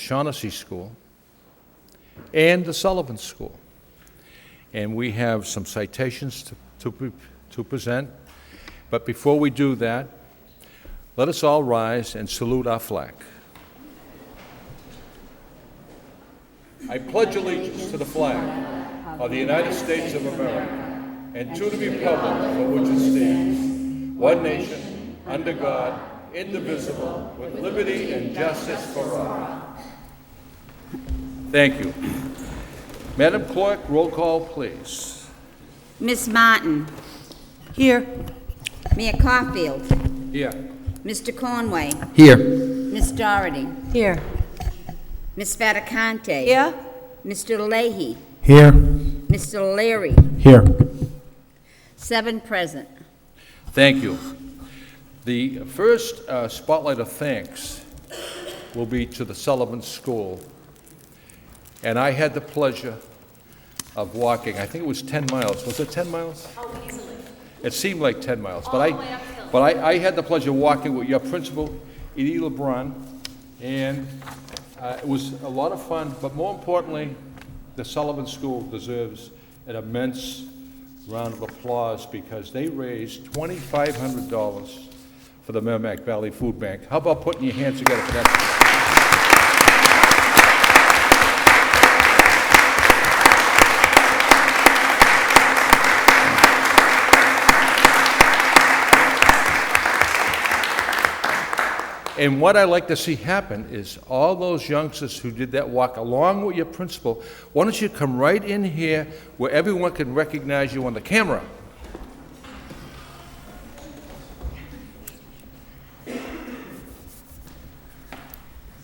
Shaughnessy School, and the Sullivan School. And we have some citations to present. But before we do that, let us all rise and salute our flag. I pledge allegiance to the flag of the United States of America and to the republic for which it stands, one nation, under God, indivisible, with liberty and justice for all. Thank you. Madam Clerk, roll call, please. Ms. Martin. Here. Mayor Caulfield. Here. Mr. Conway. Here. Ms. Doherty. Here. Ms. Fattacante. Here. Mr. Leahy. Here. Mr. Leary. Here. 7 present. Thank you. The first spotlight of thanks will be to the Sullivan School. And I had the pleasure of walking, I think it was 10 miles. Was it 10 miles? Oh, easily. It seemed like 10 miles. All the way uphill. But I had the pleasure of walking with your principal, Edie LeBrun, and it was a lot of fun, but more importantly, the Sullivan School deserves an immense round of applause because they raised $2,500 for the Merrimack Valley Food Bank. How about putting your hands together for that? And what I like to see happen is all those youngsters who did that walk along with your principal, why don't you come right in here where everyone can recognize you on the camera?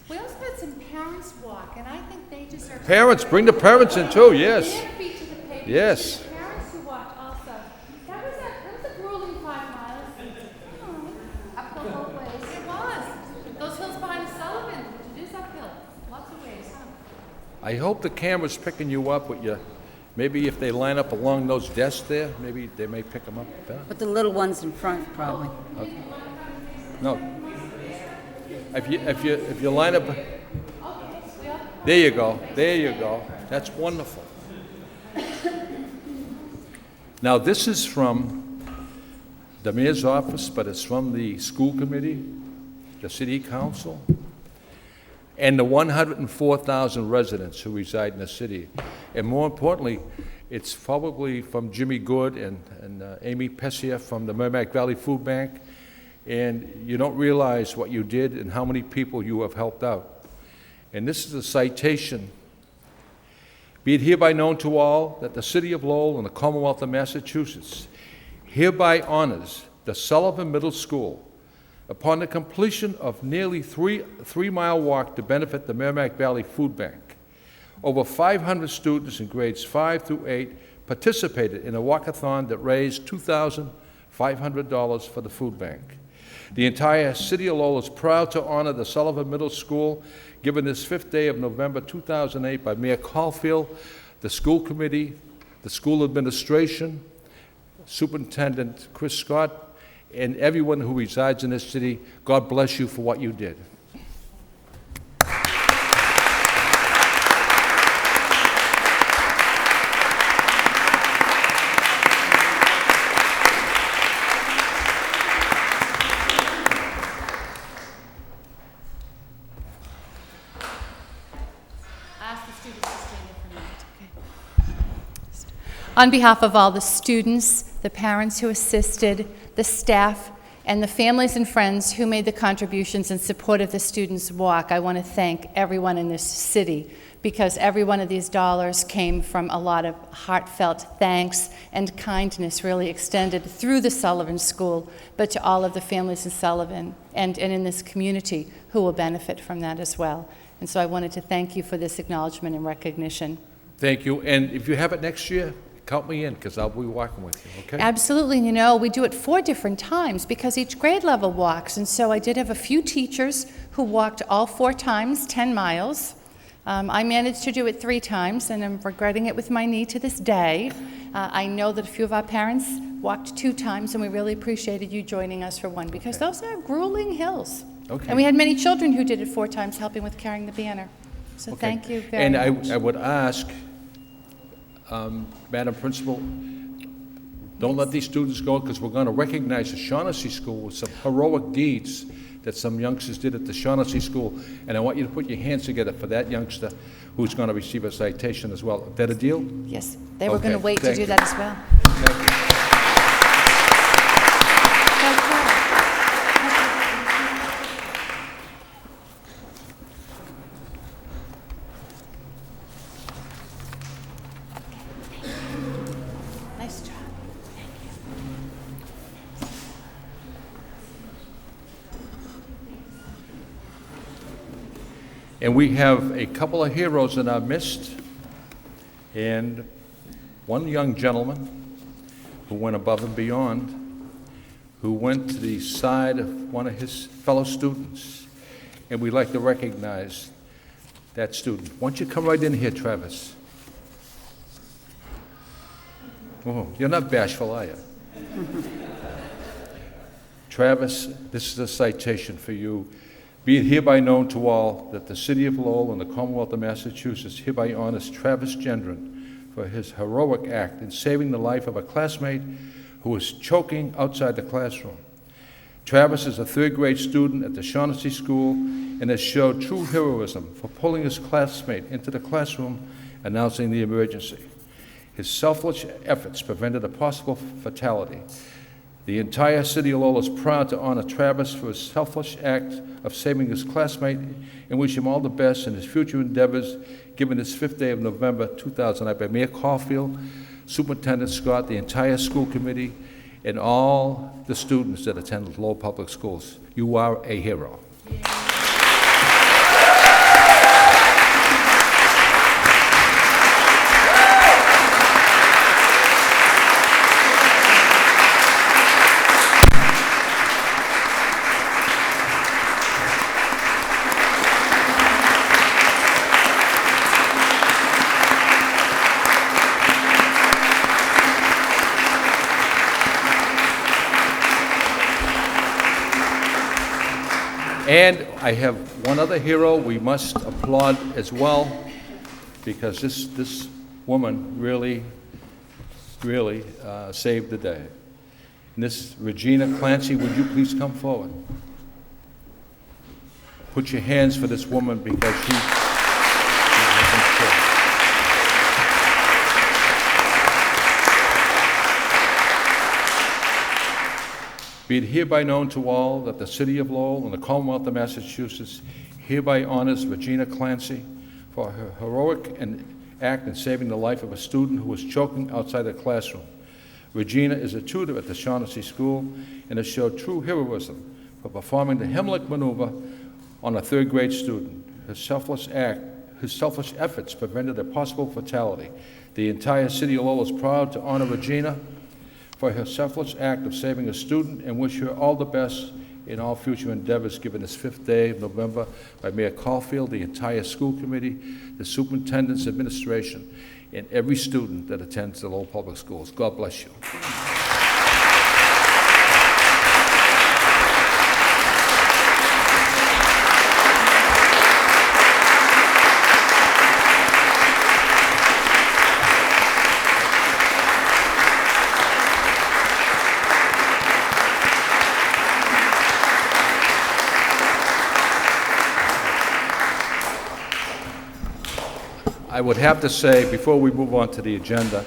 We also had some parents walk, and I think they deserve... Parents, bring the parents in too, yes. Their feet to the pavement. Yes. The parents who walked also. That was a grueling 5 miles. Uphill both ways. It was. Those hills behind Sullivan, it is uphill. Lots of ways, huh? I hope the camera's picking you up with your, maybe if they line up along those desks there, maybe they may pick them up better. Put the little ones in front, probably. Okay. No. If you line up, there you go, there you go. That's wonderful. Now, this is from the mayor's office, but it's from the school committee, the city council, and the 104,000 residents who reside in the city. And more importantly, it's probably from Jimmy Good and Amy Pessier from the Merrimack Valley Food Bank. And you don't realize what you did and how many people you have helped out. And this is a citation. Be it hereby known to all that the City of Lowell and the Commonwealth of Massachusetts hereby honors the Sullivan Middle School upon the completion of nearly three-mile walk to benefit the Merrimack Valley Food Bank. Over 500 students in grades 5 through 8 participated in a walkathon that raised $2,500 for the food bank. The entire City of Lowell is proud to honor the Sullivan Middle School, given this 5th day of November 2008 by Mayor Caulfield, the school committee, the school administration, Superintendent Chris Scott, and everyone who resides in this city. God bless you for what you did. On behalf of all the students, the parents who assisted, the staff, and the families and friends who made the contributions in support of the students' walk, I want to thank everyone in this city, because every one of these dollars came from a lot of heartfelt thanks and kindness really extended through the Sullivan School, but to all of the families in Sullivan and in this community who will benefit from that as well. And so I wanted to thank you for this acknowledgement and recognition. Thank you. And if you have it next year, count me in, because I'll be walking with you, okay? Absolutely. And you know, we do it 4 different times because each grade level walks. And so I did have a few teachers who walked all 4 times, 10 miles. I managed to do it 3 times, and I'm regretting it with my knee to this day. I know that a few of our parents walked 2 times, and we really appreciated you joining us for one, because those are grueling hills. Okay. And we had many children who did it 4 times, helping with carrying the banner. So Okay. thank you very And much. I would ask, Madam Principal, don't let these students go, because we're going to recognize the Shaughnessy School with some heroic deeds that some youngsters did at the Shaughnessy School, and I want you to put your hands together for that youngster who's going to receive a citation as well. Is that a deal? Yes, they were going to Okay, wait to thank do you. that as well. Thank you. Nice job. And we have a couple of heroes in our midst, and one young gentleman who went above and beyond, who went to the side of one of his fellow students, and we'd like to recognize that student. Why don't you come right in here, Travis? Oh, you're not bashful, are you? Travis, this is a citation for you. Be it hereby known to all that the City of Lowell and the Commonwealth of Massachusetts hereby honors Travis Gendron for his heroic act in saving the life of a classmate who was choking outside the classroom. Travis is a third-grade student at the Shaughnessy School and has showed true heroism for pulling his classmate into the classroom, announcing the emergency. His selfless efforts prevented a possible fatality. The entire city of Lowell is proud to honor Travis for his selfless act of saving his classmate and wish him all the best in his future endeavors, given this 5th day of November 2009 by Mayor Caulfield, Superintendent Scott, the entire school committee, and all the students that attend Lowell Public Schools. You are a hero. And I have one other hero we must applaud as well, because this woman really saved the day. And this Regina Clancy, would you please come forward? Put your hands for this woman, because she Be it hereby known to all that the City of Lowell and the Commonwealth of Massachusetts hereby honors Regina Clancy for her heroic act in saving the life of a student who was choking outside the classroom. Regina is a tutor at the Shaughnessy School and has showed true heroism for performing the Heimlich maneuver on a third-grade student. Her selfless efforts prevented a possible fatality. The entire City of Lowell is proud to honor Regina for her selfless act of saving a student and wish her all the best in all future endeavors, given this 5th day of November by Mayor Caulfield, the entire school committee, the superintendent's administration, and every student that attends the Lowell Public Schools. God bless you. I would have to say, before we move on to the agenda,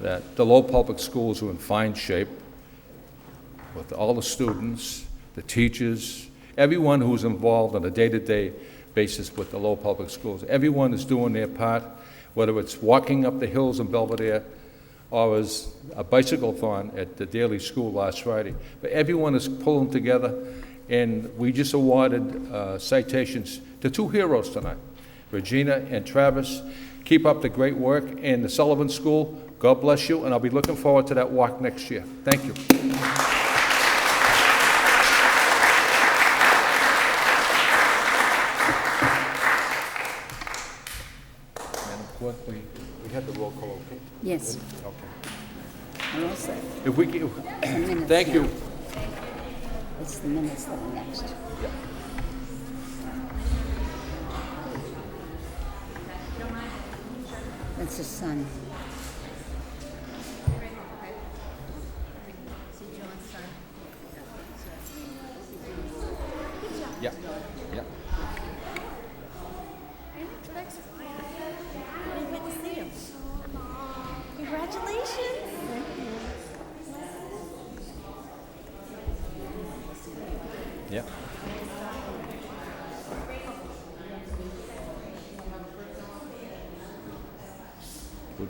that the Lowell Public Schools are in fine shape with all the students, the teachers, everyone who's involved on a day-to-day basis with the Lowell Public Schools. Everyone is doing their part, whether it's walking up the hills in Belvedere or as a bicycle-thon at the Daily School last Friday. But everyone is pulling together, and we just awarded citations to 2 heroes tonight. Regina and Travis, keep up the great work. And the Sullivan School, God bless you, and I'll be looking forward to that walk next year. Thank you. Madam Clerk, we had the roll call, okay? Yes, Okay. we're all set. If we can, The minutes thank now. you. It's the minutes that are next. It's his son. Yeah, yeah. Congratulations. Yeah. Good.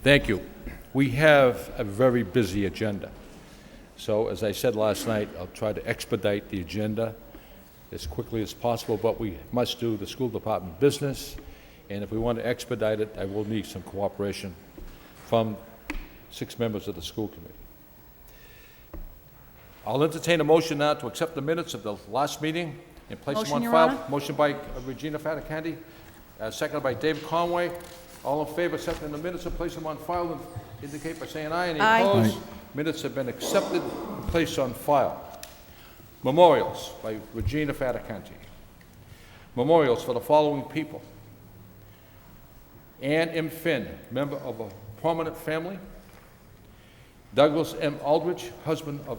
Thank you. We have a very busy agenda. So as I said last night, I'll try to expedite the agenda as quickly as possible, but we must do the school department business. And if we want to expedite it, I will need some cooperation from 6 members of the school committee. I'll entertain a motion now to accept the minutes of the last meeting and place them Motion, on Your file. Honor. Motion by Regina Fatacanti, seconded by David Conway. All in favor of accepting the minutes and place them on file, indicate by saying aye. Any Aye. opposed? Minutes have been accepted and placed on file. Memorials by Regina Fatacanti. Memorials for the following people: Ann M. Finn, member of a prominent family. Douglas M. Aldrich, husband of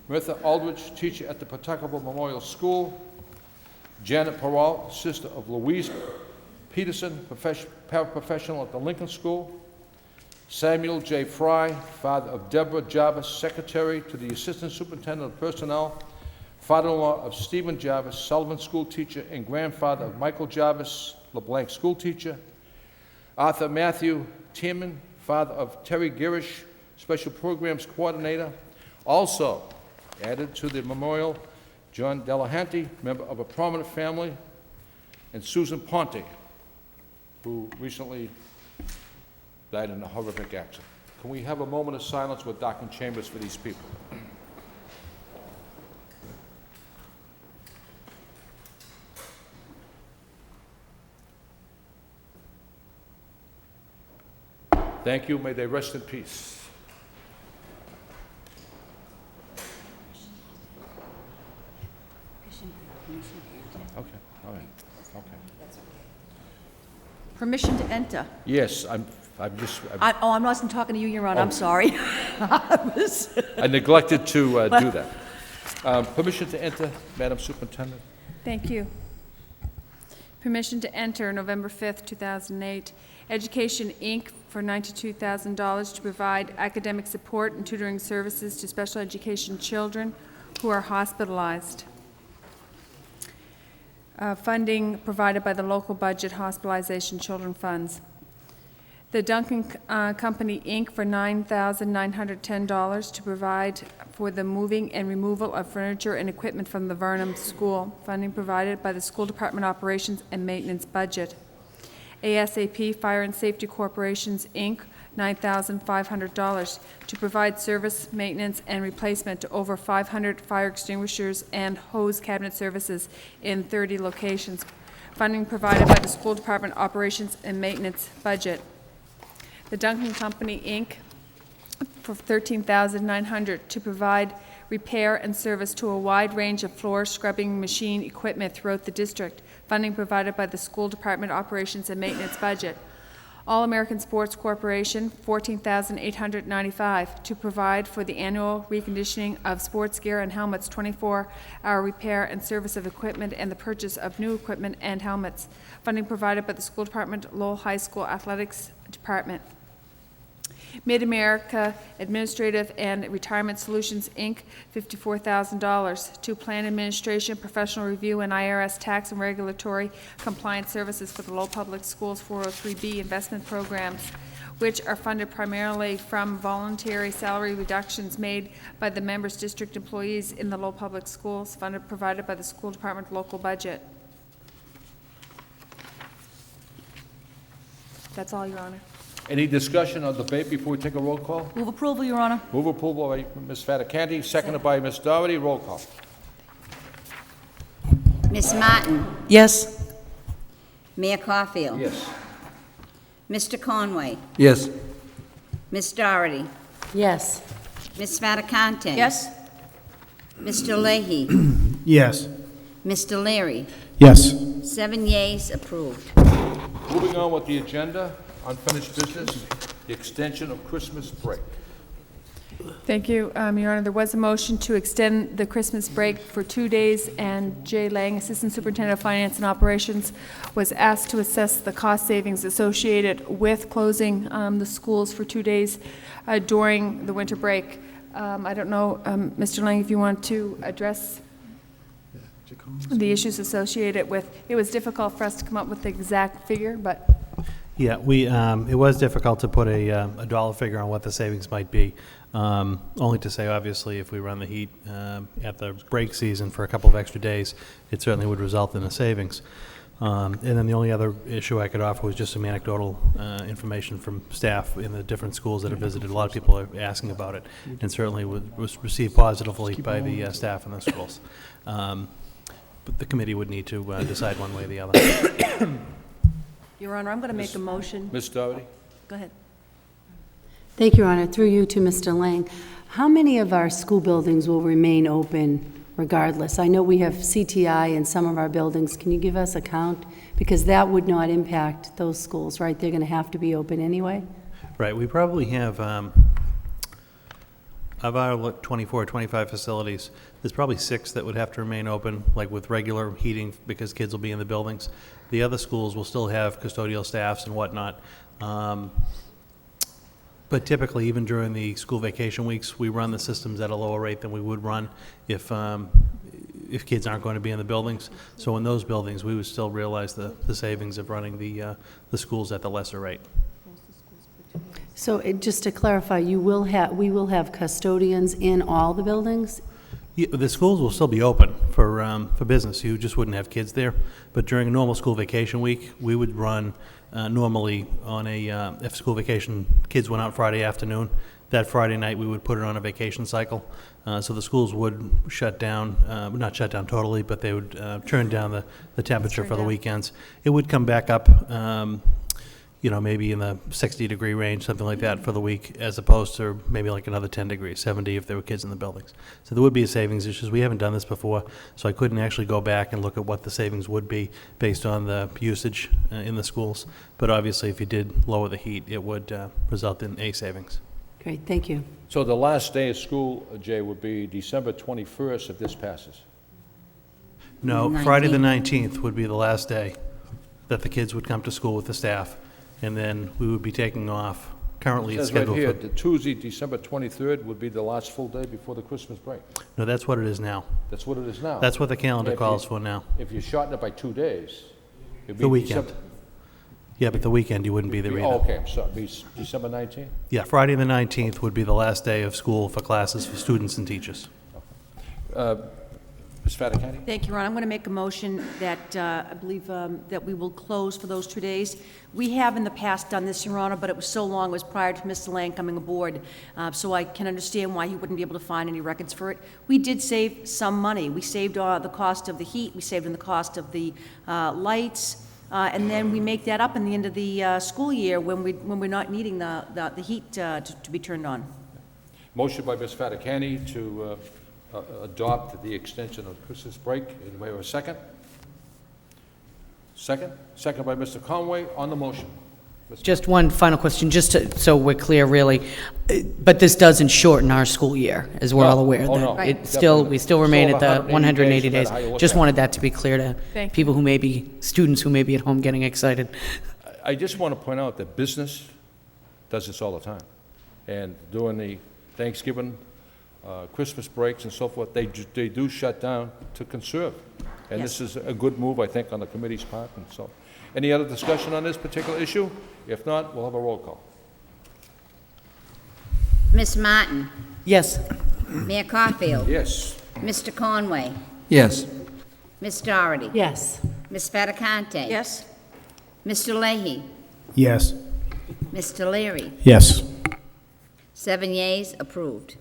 Martha Aldrich, teacher at the Pawtuckaville Memorial School. Janet Peralt, sister of Louise Peterson, paraprofessional at the Lincoln School. Samuel J. Fry, father of Deborah Jarvis, secretary to the Assistant Superintendent of Personnel, father-in-law of Stephen Jarvis, Sullivan School teacher, and grandfather of Michael Jarvis, LeBlanc School teacher. Arthur Matthew Tierman, father of Terry Girish, Special Programs Coordinator. Also added to the memorial, John Delahanty, member of a prominent family, and Susan Ponte, who recently died in a horrific accident. Can we have a moment of silence with darkened chambers for these people? Thank you. May they rest in peace. Okay, all right, okay. Permission to enter. Yes, I'm I wasn't talking to you, Your Honor, I'm sorry. I neglected to do that. Permission to enter, Madam Superintendent? Thank you. Permission to enter November 5th, 2008. Education, Inc. for $92,000 to provide academic support and tutoring services to special education children who are hospitalized. Funding provided by the local budget hospitalization children funds. The Duncan Company, Inc. for $9,910 to provide for the moving and removal of furniture and equipment from the Vernon School. Funding provided by the School Department Operations and Maintenance budget. ASAP Fire and Safety Corporations, Inc., $9,500 to provide service, maintenance, and replacement to over 500 fire extinguishers and hose cabinet services in 30 locations. Funding provided by the School Department Operations and Maintenance budget. The Duncan Company, Inc., for $13,900 to provide repair and service to a wide range of floor scrubbing machine equipment throughout the district. Funding provided by the School Department Operations and Maintenance budget. All American Sports Corporation, $14,895 to provide for the annual reconditioning of sports gear and helmets, 24-hour repair and service of equipment, and the purchase of new equipment and helmets. Funding provided by the School Department, Lowell High School Athletics Department. Mid-America Administrative and Retirement Solutions, Inc., $54,000 to Plan Administration, Professional Review, and IRS Tax and Regulatory Compliance Services for the Lowell Public Schools 403B investment programs which are funded primarily from voluntary salary reductions made by the members' district employees in the Lowell Public Schools, funded provided by the school department local budget. That's all, Your Honor. Any discussion or debate before we take a roll call? Move approval, Your Honor. Move approval by Ms. Fatacanti, seconded by Ms. Doherty. Roll call. Miss Martin? Yes. Mayor Caulfield? Yes. Mr. Conway? Yes. Miss Doherty? Yes. Miss Fatacante? Yes? Mr. Leahy? Yes. Mr. Leary? Yes. 7 yeas, approved. Moving on with the agenda, unfinished business, the extension of Christmas break. Thank you, Your Honor. There was a motion to extend the Christmas break for 2 days, and Jay Lang, Assistant Superintendent of Finance and Operations, was asked to assess the cost savings associated with closing the schools for 2 days during the winter break. I don't know, Mr. Lang, if you want to address the issues associated with, it was difficult for us to come up with the exact figure, but Yeah, it was difficult to put a dollar figure on what the savings might be. Only to say, obviously, if we run the heat at the break season for a couple of extra days, it certainly would result in a savings. And then the only other issue I could offer was just some anecdotal information from staff in the different schools that have visited. A lot of people are asking about it, and certainly was received positively by the staff in the schools. But the committee would need to decide one way or the other. Your Honor, I'm going to make a motion. Ms. Doherty? Go ahead. Thank you, Your Honor. Through you to Mr. Lang. How many of our school buildings will remain open regardless? I know we have CTI in some of our buildings. Can you give us a count? Because that would not impact those schools, right? They're going to have to be open anyway? Right, we probably have, of our 24 or 25 facilities, there's probably 6 that would have to remain open, like with regular heating, because kids will be in the buildings. The other schools will still have custodial staffs and whatnot. But typically, even during the school vacation weeks, we run the systems at a lower rate than we would run if kids aren't going to be in the buildings. So in those buildings, we would still realize the savings of running the schools at the lesser rate. So just to clarify, we will have custodians in all the buildings? Yeah, the schools will still be open for business. You just wouldn't have kids there. But during a normal school vacation week, we would run normally on if school vacation kids went out Friday afternoon, that Friday night we would put it on a vacation cycle. So the schools would shut down, not shut down totally, but they would turn down the temperature for the weekends. It would come back up, maybe in the 60-degree range, something like that for the week, as opposed to maybe like another 10 degrees, 70 if there were kids in the buildings. So there would be a savings issue. We haven't done this before, so I couldn't actually go back and look at what the savings would be based on the usage in the schools. But obviously, if you did lower the heat, it would result in a savings. Great, thank you. So the last day of school, Jay, would be December 21st if this passes. No, Friday the 19th would be the last day that the kids would come to school with the staff, and then we would be taking off. Currently, it's It says right scheduled here, for... the Tuesday, December 23rd would be the last full day before the Christmas break. No, that's what it is now. That's what it is now. That's what the calendar If calls you- for now. If you shorten it by 2 days, it'd be The weekend. December- Yeah, but the weekend you wouldn't be there Oh, either. okay, I'm sorry, it'd be December 19th? Yeah, Friday the 19th would be the last day of school for classes for students and teachers. Ms. Fatacanti? Thank you, Your Honor. I'm going to make a motion that I believe that we will close for those 2 days. We have in the past done this, Your Honor, but it was so long, it was prior to Mr. Lang coming aboard, so I can understand why he wouldn't be able to find any records for it. We did save some money. We saved the cost of the heat, we saved in the cost of the lights, and then we make that up in the end of the school year when we're not needing the heat to be turned on. Motion by Ms. Fatacanti to adopt the extension of Christmas break. Anybody have a second? Second? Second by Mr. Conway on the motion. Just one final question, so we're clear, really. But this doesn't shorten our school year, as we're all aware. Oh, no. that Right. we still remain Still at the 180 180 days, days. no matter how you look Just at it. wanted that to be clear to Thank you. people who may be, students who may be at home getting excited. I just want to point out that business does this all the time. And during the Thanksgiving, Christmas breaks and so forth, they do shut down to conserve. And Yes. this is a good move, I think, on the committee's part. And so, any other discussion on this particular issue? If not, we'll have a roll call. Miss Martin, Yes. Mayor Caulfield, Yes. Mr. Conway, Yes. Miss Doherty, Yes. Miss Fattacante. Yes? Mr. Leahy, Yes. Mr. Leary. Yes. 7 yeas, approved.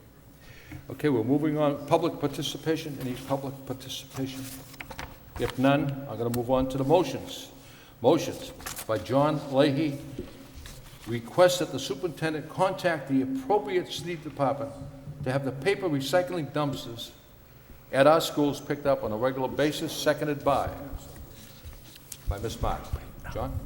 Okay, we're moving on. Public participation, any public participation? If none, I'm going to move on to the motions. Motions by John Leahy, request that the superintendent contact the appropriate city department to have the paper recycling dumpsters at our schools picked up on a regular basis, seconded by Ms. Martin. John?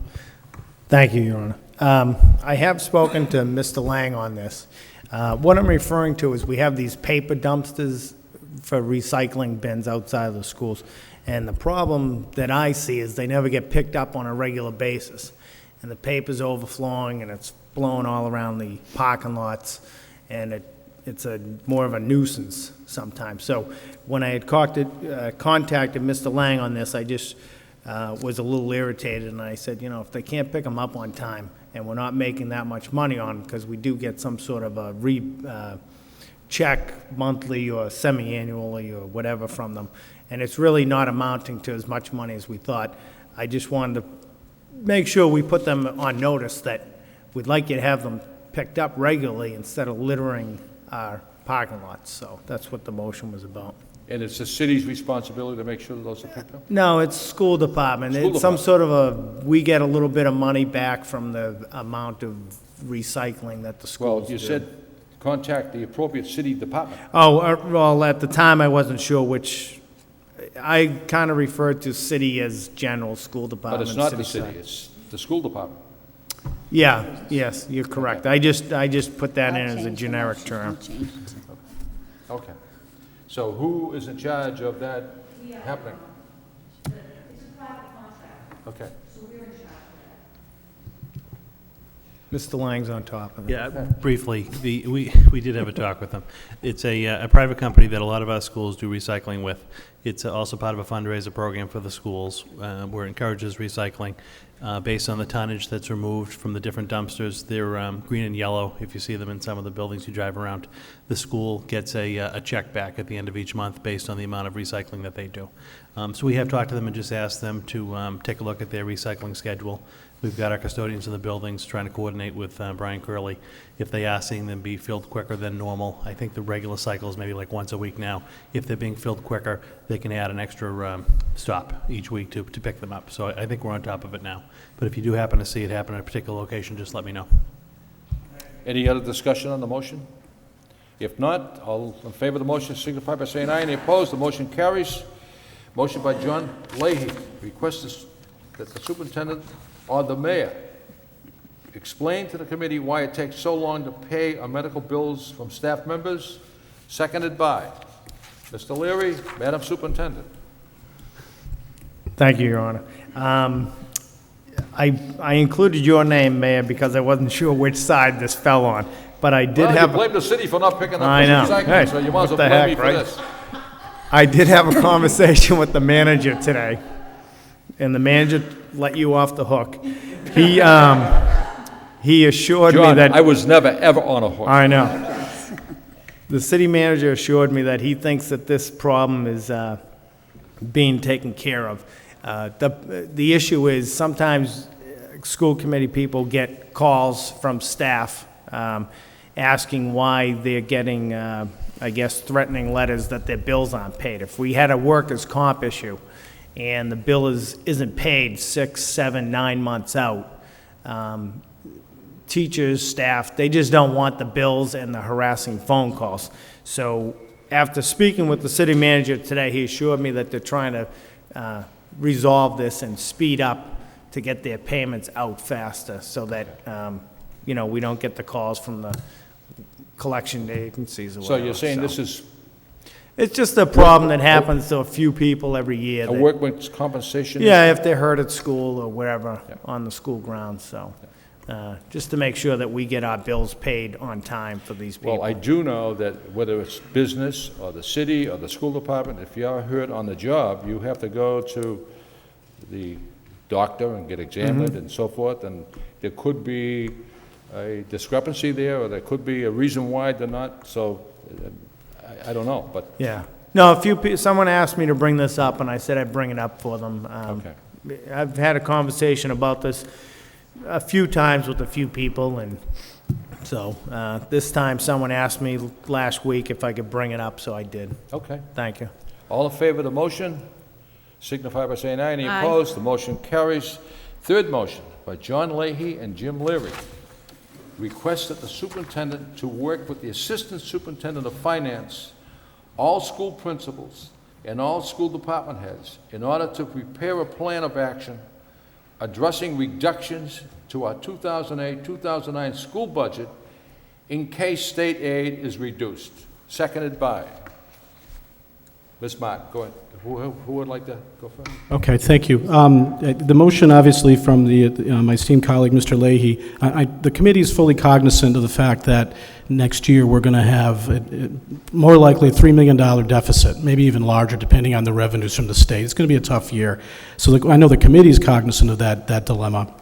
Thank you, Your Honor. I have spoken to Mr. Lang on this. What I'm referring to is we have these paper dumpsters for recycling bins outside of the schools. And the problem that I see is they never get picked up on a regular basis. And the paper's overflowing and it's blowing all around the parking lots. And it's more of a nuisance sometimes. So when I had contacted Mr. Lang on this, I just was a little irritated, and I said, you know, if they can't pick them up on time, and we're not making that much money on them, because we do get some sort of a check monthly or semi-annually or whatever from them, and it's really not amounting to as much money as we thought. I just wanted to make sure we put them on notice that we'd like you to have them picked up regularly instead of littering our parking lots. So that's what the motion was about. And it's the city's responsibility to make sure that those are picked up? No, it's school department. School It's some department. sort of we get a little bit of money back from the amount of recycling that the schools Well, do. you said contact the appropriate city department. Oh, well, at the time, I wasn't sure which, I kind of referred to city as general school But department. it's not the side. city, it's the school department. Yeah, yes, you're correct. I just put that in I'll as a change the generic motion. term. I'll change it. Okay. So who is in charge of that happening? It's a private contract. Okay. Mr. Lang's on top of it. Yeah, briefly, we did have a talk with them. It's a private company that a lot of our schools do recycling with. It's also part of a fundraiser program for the schools where it encourages recycling based on the tonnage that's removed from the different dumpsters. They're green and yellow. If you see them in some of the buildings you drive around, the school gets a check back at the end of each month based on the amount of recycling that they do. So we have talked to them and just asked them to take a look at their recycling schedule. We've got our custodians in the buildings trying to coordinate with Brian Curley. If they are seeing them be filled quicker than normal, I think the regular cycle is maybe like once a week now. If they're being filled quicker, they can add an extra stop each week to pick them up. So I think we're on top of it now. But if you do happen to see it happen at a particular location, just let me know. Any other discussion on the motion? If not, all in favor of the motion signify by saying aye. Any opposed? The motion carries. Motion by John Leahy. Request is that the superintendent or the mayor explain to the committee why it takes so long to pay on medical bills from staff members. Seconded by Mr. Leary. Madam Superintendent. Thank you, Your Honor. I included your name, Mayor, because I wasn't sure which side this fell on, but I did Well, have... you blame the city for not picking up I the know. recycling, Hey, so you might as what well the blame me heck, for right? this. I did have a conversation with the manager today, and the manager let you off the hook. He assured me John, that... I was never, ever on a hook. I know. The city manager assured me that he thinks that this problem is being taken care of. The issue is sometimes school committee people get calls from staff asking why they're getting, I guess, threatening letters that their bills aren't paid. If we had a workers' comp issue and the bill isn't paid 6, 7, 9 months out, teachers, staff, they just don't want the bills and the harassing phone calls. So after speaking with the city manager today, he assured me that they're trying to resolve this and speed up to get their payments out faster so that, we don't get the calls from the collection agencies or So whatever. you're saying this is It's just a problem that happens to a few people every year. a that- workman's compensation? Yeah, if they're hurt at school or wherever Yeah. on the school grounds, so. Just to make sure that we get our bills paid on time for these people. Well, I do know that whether it's business or the city or the school department, if you are hurt on the job, you have to go to the doctor and get examined and so forth, and there could be a discrepancy there, or there could be a reason why they're not, so I don't know, but, Yeah. No, someone asked me to bring this up, and I said I'd bring it up for them. okay. I've had a conversation about this a few times with a few people, and so this time someone asked me last week if I could bring it up, so I did. Okay. Thank you. All in favor of the motion, signify by saying aye. Any Aye. opposed? The motion carries. Third motion by John Leahy and Jim Leary. Request that the superintendent to work with the assistant superintendent of finance, all school principals, and all school department heads in order to prepare a plan of action addressing reductions to our 2008-2009 school budget in case state aid is reduced. Seconded by Ms. Martin. Go ahead. Who would like to go first? Okay, thank you. The motion, obviously, from my esteemed colleague, Mr. Leahy, the committee is fully cognizant of the fact that next year we're going to have more likely a $3 million deficit, maybe even larger, depending on the revenues from the state. It's going to be a tough year. So I know the committee is cognizant of that dilemma.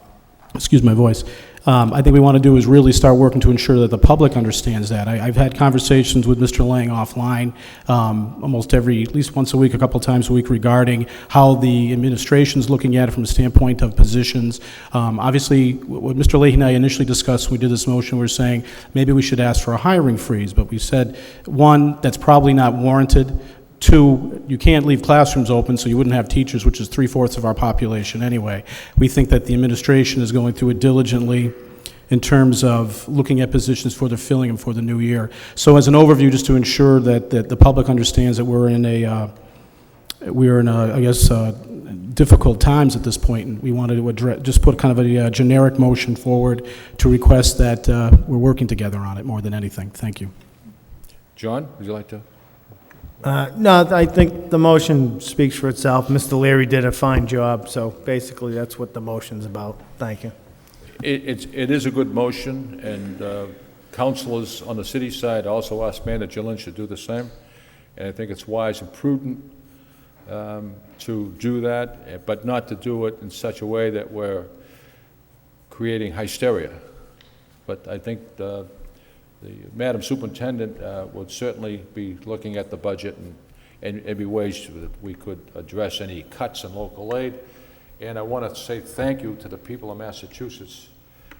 Excuse my voice. I think we want to do is really start working to ensure that the public understands that. I've had conversations with Mr. Lang offline almost at least once a week, a couple times a week, regarding how the administration's looking at it from a standpoint of positions. Obviously, what Mr. Leahy and I initially discussed when we did this motion, we were saying maybe we should ask for a hiring freeze, but we said, one, that's probably not warranted. Two, you can't leave classrooms open, so you wouldn't have teachers, which is 3/4 of our population anyway. We think that the administration is going through it diligently in terms of looking at positions for the filling them for the new year. So as an overview, just to ensure that the public understands that we're in I guess, difficult times at this point, and we wanted to address, just put kind of a generic motion forward to request that we're working together on it more than anything. Thank you. John, would you like to? No, I think the motion speaks for itself. Mr. Leary did a fine job, so basically that's what the motion's about. Thank you. It is a good motion, and councilors on the city side also asked manager Lynch to do the same. And I think it's wise and prudent to do that, but not to do it in such a way that we're creating hysteria. But I think the Madam Superintendent would certainly be looking at the budget and every ways that we could address any cuts in local aid. And I want to say thank you to the people of Massachusetts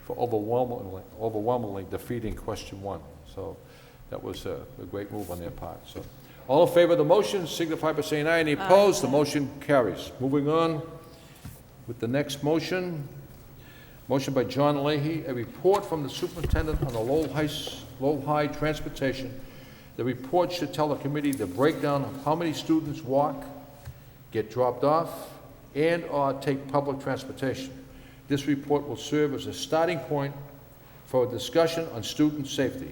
for overwhelmingly defeating question 1. So that was a great move on their part. So all in favor of the motion, signify by saying aye. Any opposed? The motion carries. Moving on with the next motion. Motion by John Leahy, a report from the superintendent on the Lowell High transportation. The report should tell the committee the breakdown of how many students walk, get dropped off, and/or take public transportation. This report will serve as a starting point for a discussion on student safety.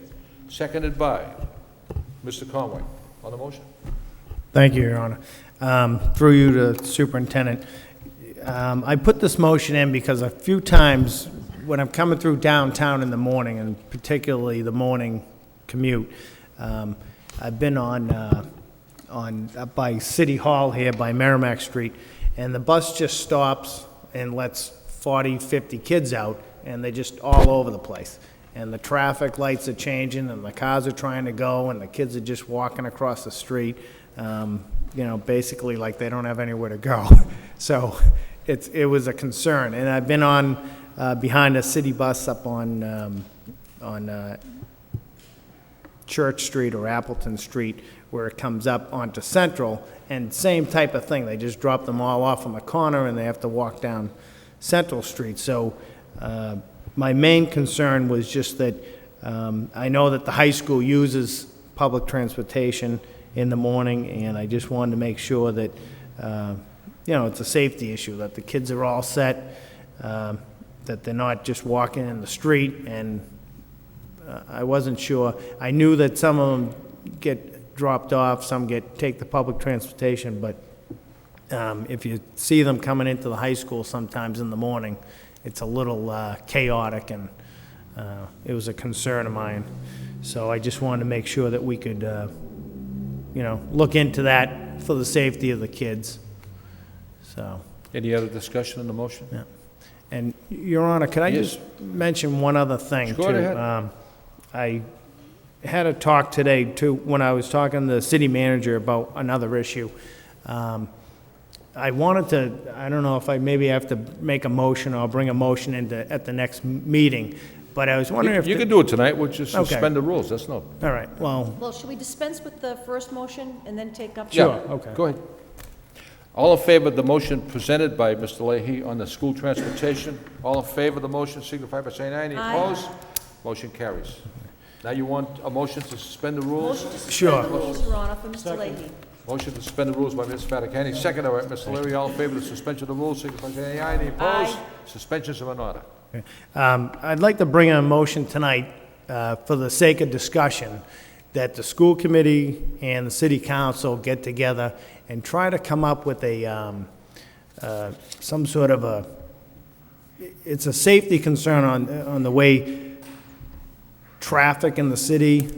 Seconded by Mr. Conway. On the motion. Thank you, Your Honor. Through you to Superintendent. I put this motion in because a few times when I'm coming through downtown in the morning, and particularly the morning commute, I've been up by City Hall here by Merrimack Street, and the bus just stops and lets 40, 50 kids out, and they're just all over the place. And the traffic lights are changing, and the cars are trying to go, and the kids are just walking across the street, basically like they don't have anywhere to go. So it was a concern. And I've been on behind a city bus up on Church Street or Appleton Street, where it comes up onto Central, and same type of thing. They just drop them all off on the corner, and they have to walk down Central Street. So my main concern was just that I know that the high school uses public transportation in the morning, and I just wanted to make sure that, it's a safety issue, that the kids are all set, that they're not just walking in the street, and I wasn't sure. I knew that some of them get dropped off, some take the public transportation, but if you see them coming into the high school sometimes in the morning, it's a little chaotic, and it was a concern of mine. So I just wanted to make sure that we could, look into that for the safety of the kids. So. Any other discussion on the motion? Yeah. And, Your Honor, could I Yes. just mention one other thing, too? Go right ahead. I had a talk today, too, when I was talking to the city manager about another issue. I wanted to, I don't know if I maybe have to make a motion or bring a motion at the next meeting, but I was wondering if... You can do it tonight, we'll just Okay. suspend the rules, that's no... All right, well, Well, should we dispense with the first motion and then take up? Yeah, okay. Go ahead. All in favor of the motion presented by Mr. Leahy on the school transportation? All in favor of the motion, signify by saying aye. Any Aye. opposed? Motion carries. Now you want a motion to suspend the rules? Motion to Sure. suspend the rules, Your Honor, for Mr. Leahy. Motion to suspend the rules by Ms. Fattacani, second by Mr. Leary. All in favor of the suspension of the rules, signify by saying aye. Any opposed? Aye. Suspensions are in order. I'd like to bring in a motion tonight, for the sake of discussion, that the school committee and the city council get together and try to come up with some sort of a, it's a safety concern on the way traffic in the city,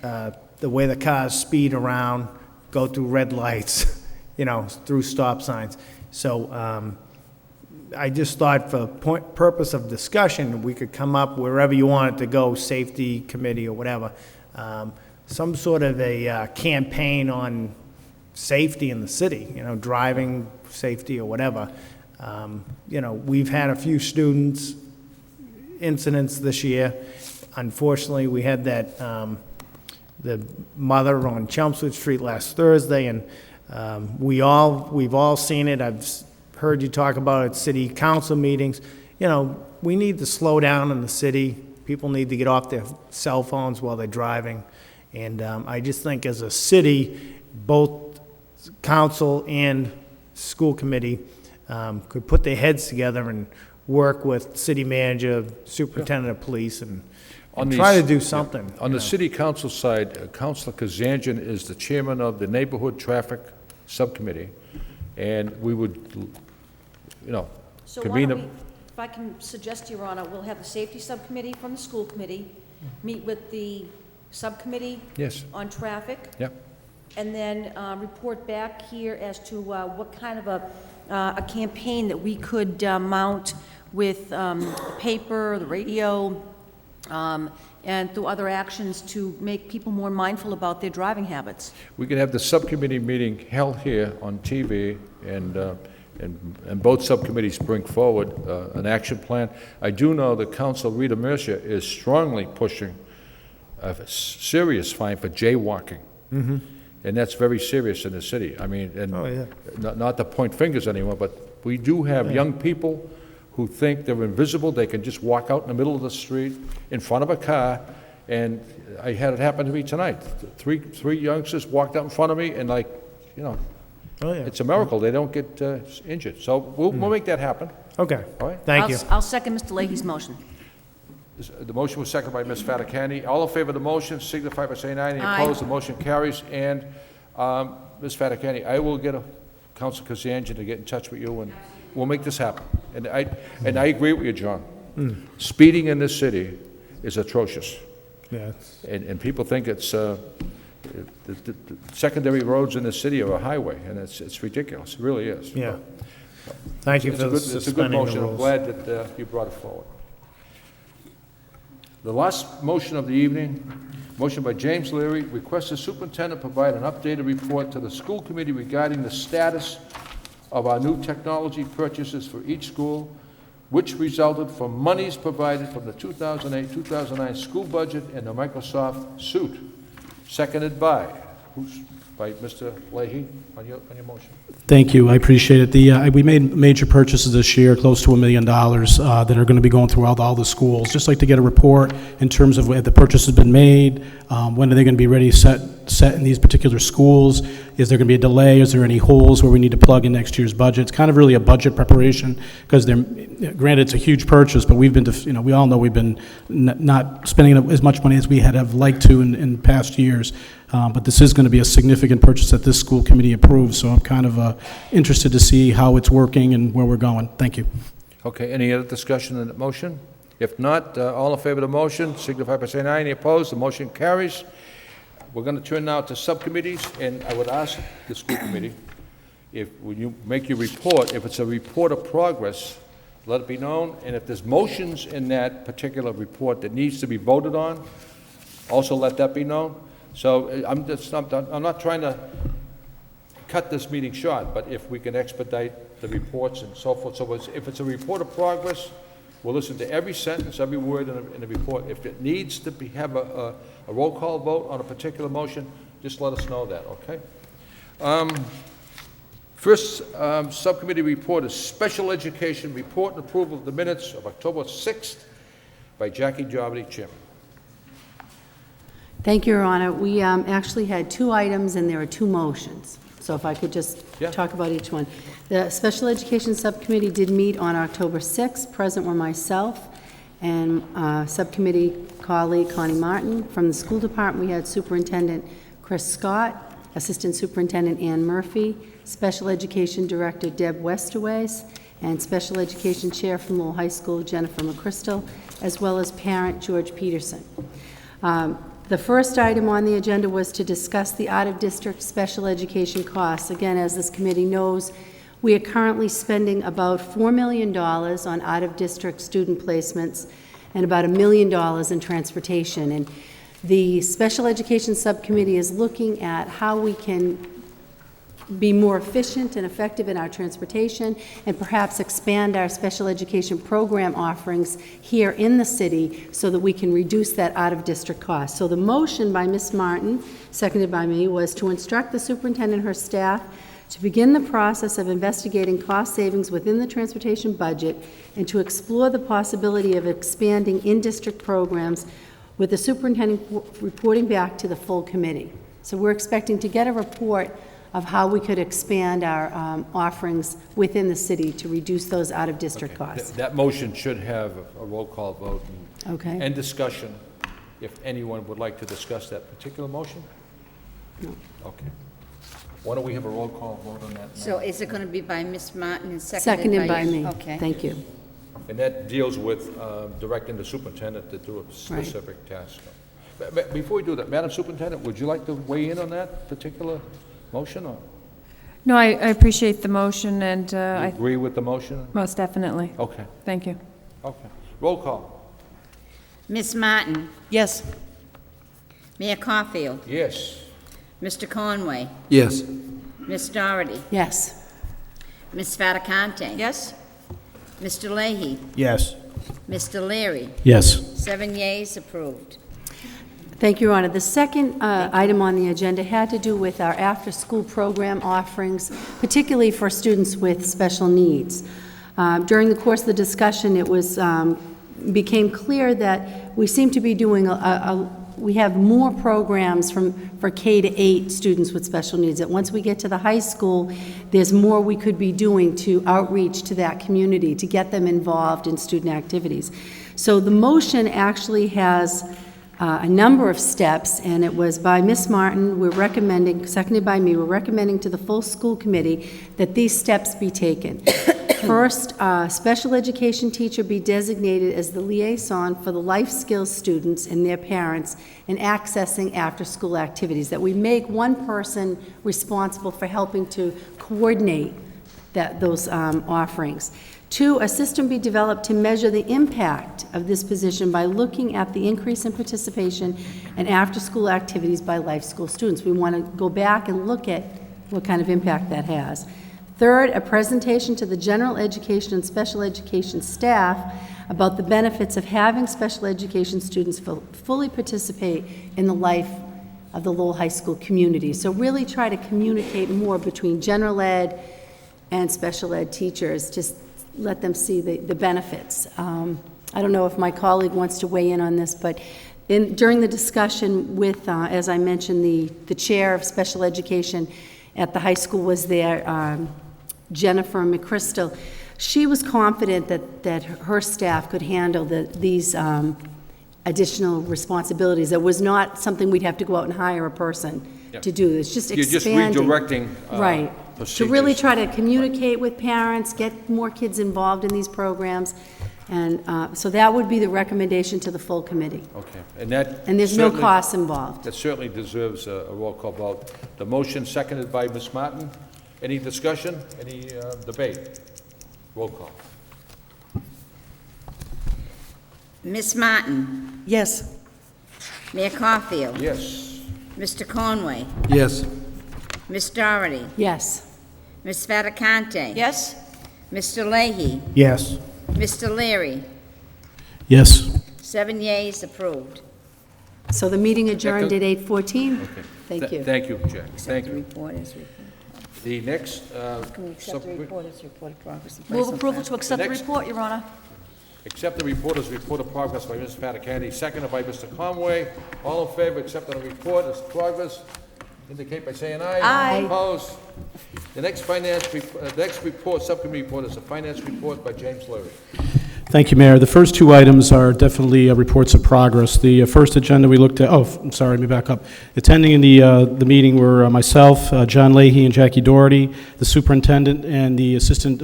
the way the cars speed around, go through red lights, through stop signs. So I just thought for purpose of discussion, we could come up wherever you want it to go, safety committee or whatever, some sort of a campaign on safety in the city, driving safety or whatever. We've had a few students incidents this year. Unfortunately, we had that, the mother on Chelmsford Street last Thursday, and we've all seen it. I've heard you talk about it at city council meetings. We need to slow down in the city. People need to get off their cell phones while they're driving. And I just think as a city, both council and school committee could put their heads together and work with city manager, superintendent of police, and try to do something. On the city council side, Councilor Kazanjian is the chairman of the Neighborhood Traffic Subcommittee, and we would, So why convene don't a... we, if I can suggest, Your Honor, we'll have the safety subcommittee from the school committee, meet with the subcommittee Yes, on traffic, yep. and then report back here as to what kind of a campaign that we could mount with the paper, the radio, and through other actions to make people more mindful about their driving habits. We could have the subcommittee meeting held here on TV, and both subcommittees bring forward an action plan. I do know that Council Rita Mercer is strongly pushing a serious fine for jaywalking. Mm-hmm. And that's very serious in the city. I mean, and not to point fingers at anyone, but we do have young people who think they're invisible. They can just walk out in the middle of the street in front of a car, and I had it happen to me tonight. Three youngsters walked out in front of me, and it's a miracle they don't get injured. So we'll make that happen. Okay, All right? thank you. I'll second Mr. Leahy's motion. The motion was seconded by Ms. Fattacani. All in favor of the motion, signify by saying aye. Any Aye. opposed? The motion carries. And Ms. Fattacani, I will get Council Kazanjian to get in touch with you, and we'll make this happen. And I agree with you, John. Speeding in this city is atrocious. Yeah. And people think it's the secondary roads in the city are a highway, and it's ridiculous. It really is. Yeah. Thank you for It's a good suspending the motion. I'm rules. glad that you brought it forward. The last motion of the evening, motion by James Leary, requests the superintendent provide an updated report to the school committee regarding the status of our new technology purchases for each school, which resulted from monies provided from the 2008-2009 school budget and the Microsoft suit. Seconded by, by Mr. Leahy on your motion. Thank you, I appreciate it. We made major purchases this year, close to $1 million, that are going to be going throughout all the schools. Just like to get a report in terms of where the purchase has been made, when are they going to be ready, set in these particular schools? Is there going to be a delay? Is there any holes where we need to plug in next year's budget? It's kind of really a budget preparation, because granted, it's a huge purchase, but we've been, we all know we've been not spending as much money as we had have liked to in past years. But this is going to be a significant purchase that this school committee approves, so I'm kind of interested to see how it's working and where we're going. Thank you. Okay, any other discussion on the motion? If not, all in favor of the motion, signify by saying aye. Any opposed? The motion carries. We're going to turn now to subcommittees, and I would ask the school committee, when you make your report, if it's a report of progress, let it be known. And if there's motions in that particular report that needs to be voted on, also let that be known. So I'm not trying to cut this meeting short, but if we can expedite the reports and so forth. So if it's a report of progress, we'll listen to every sentence, every word in the report. If it needs to have a roll call vote on a particular motion, just let us know that, okay? First subcommittee report is Special Education Report and Approval of the Minutes of October 6th by Jackie Jobity, Chairman. Thank you, Your Honor. We actually had 2 items, and there are 2 motions. So if I could just talk about each one. The Special Education Subcommittee did meet on October 6th. Present were myself and subcommittee colleague Connie Martin. From the school department, we had Superintendent Chris Scott, Assistant Superintendent Ann Murphy, Special Education Director Deb Westerways, and Special Education Chair from Lowell High School Jennifer McChrystal, as well as parent George Peterson. The first item on the agenda was to discuss the out-of-district special education costs. Again, as this committee knows, we are currently spending about $4 million on out-of-district student placements and about $1 million in transportation. And the Special Education Subcommittee is looking at how we can be more efficient and effective in our transportation and perhaps expand our special education program offerings here in the city so that we can reduce that out-of-district cost. So the motion by Ms. Martin, seconded by me, was to instruct the superintendent and her staff to begin the process of investigating cost savings within the transportation budget and to explore the possibility of expanding in-district programs with the superintendent reporting back to the full committee. So we're expecting to get a report of how we could expand our offerings within the city to reduce those out-of-district costs. That motion should have a roll call vote and discussion, if anyone would like to discuss that particular motion. No. Okay. Why don't we have a roll call vote on that? So is it going to be by Ms. Martin and Seconded by you? me. Okay. Thank you. And that deals with directing the superintendent to do a specific task. Before we do that, Madam Superintendent, would you like to weigh in on that particular motion? Or No, I appreciate the motion, and you I agree with the motion? most definitely. Okay. Thank you. Okay. Roll call. Ms. Martin, Yes. Mayor Caulfield, Yes. Mr. Conway, Yes. Ms. Doherty, Yes. Ms. Fattacante. Yes? Mr. Leahy, Yes. Mr. Leary, Yes. 7 yeas, approved. Thank you, Your Honor. The second item on the agenda had to do with our after-school program offerings, particularly for students with special needs. During the course of the discussion, it was became clear that we seem to be doing we have more programs for K to 8 students with special needs. That once we get to the high school, there's more we could be doing to outreach to that community, to get them involved in student activities. So the motion actually has a number of steps, and it was by Ms. Martin. We're recommending, seconded by me, we're recommending to the full school committee that these steps be taken. First, a special education teacher be designated as the liaison for the life skills students and their parents in accessing after-school activities, that we make one person responsible for helping to coordinate those offerings. 2, a system be developed to measure the impact of this position by looking at the increase in participation in after-school activities by life school students. We want to go back and look at what kind of impact that has. 3rd, a presentation to the general education and special education staff about the benefits of having special education students fully participate in the life of the Lowell High School community. So really try to communicate more between general ed and special ed teachers, just let them see the benefits. I don't know if my colleague wants to weigh in on this, but during the discussion with, as I mentioned, the chair of special education at the high school was there, Jennifer McChrystal. She was confident that her staff could handle these additional responsibilities. It was not something we'd have to go out and hire a person to do. It's just expanding. You're just redirecting right. To really try to communicate with parents, get more kids involved in these programs. And so that would be the recommendation to the full committee. Okay. And there's no costs involved. That certainly deserves a roll call vote. The motion seconded by Ms. Martin. Any discussion? Any debate? Roll call. Ms. Martin? Yes. Mayor Caulfield? Yes. Mr. Conway? Yes. Ms. Doherty? Yes. Ms. Fattacante? Yes? Mr. Leahy? Yes. Mr. Leary? Yes. 7 yeas, approved. So the meeting adjourned at 8:14? Okay. Thank you. Thank you, Jack. Thank you. Reporters report. The next, Can we accept the reporters report of progress? and place Move on approval file? to accept the next- report, Your Honor. accept the reporter's report of progress by Ms. Fattacante, seconded by Mr. Conway. All in favor, accepting the report as progress, indicate by saying aye. Aye. Opposed? The next next report, subcommittee report, is a finance report by James Leary. Thank you, Mayor. The first two items are definitely reports of progress. The first agenda we looked at, I'm sorry, let me back up. Attending the meeting were myself, John Leahy, and Jackie Doherty, the superintendent, and the Assistant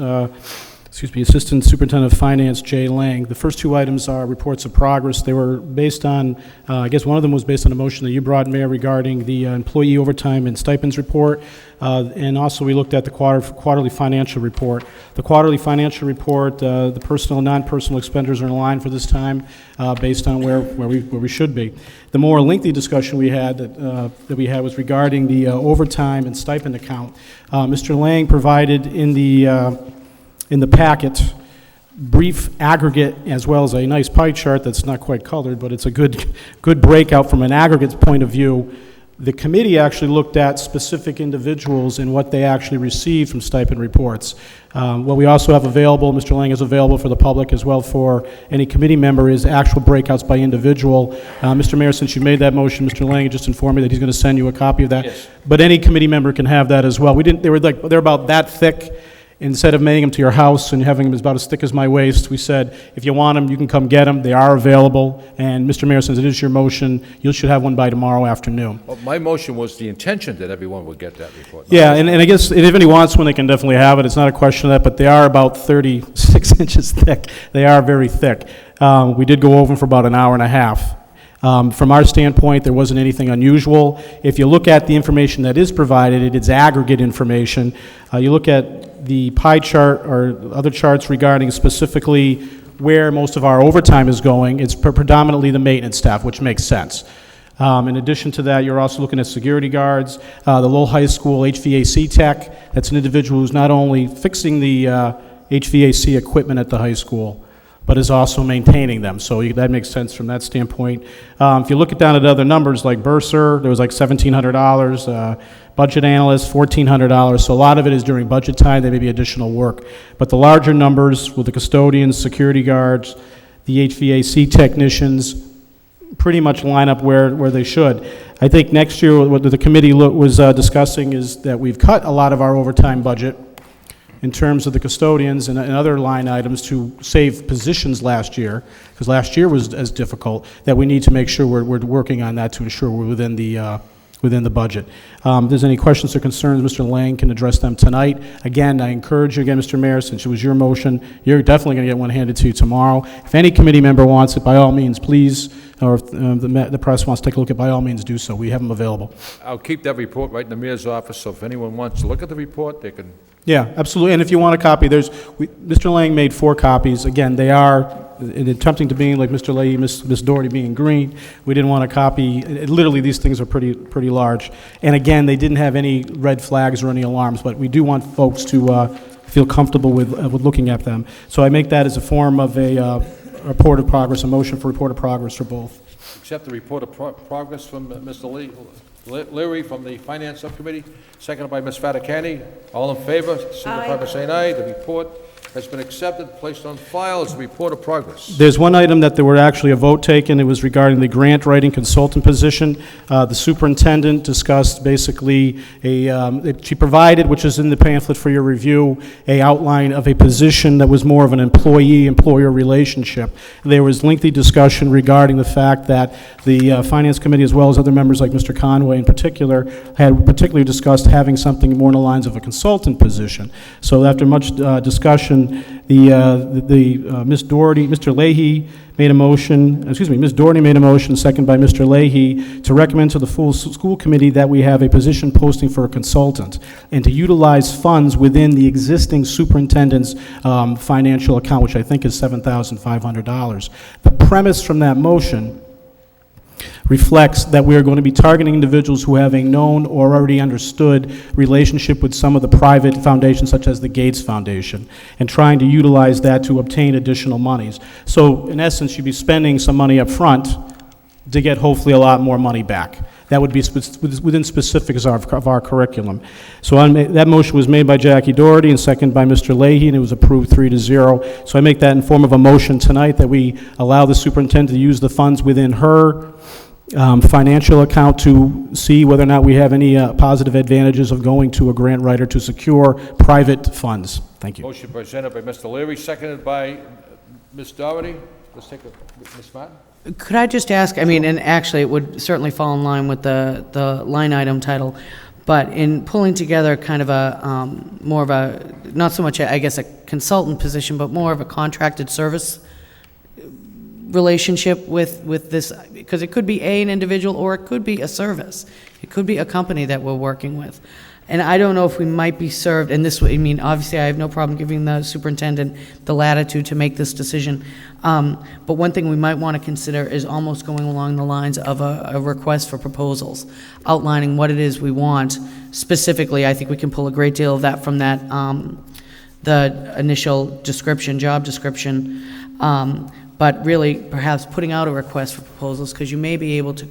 Superintendent of Finance, Jay Lang. The first two items are reports of progress. They were based on, I guess one of them was based on a motion that you brought, Mayor, regarding the employee overtime and stipends report. And also we looked at the quarterly financial report. The quarterly financial report, the personal and non-personal expenditures are in line for this time based on where we should be. The more lengthy discussion we had that we had was regarding the overtime and stipend account. Mr. Lang provided in the packet brief aggregate as well as a nice pie chart that's not quite colored, but it's a good breakout from an aggregate point of view. The committee actually looked at specific individuals and what they actually received from stipend reports. What we also have available, Mr. Lang is available for the public as well for any committee member, is actual breakouts by individual. Mr. Mayor, since you made that motion, Mr. Lang just informed me that he's going to send you a copy of that. Yes. But any committee member can have that as well. They're about that thick. Instead of mailing them to your house and having them about as thick as my waist, we said, if you want them, you can come get them. They are available. And Mr. Mayor, since it is your motion, you should have one by tomorrow afternoon. Well, my motion was the intention that everyone would get that report. Yeah, and I guess if anybody wants one, they can definitely have it. It's not a question of that, but they are about 36 inches thick. They are very thick. We did go over them for about an hour and a half. From our standpoint, there wasn't anything unusual. If you look at the information that is provided, it is aggregate information. You look at the pie chart or other charts regarding specifically where most of our overtime is going, it's predominantly the maintenance staff, which makes sense. In addition to that, you're also looking at security guards, the Lowell High School HVAC tech. That's an individual who's not only fixing the HVAC equipment at the high school, but is also maintaining them. So that makes sense from that standpoint. If you look down at other numbers like bursar, there was like $1,700. Budget analyst, $1,400. So a lot of it is during budget time. There may be additional work. But the larger numbers with the custodians, security guards, the HVAC technicians, pretty much line up where they should. I think next year what the committee was discussing is that we've cut a lot of our overtime budget in terms of the custodians and other line items to save positions last year, because last year was as difficult, that we need to make sure we're working on that to ensure we're within the budget. If there's any questions or concerns, Mr. Lang can address them tonight. Again, I encourage you, again, Mr. Mayor, since it was your motion, you're definitely going to get one handed to you tomorrow. If any committee member wants it, by all means, please, or if the press wants to take a look at it, by all means, do so. We have them available. I'll keep that report right in the mayor's office, so if anyone wants to look at the report, they can. Yeah, absolutely. And if you want a copy, Mr. Lang made 4 copies. Again, they are, in attempting to be like Mr. Leahy, Ms. Doherty being green, we didn't want a copy. Literally, these things are pretty large. And again, they didn't have any red flags or any alarms, but we do want folks to feel comfortable with looking at them. So I make that as a form of a report of progress, a motion for report of progress for both. Accept the report of progress from Mr. Leary from the Finance Subcommittee, seconded by Ms. Fattacante. All in favor, signify by saying aye. The report has been accepted, placed on file as a report of progress. There's one item that there were actually a vote taken. It was regarding the grant writing consultant position. The superintendent discussed basically she provided, which is in the pamphlet for your review, a outline of a position that was more of an employee-employer relationship. There was lengthy discussion regarding the fact that the Finance Committee, as well as other members like Mr. Conway in particular, had particularly discussed having something more in the lines of a consultant position. So after much discussion, motion. Ms. Doherty, Mr. Leahy made a motion, Ms. Doherty made a motion, second by Mr. Leahy, to recommend to the full school committee that we have a position posting for a consultant and to utilize funds within the existing superintendent's financial account, which I think is $7,500. The premise from that motion reflects that we are going to be targeting individuals who have a known or already understood relationship with some of the private foundations, such as the Gates Foundation, and trying to utilize that to obtain additional monies. So, in essence, you'd be spending some money up front to get hopefully a lot more money back. That would be within specifics of our curriculum. So that motion was made by Jackie Doherty and seconded by Mr. Leahy, and it was approved 3-0. So I make that in form of a motion tonight that we allow the superintendent to use the funds within her financial account to see whether or not we have any positive advantages of going to a grant writer to secure private funds. Thank you. Motion presented by Mr. Leary, seconded by Ms. Doherty. Let's take Ms. Martin. Could I just ask, I mean, and actually it would certainly fall in line with the line item title, but in pulling together kind of a, more of a, not so much, I guess, a consultant position, but more of a contracted service relationship with this, because it could be an individual or it could be a service. It could be a company that we're working with. And I don't know if we might be served, and this, I mean, obviously I have no problem giving the superintendent the latitude to make this decision. But one thing we might want to consider is almost going along the lines of a request for proposals, outlining what it is we want. Specifically, I think we can pull a great deal of that from that, the initial description, job description. But really, perhaps putting out a request for proposals, because you may be able to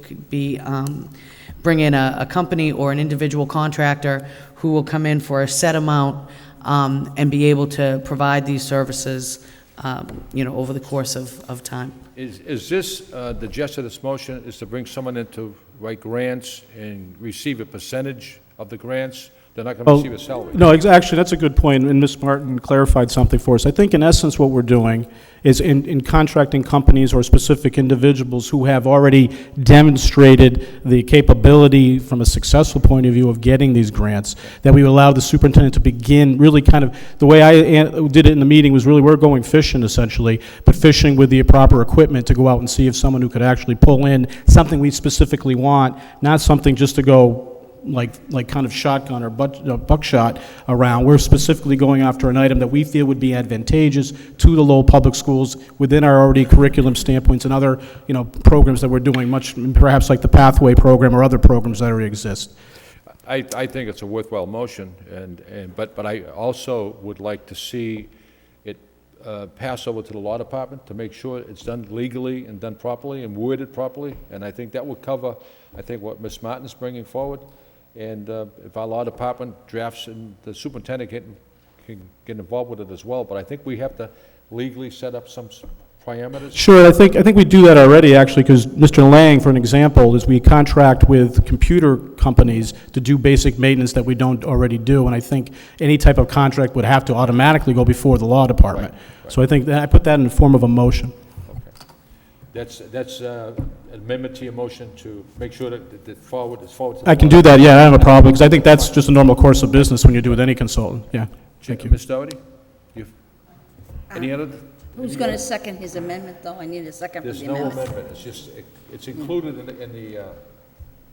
bring in a company or an individual contractor who will come in for a set amount and be able to provide these services, over the course of time. Is this, the gist of this motion is to bring someone in to write grants and receive a percentage of the grants? They're not going to receive a salary? No, actually, that's a good point, and Ms. Martin clarified something for us. I think in essence what we're doing is in contracting companies or specific individuals who have already demonstrated the capability from a successful point of view of getting these grants, that we allow the superintendent to begin really kind of, the way I did it in the meeting was really we're going fishing essentially, but fishing with the proper equipment to go out and see if someone who could actually pull in something we specifically want, not something just to go like kind of shotgun or buckshot around. We're specifically going after an item that we feel would be advantageous to the Lowell Public Schools within our already curriculum standpoints and other, programs that we're doing, much perhaps like the Pathway program or other programs that already exist. I think it's a worthwhile motion, but I also would like to see it pass over to the law department to make sure it's done legally and done properly and worded properly, and I think that would cover, what Ms. Martin is bringing forward. And if our law department drafts, and the superintendent can get involved with it as well, but I think we have to legally set up some parameters. Sure, I think we do that already, actually, because Mr. Lang, for an example, is we contract with computer companies to do basic maintenance that we don't already do, and I think any type of contract would have to automatically go before the law department. Right. So I think that I put that in the form of a motion. Okay. That's an amendment to your motion to make sure that it's forward to the I can do that, yeah, I don't have a problem, because I think that's just a normal course of business when you do with any consultant, yeah. Thank you. Ms. Doherty? Any other? Who's going to second his amendment, though? I need a second for the There's no amendment. amendment, it's just, it's included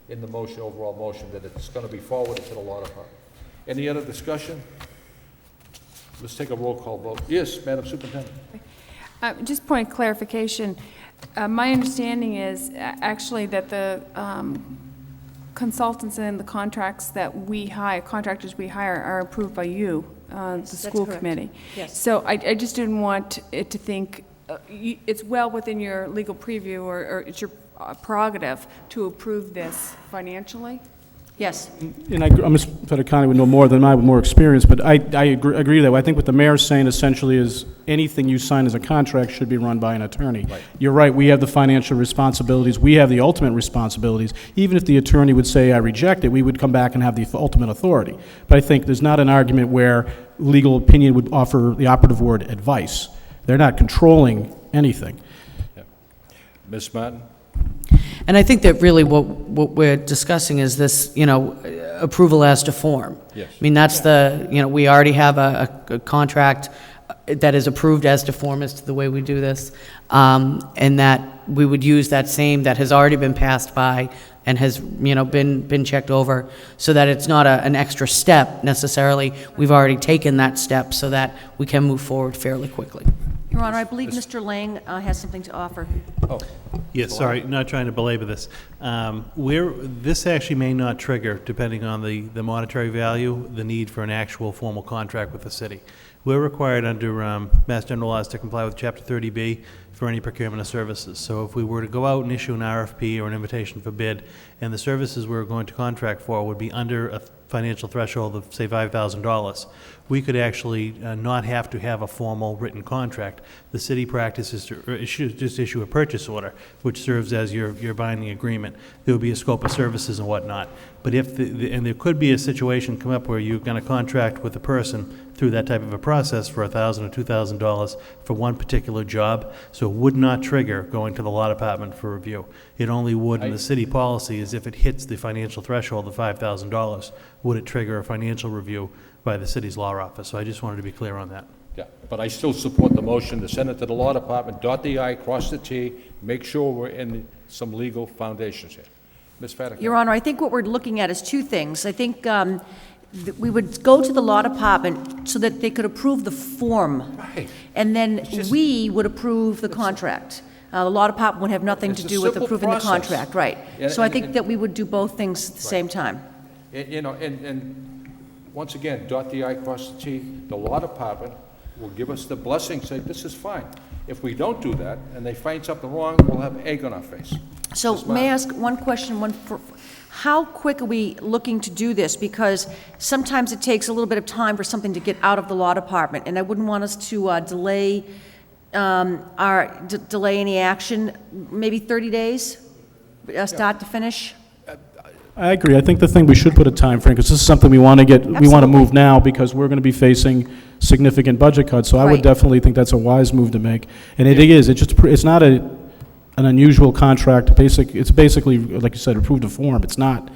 in the motion, overall motion, that it's going to be forwarded to the law department. Any other discussion? Let's take a roll call vote. Yes, Madam Superintendent. Just point of clarification. My understanding is actually that the consultants and the contracts that we hire, contractors we hire, are approved by you, the school committee. Yes. So I just didn't want it to think, it's well within your legal preview or it's your prerogative to approve this financially? Yes. And Ms. Fedicani would know more than I, with more experience, but I agree that. I think what the mayor's saying essentially is anything you sign as a contract should be run by an attorney. Right. You're right, we have the financial responsibilities, we have the ultimate responsibilities. Even if the attorney would say, I reject it, we would come back and have the ultimate authority. But I think there's not an argument where legal opinion would offer the operative word advice. They're not controlling anything. Yeah. Ms. Martin? And I think that really what we're discussing is this, approval as to form. Yes. I mean, that's we already have a contract that is approved as to form as to the way we do this, and that we would use that same that has already been passed by and has, been checked over, so that it's not an extra step necessarily. We've already taken that step so that we can move forward fairly quickly. Your Honor, I believe Mr. Lang has something to offer. Oh, Yes, sorry, not trying to belabor this. This actually may not trigger, depending on the monetary value, the need for an actual formal contract with the city. We're required under Mass General laws to comply with Chapter 30B for any procurement of services. So if we were to go out and issue an RFP or an invitation for bid, and the services we're going to contract for would be under a financial threshold of, say, $5,000, we could actually not have to have a formal written contract. The city practice is to just issue a purchase order, which serves as your binding agreement. There would be a scope of services and whatnot. But if and there could be a situation come up where you're going to contract with a person through that type of a process for $1,000 or $2,000 for one particular job, so it would not trigger going to the law department for review. It only would in the city policy is if it hits the financial threshold of $5,000, would it trigger a financial review by the city's law office. So I just wanted to be clear on that. yeah, but I still support the motion to send it to the law department, dot the I, cross the T, make sure we're in some legal foundations here. Ms. Fatico? Your Honor, I think what we're looking at is two things. I think we would go to the law department so that they could approve the form. Right. And then we would approve the contract. The law department would have nothing It's to a do with simple approving the process. contract, right. And- So I and- think that we would do both things at the same time. And once again, dot the I, cross the T, the law department will give us the blessing, say, this is fine. If we don't do that, and they find something wrong, we'll have egg on our face. So Ms. may I Martin? ask one question, how quick are we looking to do this? Because sometimes it takes a little bit of time for something to get out of the law department, and I wouldn't want us to delay any action, maybe 30 days, start to finish? I agree. I think the thing, we should put a time frame, because this is something we want to we want to Absolutely. move now, because we're going to be facing significant budget cuts. So I would Right. definitely think that's a wise move to make. And it is, it's not an unusual contract. It's basically, like you said, approved a form. It's not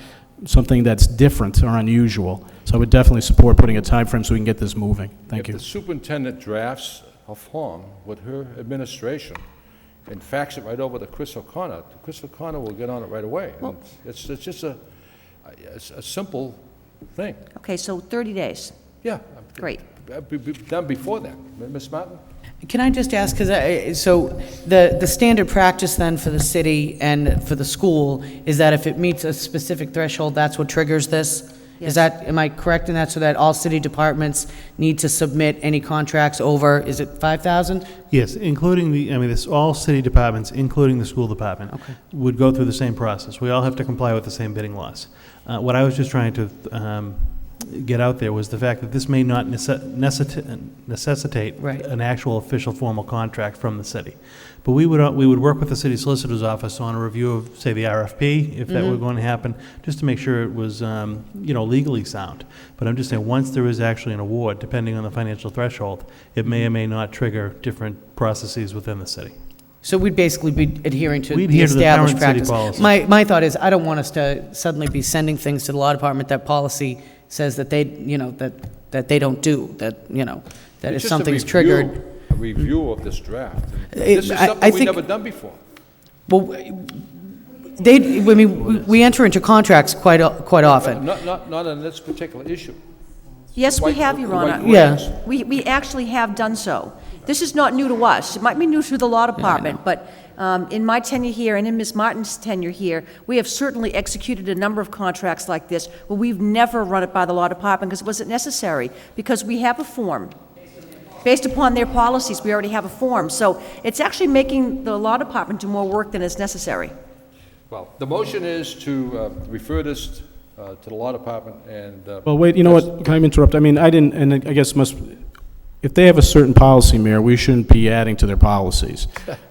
something that's different or unusual. So I would definitely support putting a time frame so we can get this moving. Thank you. If the superintendent drafts a form with her administration and fax it right over to Chris O'Connor will get on it right away. And it's just a simple thing. Okay, so 30 days. Yeah. Great. Be done before that. Ms. Martin? Can I just ask, because so the standard practice then for the city and for the school is that if it meets a specific threshold, that's what triggers this? Yes. Is that, am I correct in that, so that all city departments need to submit any contracts over, is it 5,000? Yes, including all city departments, including the school department, would go through the same process. We all have to comply with the same bidding laws. What I was just trying to get out there was the fact that this may not necessitate Right. an actual official formal contract from the city. But we would work with the city solicitor's office on a review of, say, the RFP, if that were going to happen, just to make sure it was, legally sound. But I'm just saying, once there is actually an award, depending on the financial threshold, it may or may not trigger different processes within the city. So we'd basically be adhering to We'd the adhere to the established current city practice. policy. My thought is, I don't want us to suddenly be sending things to the law department that policy says that they, that they don't do, that It's if just a something's review- triggered. A review of this draft. It- This is I something we've think- never done before. Well, we enter into contracts quite often. Not on this particular issue. Yes, we White- have, Your Honor. white Yeah. grades. We actually have done so. This is not new to us. It might be new to the law department, but in my tenure here and in Ms. Martin's tenure here, we have certainly executed a number of contracts like this where we've never run it by the law department because it wasn't necessary, because we have a form. Based upon their policies, we already have a form. So it's actually making the law department do more work than is necessary. Well, the motion is to refer this to the law department and... Well, wait, you know what, can I interrupt? I mean, I didn't, and I guess if they have a certain policy, Mayor, we shouldn't be adding to their policies.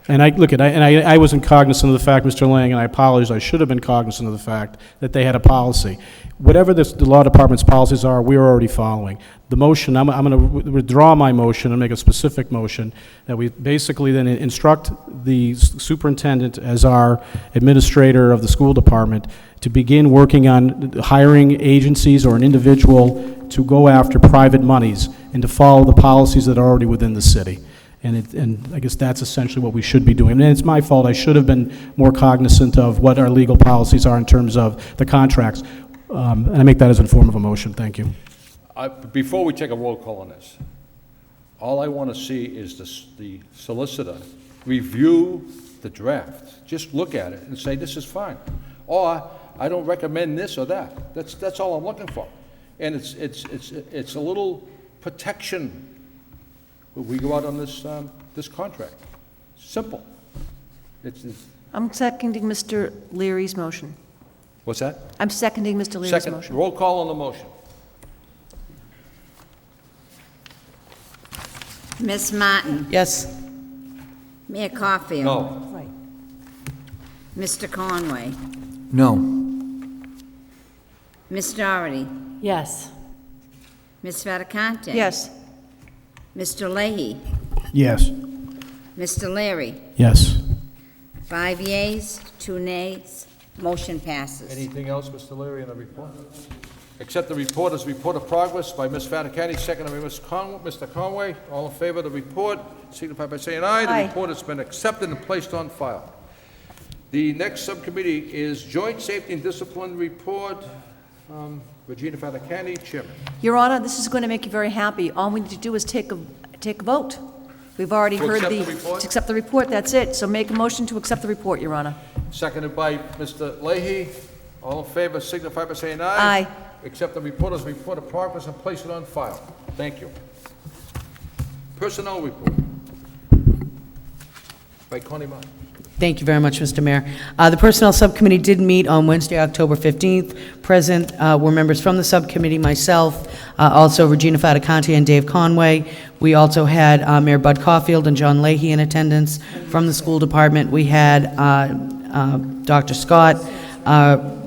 And I wasn't cognizant of the fact, Mr. Lang, and I apologize, I should have been cognizant of the fact that they had a policy. Whatever the law department's policies are, we are already following. The motion, I'm going to withdraw my motion and make a specific motion that we basically then instruct the superintendent as our administrator of the school department to begin working on hiring agencies or an individual to go after private monies and to follow the policies that are already within the city. And I guess that's essentially what we should be doing. And it's my fault. I should have been more cognizant of what our legal policies are in terms of the contracts. And I make that as a form of a motion. Thank you. Before we take a roll call on this, all I want to see is the solicitor review the draft. Just look at it and say, this is fine. Or, I don't recommend this or that. That's all I'm looking for. And it's a little protection when we go out on this contract. Simple. I'm seconding Mr. Leary's motion. What's that? I'm seconding Mr. Leary's Second, motion. roll call on the motion. Ms. Martin, Yes. Mayor Caulfield. No. Mr. Conway, No. Ms. Doherty, Yes. Ms. Fattacante. Yes. Mr. Leahy, Yes. Mr. Leary. Yes. 5 yeas, 2 nays, motion passes. Anything else, Mr. Leary, in the report? Accept the report as report of progress by Ms. Fattacante, seconded by Mr. Conway. All in favor of the report, signify by saying aye. Aye. The report has been accepted and placed on file. The next subcommittee is Joint Safety and Discipline Report. Regina Fattacante, Chairman. Your Honor, this is going to make you very happy. All we need to do is take a vote. We've already To heard accept the report? To accept the report, that's it. So make a motion to accept the report, Your Honor. Seconded by Mr. Leahy. All in favor, signify by saying aye. Aye. Accept the report as report of progress and place it on file. Thank you. Personnel report by Connie Martin. Thank you very much, Mr. Mayor. The Personnel Subcommittee did meet on Wednesday, October 15th. Present were members from the subcommittee, myself, also Regina Fattacante and Dave Conway. We also had Mayor Bud Caulfield and John Leahy in attendance. From the school department, we had Dr. Scott,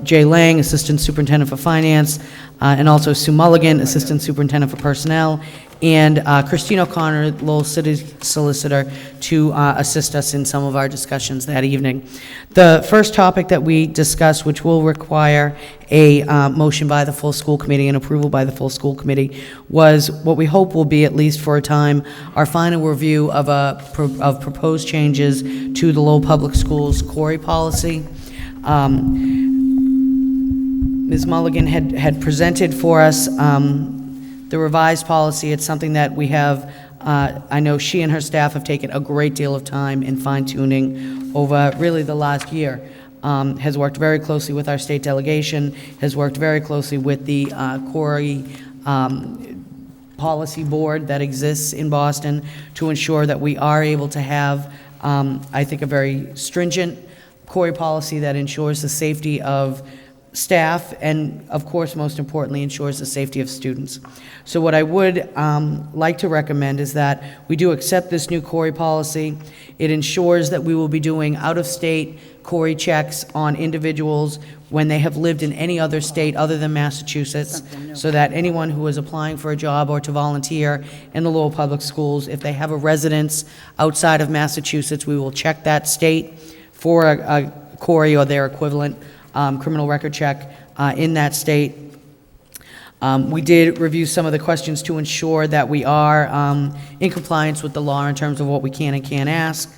Jay Lang, Assistant Superintendent for Finance, and also Sue Mulligan, Assistant Superintendent for Personnel, and Christine O'Connor, Lowell City Solicitor, to assist us in some of our discussions that evening. The first topic that we discussed, which will require a motion by the full school committee and approval by the full school committee, was what we hope will be, at least for a time, our final review of proposed changes to the Lowell Public Schools Quarry policy. Ms. Mulligan had presented for us the revised policy. It's something that we have, I know she and her staff have taken a great deal of time in fine-tuning over really the last year. Has worked very closely with our state delegation, has worked very closely with the quarry policy board that exists in Boston to ensure that we are able to have, I think, a very stringent quarry policy that ensures the safety of staff and, of course, most importantly, ensures the safety of students. So what I would like to recommend is that we do accept this new quarry policy. It ensures that we will be doing out-of-state quarry checks on individuals when they have lived in any other state other than Massachusetts, so that anyone who is applying for a job or to volunteer in the Lowell Public Schools, if they have a residence outside of Massachusetts, we will check that state for a quarry or their equivalent criminal record check in that state. We did review some of the questions to ensure that we are in compliance with the law in terms of what we can and can't ask.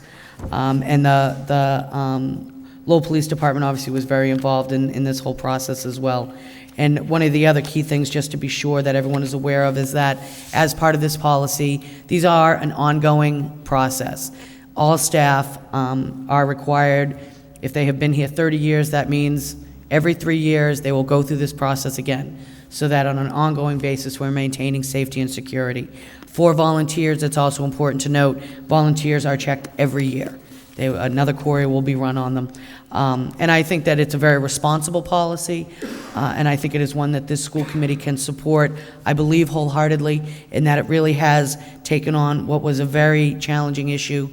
And the Lowell Police Department obviously was very involved in this whole process as well. And one of the other key things, just to be sure that everyone is aware of, is that as part of this policy, these are an ongoing process. All staff are required. If they have been here 30 years, that means every 3 years they will go through this process again, so that on an ongoing basis we're maintaining safety and security. For volunteers, it's also important to note, volunteers are checked every year. Another quarry will be run on them. And I think that it's a very responsible policy, and I think it is one that this school committee can support, I believe wholeheartedly, in that it really has taken on what was a very challenging issue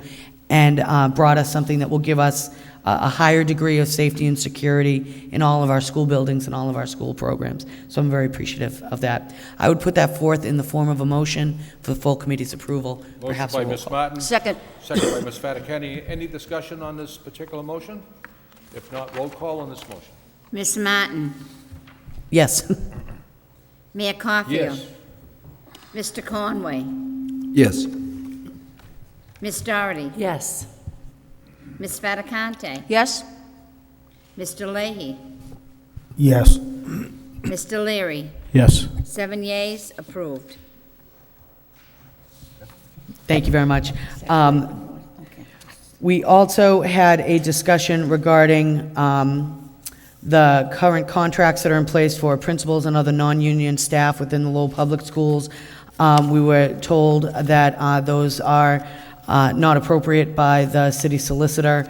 and brought us something that will give us a higher degree of safety and security in all of our school buildings and all of our school programs. So I'm very appreciative of that. I would put that forth in the form of a motion for the full committee's approval. Perhaps Motion a by roll Ms. call. Martin. Second. Second by Ms. Fattacante. Any discussion on this particular motion? If not, roll call on this motion. Ms. Martin, Yes. Mayor Caulfield. Yes. Mr. Conway. Yes. Ms. Doherty. Yes. Ms. Fattacante. Yes? Mr. Leahy. Yes. Mr. Leary. Yes. 7 yeas, approved. Thank you very much. We also had a discussion regarding the current contracts that are in place for principals and other non-union staff within the Lowell Public Schools. We were told that those are not appropriate by the city solicitor.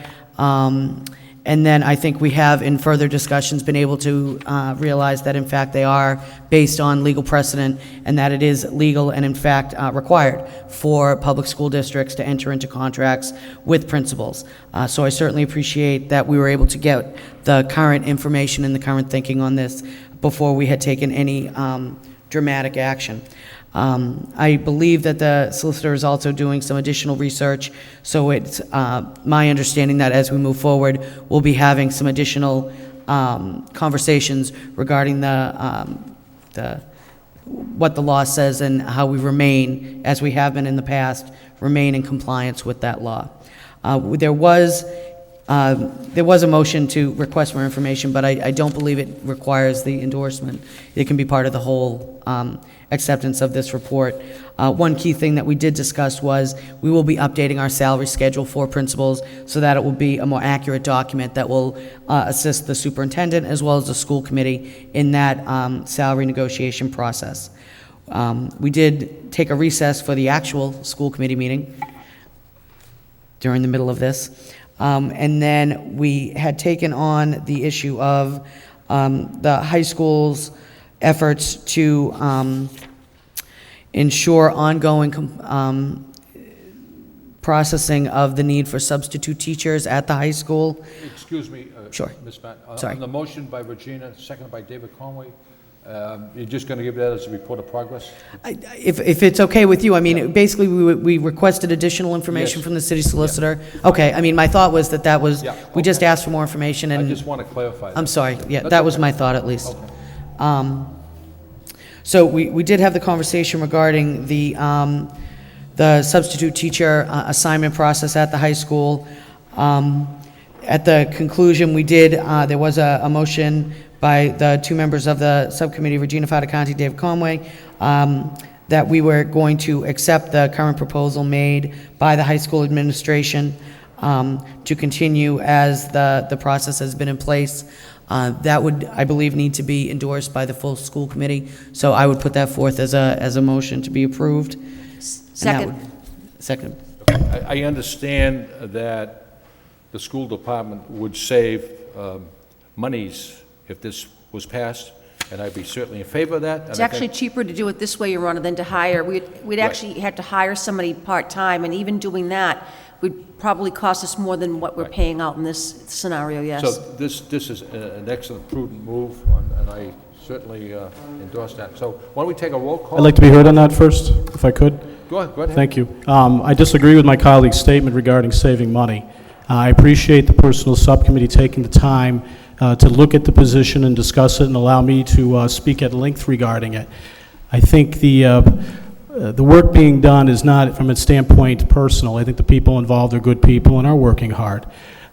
And then I think we have, in further discussions, been able to realize that in fact they are based on legal precedent, and that it is legal and in fact required for public school districts to enter into contracts with principals. So I certainly appreciate that we were able to get the current information and the current thinking on this before we had taken any dramatic action. I believe that the solicitor is also doing some additional research, so it's my understanding that as we move forward, we'll be having some additional conversations regarding what the law says and how we remain, as we have been in the past, remain in compliance with that law. There was a motion to request more information, but I don't believe it requires the endorsement. It can be part of the whole acceptance of this report. One key thing that we did discuss was we will be updating our salary schedule for principals so that it will be a more accurate document that will assist the superintendent as well as the school committee in that salary negotiation process. We did take a recess for the actual school committee meeting during the middle of this. And then we had taken on the issue of the high school's efforts to ensure ongoing processing of the need for substitute teachers at the high school. Excuse me. Sure. Ms. Matt, Sorry. on the motion by Regina, seconded by David Conway, you're just going to give that as a report of progress? If it's okay with you, I mean, basically, we requested additional information Yes. from the city solicitor. Okay, I mean, my thought was that was, Yeah, we just okay. asked for more information, I and just want to clarify that. I'm sorry, yeah, That's that was okay. my thought at least. Okay. So we did have the conversation regarding the substitute teacher assignment process at the high school. At the conclusion, there was a motion by the two members of the subcommittee, Regina Fattacante, David Conway, that we were going to accept the current proposal made by the high school administration to continue as the process has been in place. That would, I believe, need to be endorsed by the full school committee, so I would put that forth as a motion to be approved. Second. Second. I understand that the school department would save monies if this was passed, and I'd be certainly in favor of that. It's actually cheaper to do it this way, Your Honor, than to hire. We'd actually have to hire somebody part-time, and even doing that would probably cost us more than what we're paying out in this scenario, yes. So this is an excellent, prudent move, and I certainly endorse that. So why don't we take a roll call? I'd like to be heard on that first, if I could. Go ahead. Thank you. I disagree with my colleague's statement regarding saving money. I appreciate the personal subcommittee taking the time to look at the position and discuss it and allow me to speak at length regarding it. I think the work being done is not, from its standpoint, personal. I think the people involved are good people and are working hard.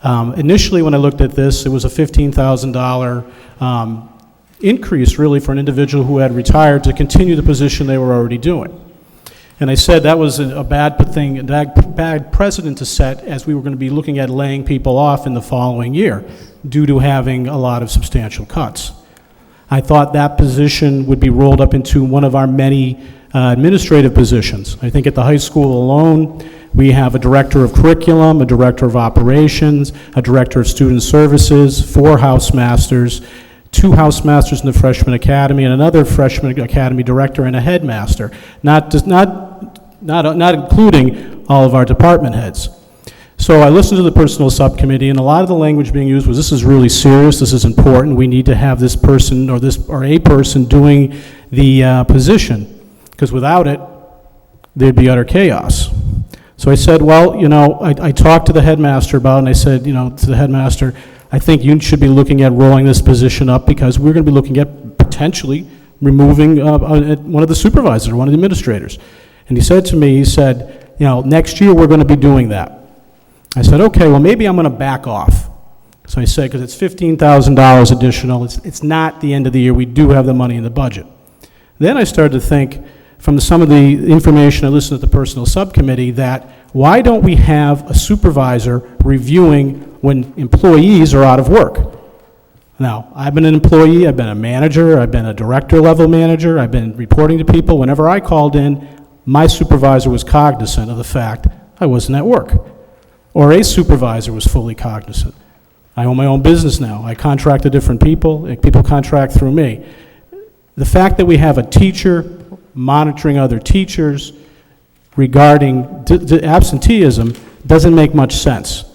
Initially, when I looked at this, it was a $15,000 increase, really, for an individual who had retired to continue the position they were already doing. And I said that was a bad thing, a bad precedent to set, as we were going to be looking at laying people off in the following year due to having a lot of substantial cuts. I thought that position would be rolled up into one of our many administrative positions. I think at the high school alone, we have a director of curriculum, a director of operations, a director of student services, 4 housemasters, 2 housemasters in the freshman academy, and another freshman academy director and a headmaster, not including all of our department heads. So I listened to the personnel subcommittee, and a lot of the language being used was, this is really serious, this is important, we need to have this person or a person doing the position, because without it, there'd be utter chaos. So I said, well, I talked to the headmaster about it, and I said, to the headmaster, I think you should be looking at rolling this position up, because we're going to be looking at potentially removing one of the supervisors, one of the administrators. And he said to me, he said, you know, next year we're going to be doing that. I said, okay, well, maybe I'm going to back off. So I said, because it's $15,000 additional, it's not the end of the year, we do have the money in the budget. Then I started to think, from some of the information I listened to the personnel subcommittee, that why don't we have a supervisor reviewing when employees are out of work? Now, I've been an employee, I've been a manager, I've been a director level manager, I've been reporting to people. Whenever I called in, my supervisor was cognizant of the fact I wasn't at work. Or a supervisor was fully cognizant. I own my own business now. I contract to different people, and people contract through me. The fact that we have a teacher monitoring other teachers regarding absenteeism doesn't make much sense.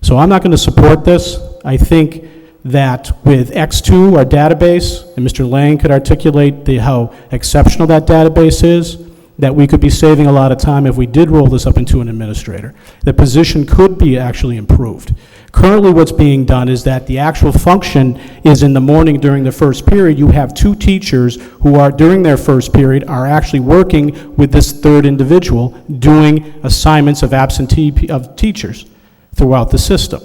So I'm not going to support this. I think that with X2, our database, and Mr. Lang could articulate how exceptional that database is, that we could be saving a lot of time if we did roll this up into an administrator. The position could be actually improved. Currently what's being done is that the actual function is in the morning during the first period. You have two teachers who are, during their first period, are actually working with this third individual doing assignments of absentee of teachers throughout the system.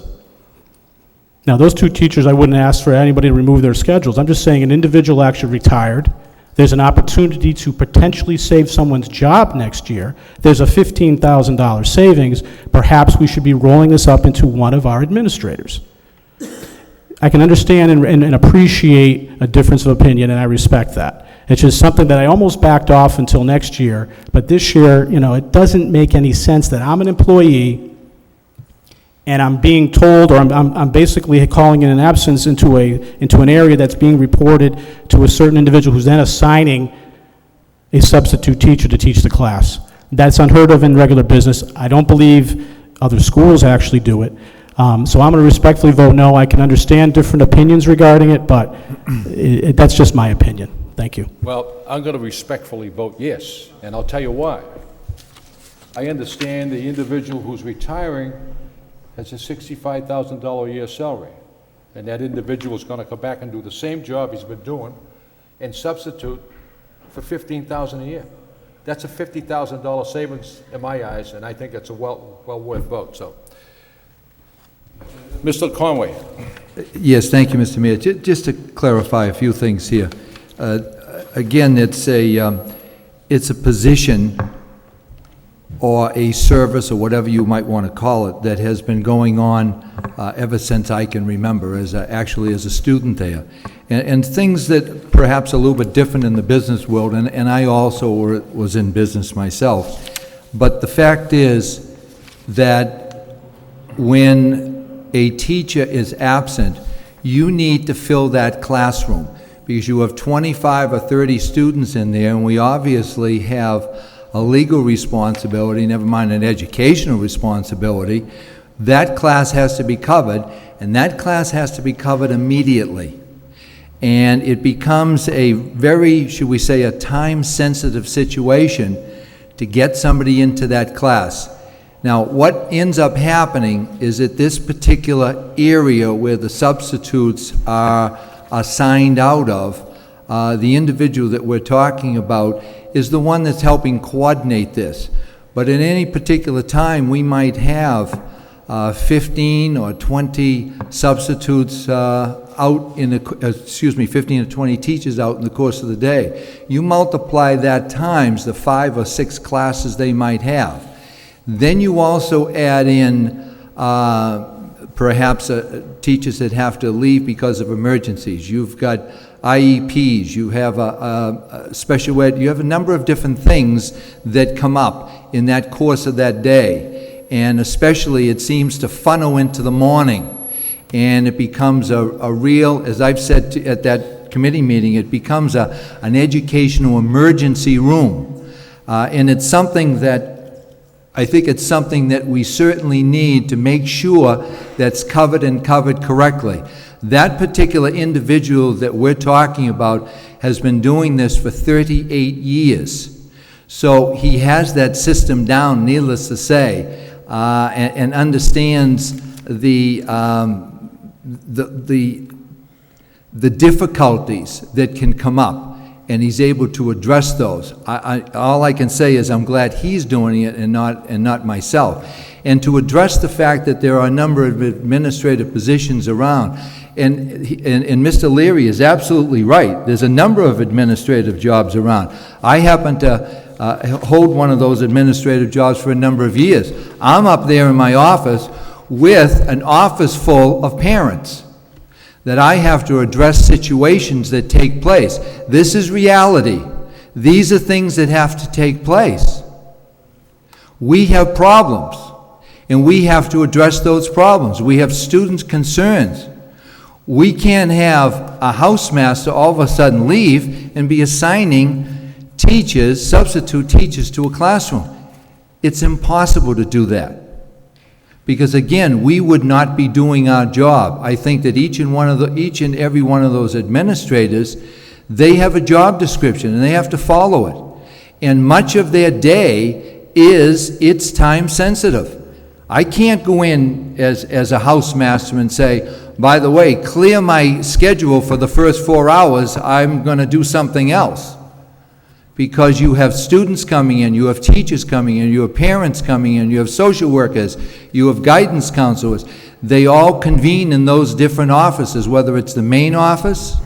Now, those two teachers, I wouldn't ask for anybody to remove their schedules. I'm just saying an individual actually retired. There's an opportunity to potentially save someone's job next year. There's a $15,000 savings. Perhaps we should be rolling this up into one of our administrators. I can understand and appreciate a difference of opinion, and I respect that. It's just something that I almost backed off until next year, but this year, you know, it doesn't make any sense that I'm an employee and I'm being told, or I'm basically calling in an absence into an area that's being reported to a certain individual who's then assigning a substitute teacher to teach the class. That's unheard of in regular business. I don't believe other schools actually do it. So I'm going to respectfully vote no. I can understand different opinions regarding it, but that's just my opinion. Thank you. Well, I'm going to respectfully vote yes, and I'll tell you why. I understand the individual who's retiring has a $65,000 a year salary, and that individual is going to come back and do the same job he's been doing and substitute for $15,000 a year. That's a $50,000 savings in my eyes, and I think it's a well worth vote. So, Mr. Conway. Yes, thank you, Mr. Mayor. Just to clarify a few things here. Again, it's a position or a service, or whatever you might want to call it, that has been going on ever since I can remember, actually as a student there. And things that perhaps a little bit different in the business world, and I also was in business myself. But the fact is that when a teacher is absent, you need to fill that classroom, because you have 25 or 30 students in there, and we obviously have a legal responsibility, never mind an educational responsibility. That class has to be covered, and that class has to be covered immediately. And it becomes a very, should we say, a time-sensitive situation to get somebody into that class. Now, what ends up happening is that this particular area where the substitutes are assigned out of, the individual that we're talking about is the one that's helping coordinate this. But at any particular time, we might have 15 or 20 substitutes out in the, 15 or 20 teachers out in the course of the day. You multiply that times the 5 or 6 classes they might have. Then you also add in perhaps teachers that have to leave because of emergencies. You've got IEPs, you have a special ed, you have a number of different things that come up in that course of that day. And especially it seems to funnel into the morning, and it becomes a real, as I've said at that committee meeting, it becomes an educational emergency room. And it's something that, I think it's something that we certainly need to make sure that's covered and covered correctly. That particular individual that we're talking about has been doing this for 38 years. So he has that system down, needless to say, and understands the difficulties that can come up. and he's able to address those. All I can say is I'm glad he's doing it and not myself. And to address the fact that there are a number of administrative positions around, and Mr. Leary is absolutely right. There's a number of administrative jobs around. I happen to hold one of those administrative jobs for a number of years. I'm up there in my office with an office full of parents that I have to address situations that take place. This is reality. These are things that have to take place. We have problems, and we have to address those problems. We have students' concerns. We can't have a housemaster all of a sudden leave and be assigning teachers, substitute teachers to a classroom. It's impossible to do that. Because again, we would not be doing our job. I think that each and every one of those administrators, they have a job description and they have to follow it. And much of their day it's time sensitive. I can't go in as a housemaster and say, by the way, clear my schedule for the first 4 hours, I'm going to do something else. Because you have students coming in, you have teachers coming in, you have parents coming in, you have social workers, you have guidance counselors. They all convene in those different offices, whether it's the main office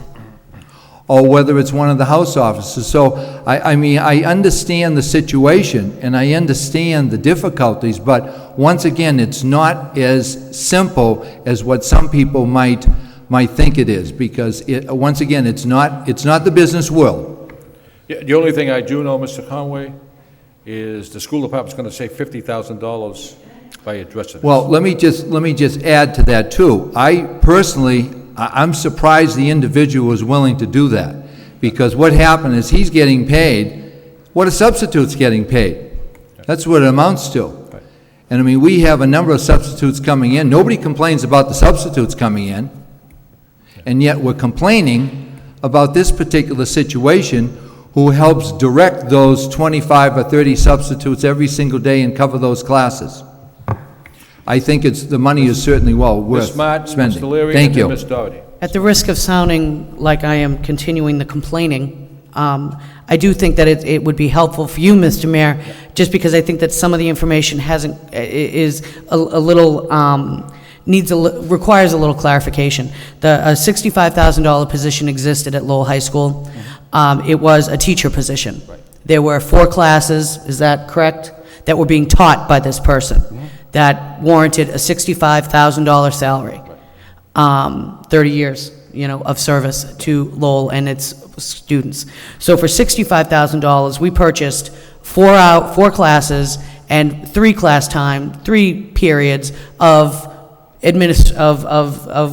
or whether it's one of the house offices. So, I mean, I understand the situation and I understand the difficulties, but once again, it's not as simple as what some people might think it is, because once again, it's not the business world. Yeah, the only thing I do know, Mr. Conway, is the school department's going to save $50,000 by addressing this. Well, let me just add to that too. I'm surprised the individual was willing to do that, because what happened is he's getting paid what a substitute's getting paid. That's what it amounts to. And I mean, we have a number of substitutes coming in. Nobody complains about the substitutes coming in, and yet we're complaining about this particular situation. Who helps direct those 25 or 30 substitutes every single day and cover those classes. I think the money is certainly well worth Ms. Martin, spending. Mr. Leary, Thank and you. then Ms. Doherty. At the risk of sounding like I am continuing the complaining, I do think that it would be helpful for you, Mr. Mayor, just because I think that some of the information is a little, requires a little clarification. A $65,000 position existed at Lowell High School. It was a teacher position. There were 4 classes, is that correct, that were being taught by this person that warranted a $65,000 salary. 30 years, of service to Lowell and its students. So for $65,000, we purchased 4 classes and 3 periods of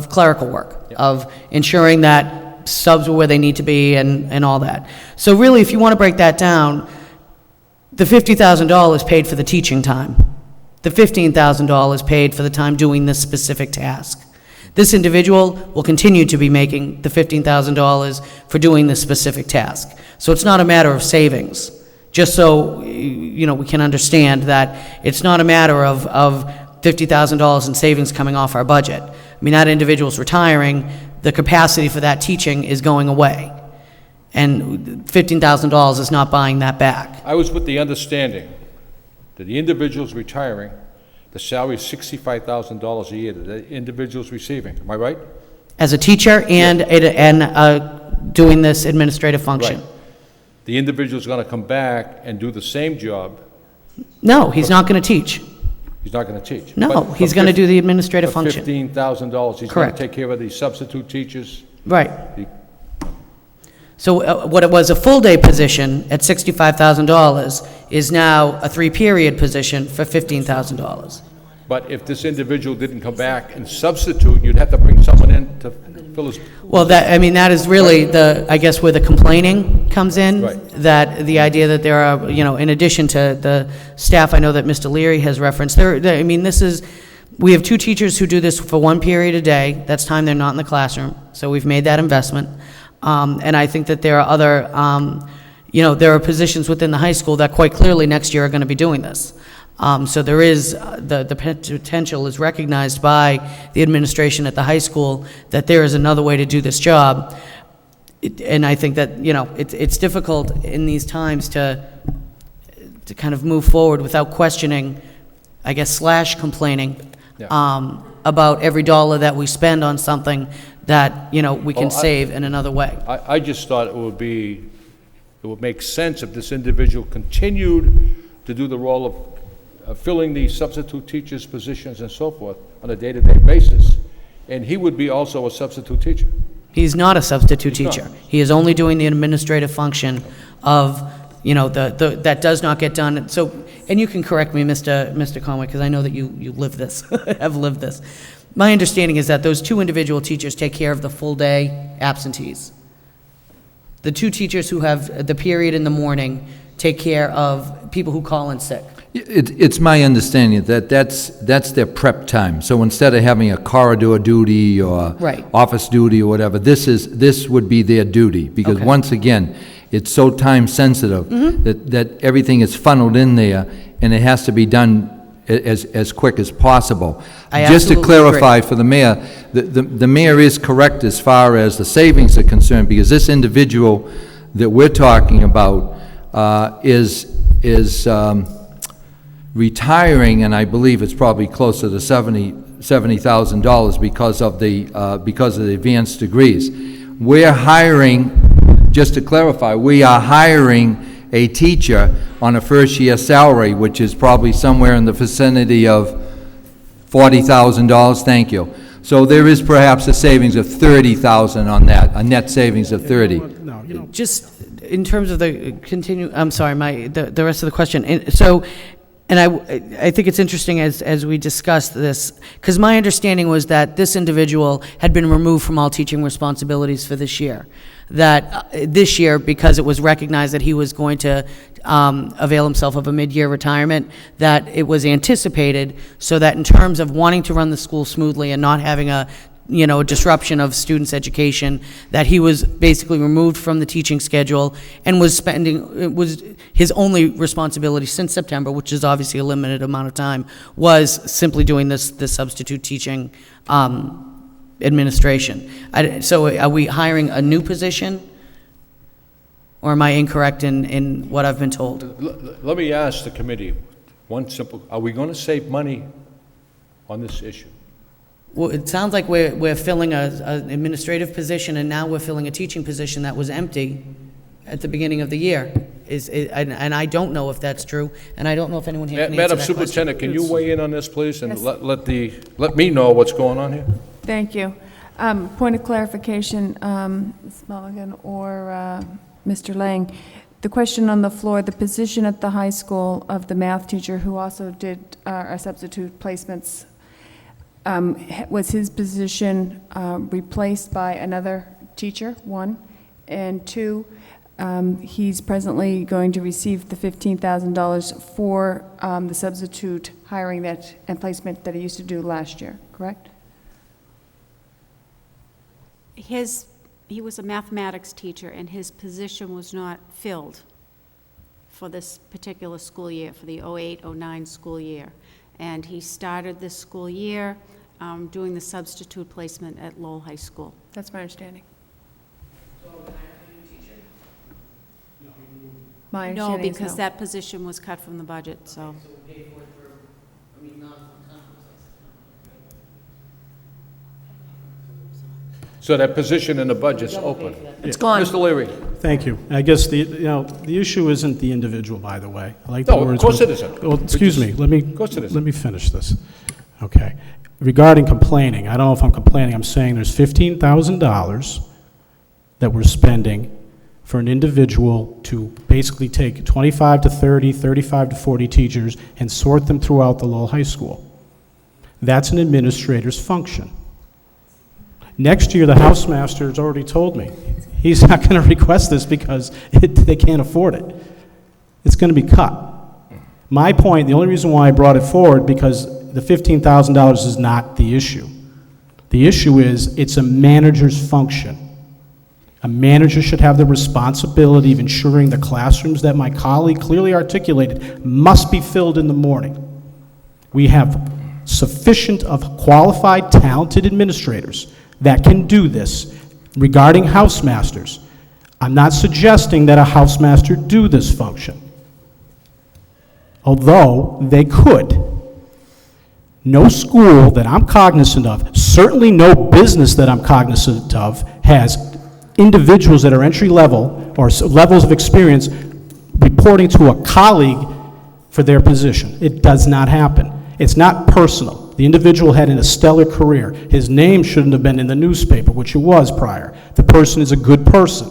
clerical work, of ensuring that subs were where they need to be and all that. So really, if you want to break that down, the $50,000 paid for the teaching time. The $15,000 paid for the time doing this specific task. This individual will continue to be making the $15,000 for doing this specific task. So it's not a matter of savings. Just so, we can understand that it's not a matter of $50,000 in savings coming off our budget. I mean, that individual's retiring, the capacity for that teaching is going away. And $15,000 is not buying that back. I was with the understanding that the individual's retiring, the salary is $65,000 a year that the individual's receiving. Am I right? As a teacher and doing this administrative function. Right. The individual's going to come back and do the same job. No, he's not going to teach. He's not going to teach. No, But he's going to do the administrative function. For $15,000, he's going Correct. to take care of the substitute teachers. Right. So what it was a full-day position at $65,000 is now a 3-period position for $15,000. But if this individual didn't come back and substitute, you'd have to bring someone in to fill his... Well, that is really I guess where the complaining comes in. Right. That the idea that there are, in addition to the staff I know that Mr. Leary has referenced, we have 2 teachers who do this for 1 period a day. That's time they're not in the classroom. So we've made that investment. And I think that there are other, there are positions within the high school that quite clearly next year are going to be doing this. So there is, the potential is recognized by the administration at the high school that there is another way to do this job. and I think that, you know, it's difficult in these times to kind of move forward without questioning, I guess, / complaining about every dollar that we spend on something that, you know, we can save in another way. I just thought it would make sense if this individual continued to do the role of filling the substitute teachers' positions and so forth on a day-to-day basis, and he would be also a substitute teacher. He's not a substitute He's teacher. not. He is only doing the administrative function of, you know, that does not get done. So, and you can correct me, Mr. Conway, because I know that you live this, have lived this. My understanding is that those 2 individual teachers take care of the full day absentees. The 2 teachers who have the period in the morning take care of people who call in sick. It's my understanding that that's their prep time. So instead of having a corridor duty or Right. office duty or whatever, this would be their duty. Because Okay. once again, it's so time sensitive that everything is funneled in there, and it has to be done as quick as possible. I Just to absolutely clarify for the mayor, the mayor is correct as far as the savings are concerned, because this individual that we're talking about is retiring, and I believe it's probably closer to $70,000 because of the advanced degrees. We're hiring, just to clarify, we are hiring a teacher on a first-year salary, which is probably somewhere in the vicinity of $40,000. Thank you. So there is perhaps a savings of $30,000 on that, a net savings of 30. No, you know, Just in terms of the I'm sorry, the rest of the question. And I think it's interesting as we discussed this, because my understanding was that this individual had been removed from all teaching responsibilities for this year. That this year, because it was recognized that he was going to avail himself of a mid-year retirement, that it was anticipated so that in terms of wanting to run the school smoothly and not having a disruption of students' education, that he was basically removed from the teaching schedule and was his only responsibility since September, which is obviously a limited amount of time, was simply doing this substitute teaching administration. So are we hiring a new position? Or am I incorrect in what I've been told? Let me ask the committee one simple, are we going to save money on this issue? Well, it sounds like we're filling an administrative position, and now we're filling a teaching position that was empty at the beginning of the year. And I don't know if that's true, and I don't know if anyone here can answer Madam that Superintendent, question. can you weigh in on this, please, and Yes. let me know what's going on here? Thank you. Point of clarification, Ms. Mulligan or Mr. Lang. The question on the floor, the position at the high school of the math teacher who also did our substitute placements, was his position replaced by another teacher, 1? And 2, he's presently going to receive the $15,000 for the substitute hiring and placement that he used to do last year, correct? He was a mathematics teacher, and his position was not filled for this particular school year, for the 08-09 school year. And he started this school year doing the substitute placement at Lowell High School. That's my understanding. My No, understanding is because no. that position was cut from the budget, so. So that position in the budget's open. It's gone. Mr. Leary? thank you. I guess the issue isn't the individual, by the way. I like the No, of words, course but- it isn't. Well, excuse me, Of course it isn't. let me finish this. Okay. Regarding complaining, I don't know if I'm complaining, I'm saying there's $15,000 that we're spending for an individual to basically take 25 to 30, 35 to 40 teachers and sort them throughout the Lowell High School. That's an administrator's function. Next year, the housemaster has already told me, he's not going to request this because they can't afford it. It's going to be cut. My point, the only reason why I brought it forward, because the $15,000 is not the issue. The issue is, it's a manager's function. A manager should have the responsibility of ensuring the classrooms that my colleague clearly articulated must be filled in the morning. We have sufficient of qualified, talented administrators that can do this regarding housemasters. I'm not suggesting that a housemaster do this function, although they could. No school that I'm cognizant of, certainly no business that I'm cognizant of, has individuals that are entry level or levels of experience reporting to a colleague for their position. It does not happen. It's not personal. The individual had a stellar career. His name shouldn't have been in the newspaper, which it was prior. The person is a good person.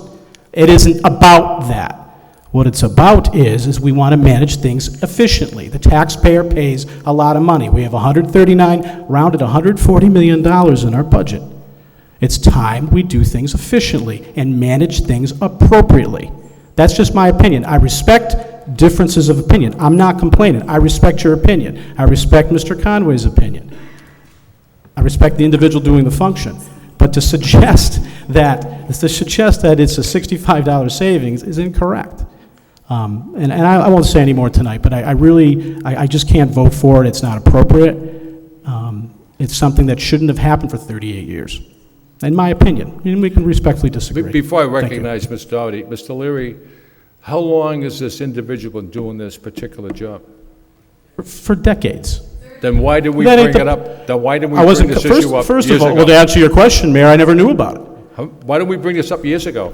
It isn't about that. What it's about is we want to manage things efficiently. The taxpayer pays a lot of money. We have rounded $140 million in our budget. It's time we do things efficiently and manage things appropriately. That's just my opinion. I respect differences of opinion. I'm not complaining. I respect your opinion. I respect Mr. Conway's opinion. I respect the individual doing the function. But to suggest that it's a $65 savings is incorrect. And I won't say any more tonight, but I just can't vote for it. It's not appropriate. It's something that shouldn't have happened for 38 years, in my opinion. And we can respectfully disagree. Before I Thank you. recognize Ms. Doherty, Mr. Leary, how long has this individual been doing this particular job? For decades. Then why did we That bring ain't the- it up? Then why did we I bring wasn't, this first, issue up first years of all, ago? well, to answer your question, Mayor, I never knew about it. Why did we bring this up years ago?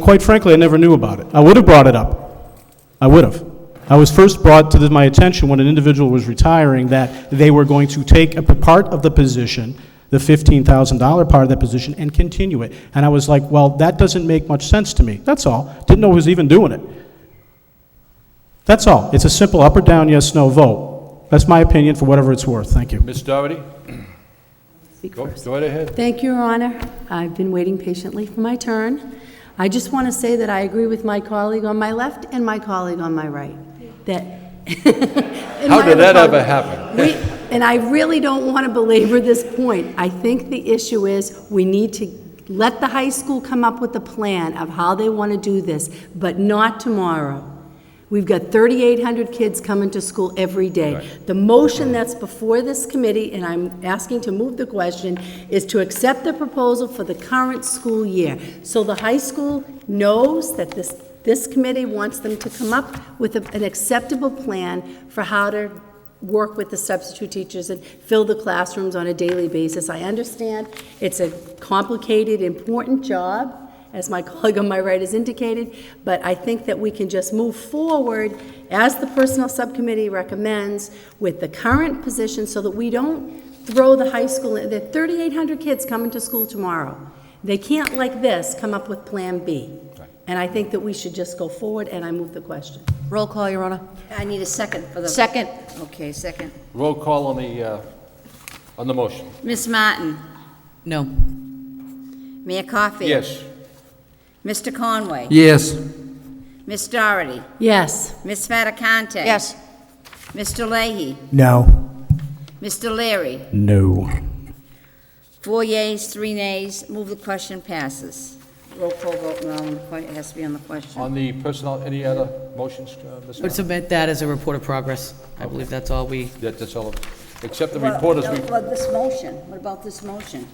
Quite frankly, I never knew about it. I would have brought it up. I would have. I was first brought to my attention when an individual was retiring that they were going to take a part of the position, the $15,000 part of that position, and continue it. And I was like, well, that doesn't make much sense to me. That's all. Didn't know who was even doing it. That's all. It's a simple up or down, yes, no vote. That's my opinion for whatever it's worth. Thank you. Ms. Doherty? Speak Go first. right ahead. Thank you, Your Honor. I've been waiting patiently for my turn. I just want to say that I agree with my colleague on my left and my colleague on my right. That How did that ever happen? And I really don't want to belabor this point. I think the issue is we need to let the high school come up with a plan of how they want to do this, but not tomorrow. We've got 3,800 kids coming to school every day. Right. The motion that's before this committee, and I'm asking to move the question, is to accept the proposal for the current school year. So the high school knows that this committee wants them to come up with an acceptable plan for how to work with the substitute teachers and fill the classrooms on a daily basis. I understand it's a complicated, important job, as my colleague on my right has indicated, but I think that we can just move forward as the Personnel Subcommittee recommends with the current position so that we don't throw the high school in. There are 3,800 kids coming to school tomorrow. They can't, like this, come up with Plan B. And I think that we should just go forward, and I move the question. Roll call, Your Honor. I need a second for the... Second. Okay, second. Roll call on the motion. Ms. Martin? No. Mayor Caulfield? Yes. Mr. Conway? Yes. Ms. Doherty? Yes. Ms. Fattacante? Yes. Mr. Leahy? No. Mr. Leary? No. 4 yeas, 3 nays. Move the question passes. Roll call vote, no, it has to be on the question. On the personnel, any other motions, Ms. Would submit that as a report of progress. I believe that's all we, That's all, except the reporters, Well, this motion, what about this motion?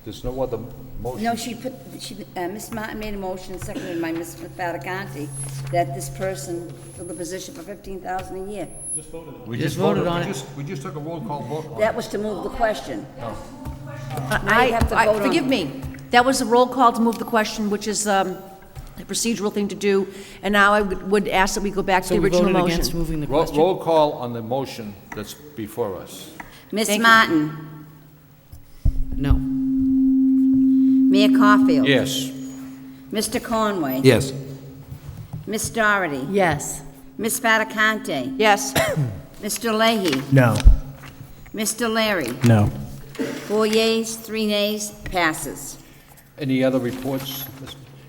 there's no other motion. No, Ms. Martin made a motion, seconded by Ms. Fattacante, that this person fill the position for $15,000 a year. We just voted on it. We just took a roll call vote on it. That was to move the question. Now you have to vote on it. Forgive me. That was a roll call to move the question, which is a procedural thing to do, and now I would ask that we go back to so the we original voted against motion. moving the Roll question. call on the motion that's before us. Ms. Thank you. Martin? No. Mayor Caulfield? Yes. Mr. Conway? Yes. Ms. Doherty? Yes. Ms. Fattacante? Yes. Mr. Leahy? No. Mr. Leary? No. 4 yeas, 3 nays, passes. Any other reports?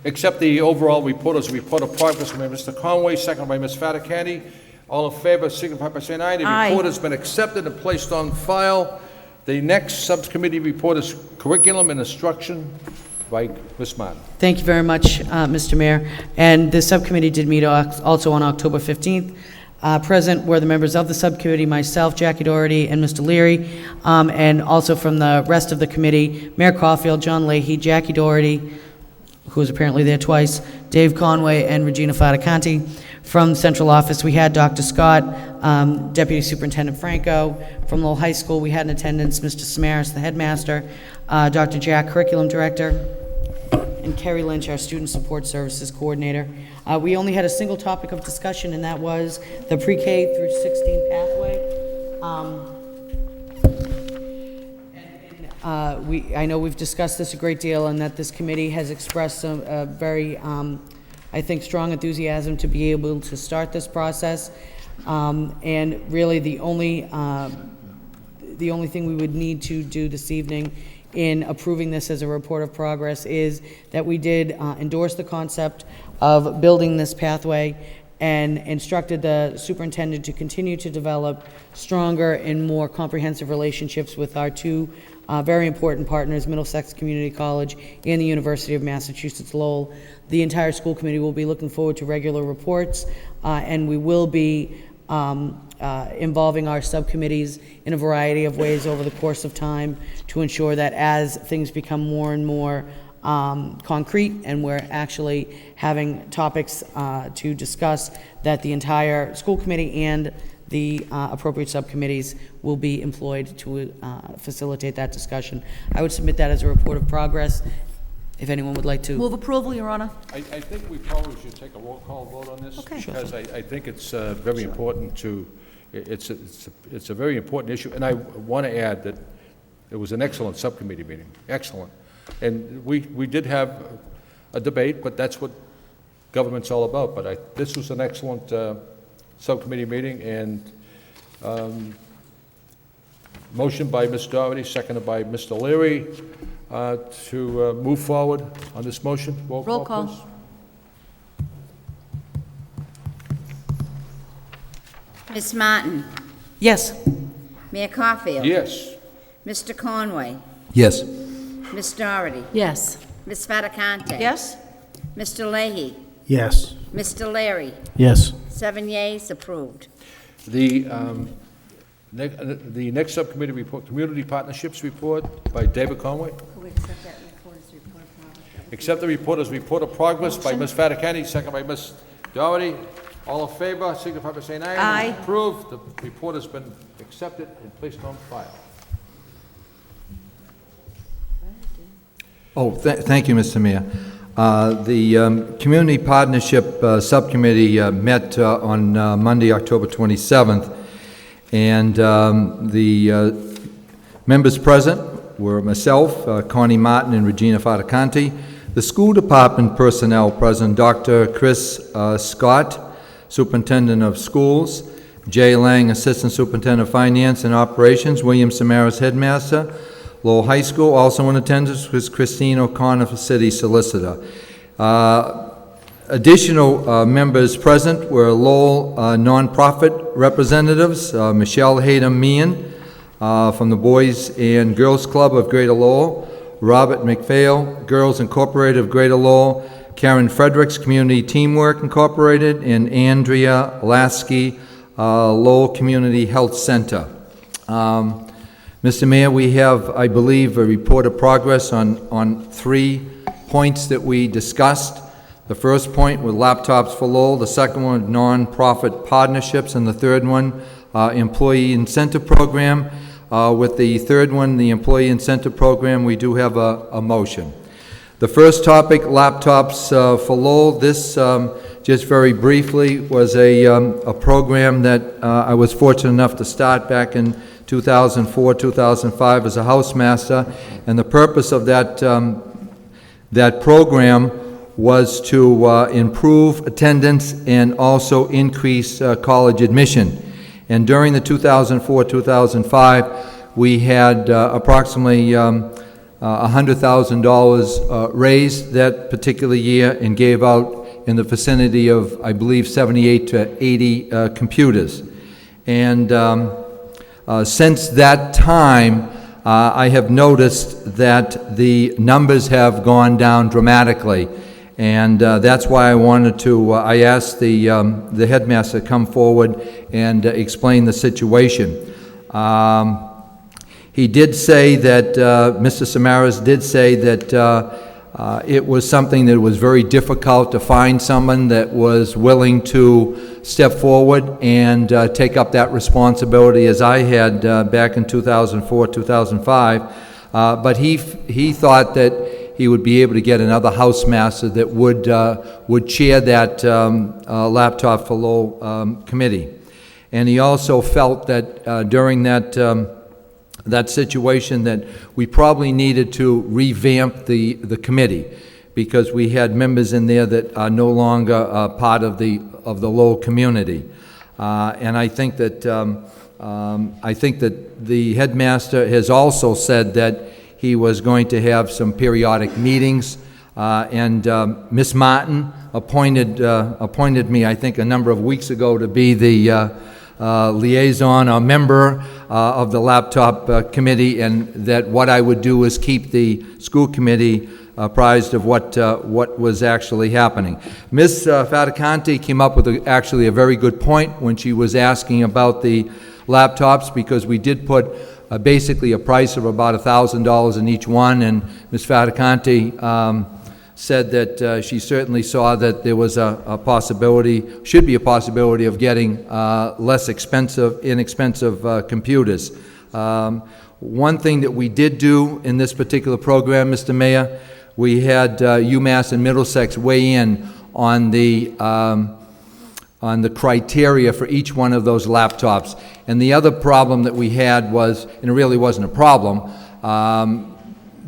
Except the overall report is a report of progress by Mr. Conway, seconded by Ms. Fattacante. All in favor, signify by saying aye. The Aye. report has been accepted and placed on file. The next subcommittee report is curriculum and instruction by Ms. Martin. Thank you very much, Mr. Mayor. And the subcommittee did meet also on October 15th. Present were the members of the subcommittee, myself, Jackie Doherty, and Mr. Leary, and also from the rest of the committee, Mayor Caulfield, John Leahy, Jackie Doherty, who was apparently there twice, Dave Conway, and Regina Fatacanti. From central office, we had Dr. Scott, Deputy Superintendent Franco. From Lowell High School, we had in attendance Mr. Samaras, the headmaster, Dr. Jack, curriculum director, and Kerry Lynch, our student support services coordinator. We only had a single topic of discussion, and that was the pre-K through 16 pathway. I know we've discussed this a great deal, and that this committee has expressed a very, I think, strong enthusiasm to be able to start this process. And really, the only thing we would need to do this evening in approving this as a report of progress is that we did endorse the concept of building this pathway and instructed the superintendent to continue to develop stronger and more comprehensive relationships with our two very important partners, Middlesex Community College and the University of Massachusetts Lowell. The entire school committee will be looking forward to regular reports, and we will be involving our subcommittees in a variety of ways over the course of time to ensure that as things become more and more concrete and we're actually having topics to discuss, that the entire school committee and the appropriate subcommittees will be employed to facilitate that discussion. I would submit that as a report of progress. If anyone would like to. Move approval, Your Honor. I think we probably should take a roll call vote on this. Okay. Because I think it's very important to, it's a very important issue. And I want to add that it was an excellent subcommittee meeting, excellent. And we did have a debate, but that's what government's all about. But this was an excellent subcommittee meeting, and motion by Ms. Doherty, seconded by Mr. Leary, to move forward on this motion. Roll call. Please. Ms. Martin? Yes. Mayor Caulfield? Yes. Mr. Conway? Yes. Ms. Doherty? Yes. Ms. Fatacanti? Yes? Mr. Leahy? Yes. Mr. Leary? Yes. 7 yeas, approved. The next subcommittee report, Community Partnerships Report by David Conway. Accept the report as report of progress by Ms. Fatacanti, second by Ms. Doherty. All in favor, signify by saying aye. Aye. Approved. The report has been accepted and placed on file. Oh, thank you, Mr. Mayor. The Community Partnership Subcommittee met on Monday, October 27th, and the members present were myself, Connie Martin, and Regina Fatacanti. The school department personnel present, Dr. Chris Scott, Superintendent of Schools, Jay Lang, Assistant Superintendent of Finance and Operations, William Samaras, Headmaster. Lowell High School, also in attendance was Christine O'Connor, City Solicitor. Additional members present were Lowell nonprofit representatives, Michelle Hayden-Meehan from the Boys and Girls Club of Greater Lowell, Robert McPhail, Girls Incorporated of Greater Lowell, Karen Fredericks, Community Teamwork Incorporated, and Andrea Lasky, Lowell Community Health Center. Mr. Mayor, we have, I believe, a report of progress on 3 points that we discussed. The first point was laptops for Lowell, the second one, non-profit partnerships, and the third one, employee incentive program. With the third one, the employee incentive program, we do have a motion. The first topic, laptops for Lowell, this, just very briefly, was a program that I was fortunate enough to start back in 2004, 2005 as a housemaster, and the purpose of that program was to improve attendance and also increase college admission. And during the 2004-2005, we had approximately $100,000 raised that particular year and gave out in the vicinity of, I believe, 78 to 80 computers. And since that time, I have noticed that the numbers have gone down dramatically, and that's why I wanted to, I asked the headmaster to come forward and explain the situation. He did say that, Mr. Samaras did say that It was something that was very difficult to find someone that was willing to step forward and take up that responsibility as I had back in 2004, 2005. But he thought that he would be able to get another housemaster that would chair that Laptop for Lowell committee. And he also felt that during that situation that we probably needed to revamp the committee, because we had members in there that are no longer part of the Lowell community. And I think that the headmaster has also said that he was going to have some periodic meetings, and Ms. Martin appointed me, I think, a number of weeks ago to be the liaison or member of the laptop committee, and that what I would do is keep the school committee apprised of what was actually happening. Ms. Fatacanti came up with actually a very good point when she was asking about the laptops, because we did put basically a price of about $1,000 in each one, and Ms. Fatacanti said that she certainly saw that there was a possibility, should be a possibility of getting less inexpensive computers. One thing that we did do in this particular program, Mr. Mayor, we had UMass and Middlesex weigh in on the criteria for each one of those laptops. And the other problem that we had was, and it really wasn't a problem,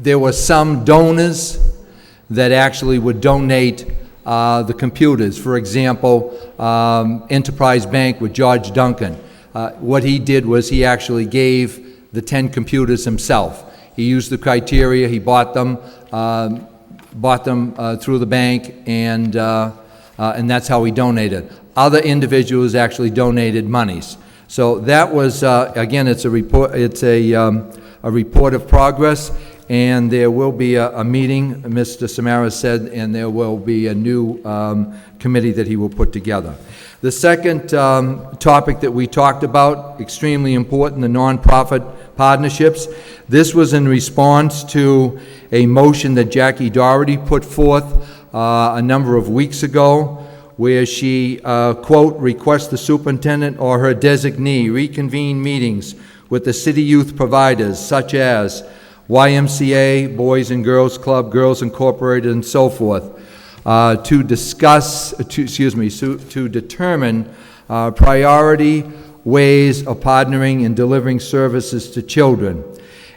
there were some donors that actually would donate the computers. For example, Enterprise Bank with George Duncan. What he did was he actually gave the 10 computers himself. He used the criteria, he bought them through the bank, and that's how he donated. Other individuals actually donated monies. So that was, again, it's a report of progress. And there will be a meeting, Mr. Samara said, and there will be a new committee that he will put together. The second topic that we talked about, extremely important, the nonprofit partnerships. This was in response to a motion that Jackie Doherty put forth a number of weeks ago, where she, quote, requests the superintendent or her designee reconvene meetings with the city youth providers, such as YMCA, Boys and Girls Club, Girls Incorporated, and so forth, to determine priority ways of partnering and delivering services to children.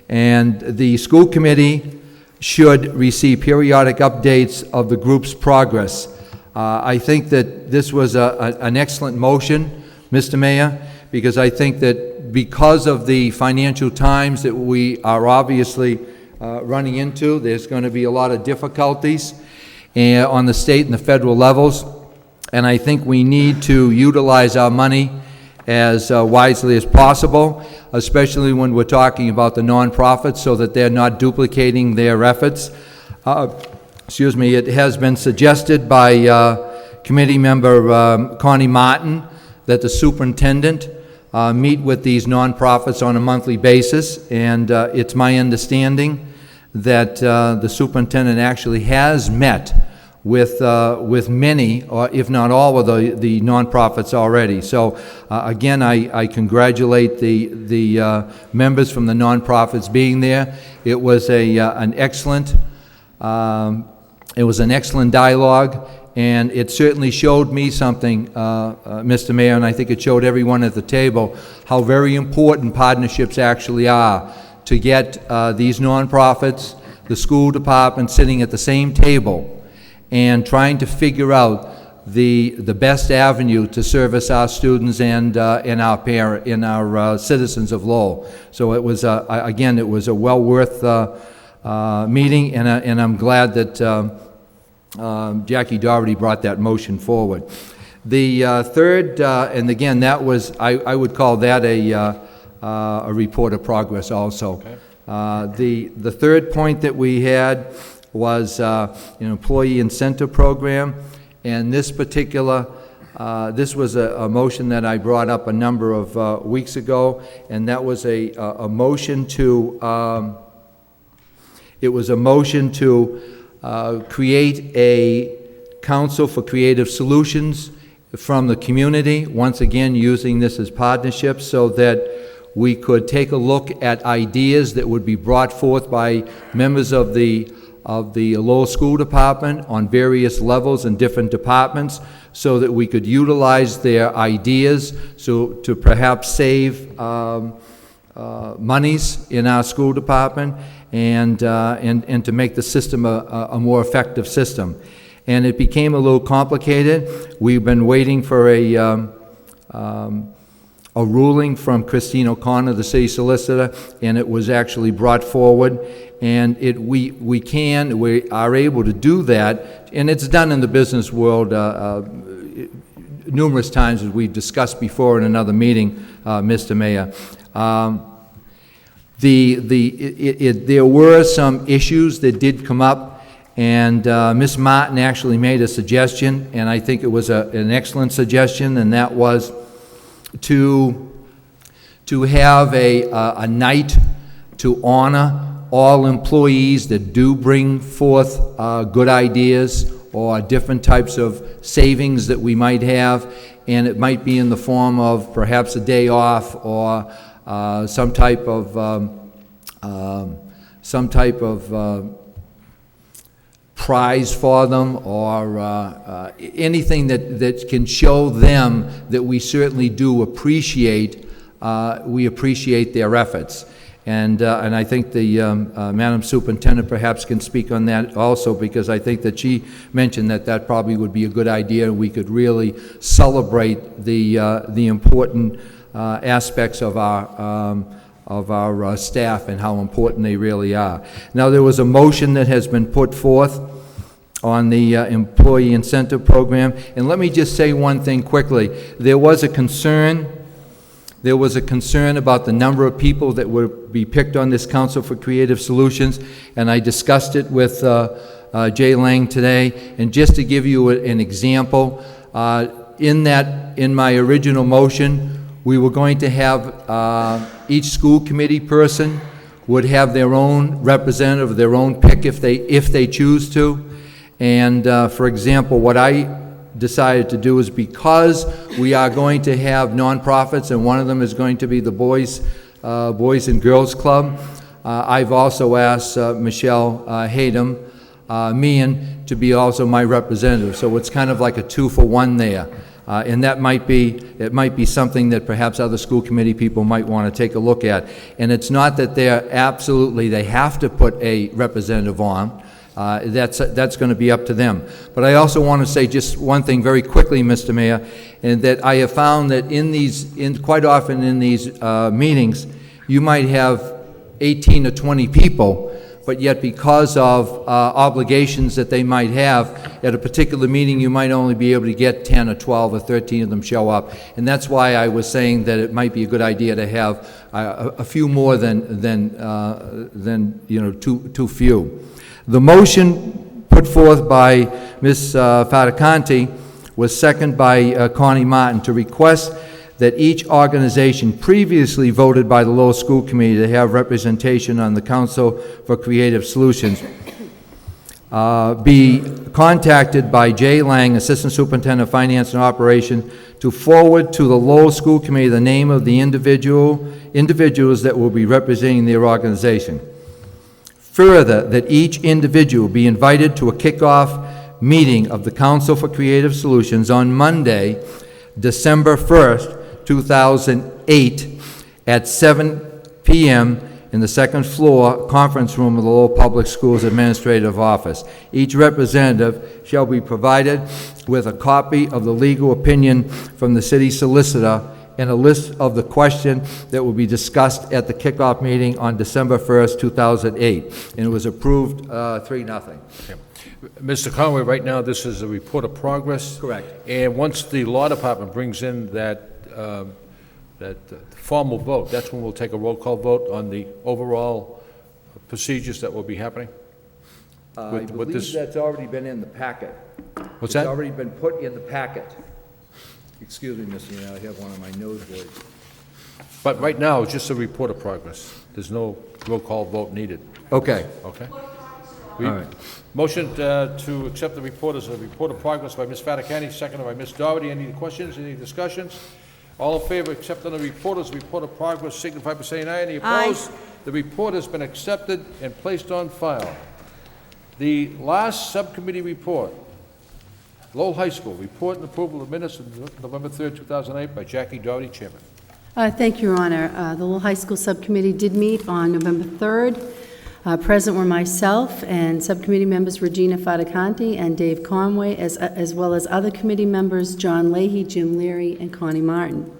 And the school committee should receive periodic updates of the group's progress. I think that this was an excellent motion, Mr. Mayor, because I think that because of the financial times that we are obviously running into, there's going to be a lot of difficulties on the state and the federal levels, and I think we need to utilize our money as wisely as possible, especially when we're talking about the nonprofits, so that they're not duplicating their efforts. It has been suggested by committee member Connie Martin that the superintendent meet with these nonprofits on a monthly basis, and it's my understanding that the superintendent actually has met with many, or if not all, of the nonprofits already. So again, I congratulate the members from the nonprofits being there. It was an excellent dialogue. And it certainly showed me something, Mr. Mayor, and I think it showed everyone at the table how very important partnerships actually are to get these nonprofits, the school department sitting at the same table and trying to figure out the best avenue to service our students and our citizens of Lowell. So it was, again, it was a well worth meeting, and I'm glad that Jackie Doherty brought that motion forward. The third, and again, that was, I would call that a report of progress also. Okay. The third point that we had was an employee incentive program, and this particular, this was a motion that I brought up a number of weeks ago, and that was a motion to, it was a motion to create a council for creative solutions from the community, once again using this as partnerships so that we could take a look at ideas that would be brought forth by members of the Lowell School Department on various levels and different departments so that we could utilize their ideas to perhaps save monies in our school department and to make the system a more effective system. And it became a little complicated. We've been waiting for a ruling from Christine O'Connor, the city solicitor, and it was actually brought forward. And we are able to do that, and it's done in the business world numerous times, as we've discussed before in another meeting, Mr. Mayor. There were some issues that did come up, and Ms. Martin actually made a suggestion, and I think it was an excellent suggestion, and that was to have a night to honor all employees that do bring forth good ideas or different types of savings that we might have, and it might be in the form of perhaps a day off or some type of prize for them, or anything that can show them that we certainly do appreciate their efforts. And I think the Madam Superintendent perhaps can speak on that also, because I think that she mentioned that probably would be a good idea, and we could really celebrate the important aspects of our staff and how important they really are. Now, there was a motion that has been put forth on the employee incentive program, and let me just say one thing quickly. There was a concern about the number of people that would be picked on this Council for Creative Solutions, and I discussed it with Jay Lang today. And just to give you an example, in my original motion, we were going to have each school committee person would have their own representative, their own pick if they choose to. And for example, what I decided to do is, because we are going to have nonprofits, and one of them is going to be the Boys and Girls Club, I've also asked Michelle Hayden, Meehan, to be also my representative. So it's kind of like a 2-for-1 there. And that might be something that perhaps other school committee people might want to take a look at. And it's not that they have to put a representative on. That's going to be up to them. But I also want to say just one thing very quickly, Mr. Mayor, and that I have found that quite often in these meetings, you might have 18 or 20 people, but yet because of obligations that they might have at a particular meeting, you might only be able to get 10 or 12 or 13 of them show up. And that's why I was saying that it might be a good idea to have a few more than too few. The motion put forth by Ms. Fatacanti was seconded by Connie Martin to request that each organization previously voted by the Lowell School Committee to have representation on the Council for Creative Solutions be contacted by Jay Lang, Assistant Superintendent of Finance and Operations, to forward to the Lowell School Committee the name of the individuals that will be representing their organization. Further, that each individual be invited to a kickoff meeting of the Council for Creative Solutions on Monday, December 1st, 2008, at 7 p.m. in the second floor conference room of the Lowell Public Schools Administrative Office. Each representative shall be provided with a copy of the legal opinion from the city solicitor and a list of the question that will be discussed at the kickoff meeting on December 1st, 2008. And it was approved 3-0. Mr. Conway, right now, this is a report of progress. Correct. And once the law department brings in that formal vote, that's when we'll take a roll call vote on the overall procedures that will be happening? I believe that's already been in the packet. What's that? It's already been put in the packet. Excuse me, Mr. Mayor, I have one of my nosebleeds. But right now, it's just a report of progress. There's no roll call vote needed. Okay. Okay? All right. Motion to accept the report as a report of progress by Ms. Fattacani, seconded by Ms. Doherty. Any questions, any discussions? All in favor of accepting the report as a report of progress, signify by saying aye. Any opposed? The report has been accepted and placed on file. The last subcommittee report, Lowell High School, report and approval of minutes of November 3rd, 2008 by Jackie Doherty, Chairman. Thank you, Your Honor. The Lowell High School Subcommittee did meet on November 3rd. Present were myself and subcommittee members Regina Fattacani and Dave Conway, as well as other committee members John Leahy, Jim Leary, and Connie Martin.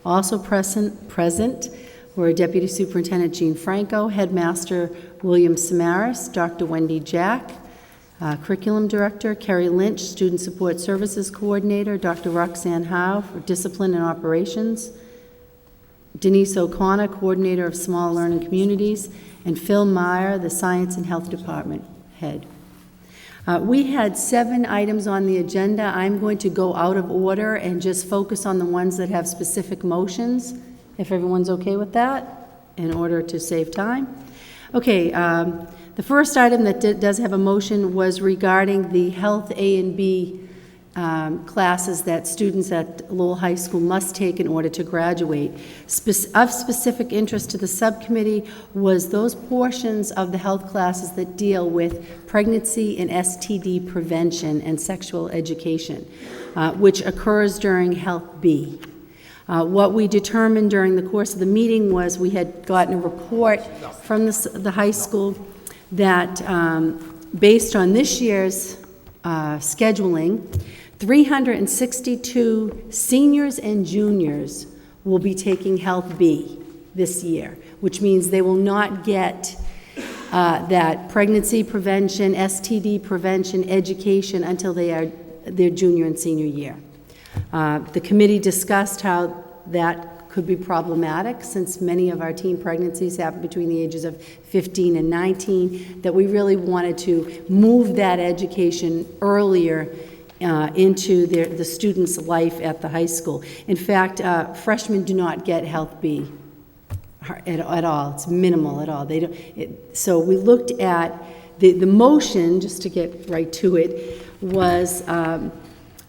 Also present were Deputy Superintendent Jean Franco, Headmaster William Samaras, Dr. Wendy Jack, Curriculum Director Kerry Lynch, Student Support Services Coordinator Dr. Roxanne Howe for Discipline and Operations, Denise O'Connor, Coordinator of Small Learning Communities, and Phil Meyer, the Science and Health Department Head. We had 7 items on the agenda. I'm going to go out of order and just focus on the ones that have specific motions, if everyone's okay with that, in order to save time. Okay, the first item that does have a motion was regarding the Health A and B classes that students at Lowell High School must take in order to graduate. Of specific interest to the subcommittee was those portions of the health classes that deal with pregnancy and STD prevention and sexual education, which occurs during Health B. What we determined during the course of the meeting was we had gotten a report from the high school that based on this year's scheduling, 362 seniors and juniors will be taking Health B this year, which means they will not get that pregnancy prevention, STD prevention education until they are their junior and senior year. The committee discussed how that could be problematic since many of our teen pregnancies happen between the ages of 15 and 19, that we really wanted to move that education earlier into the student's life at the high school. In fact, freshmen do not get Health B at all. It's minimal at all. They don't. So we looked at the motion, just to get right to it, was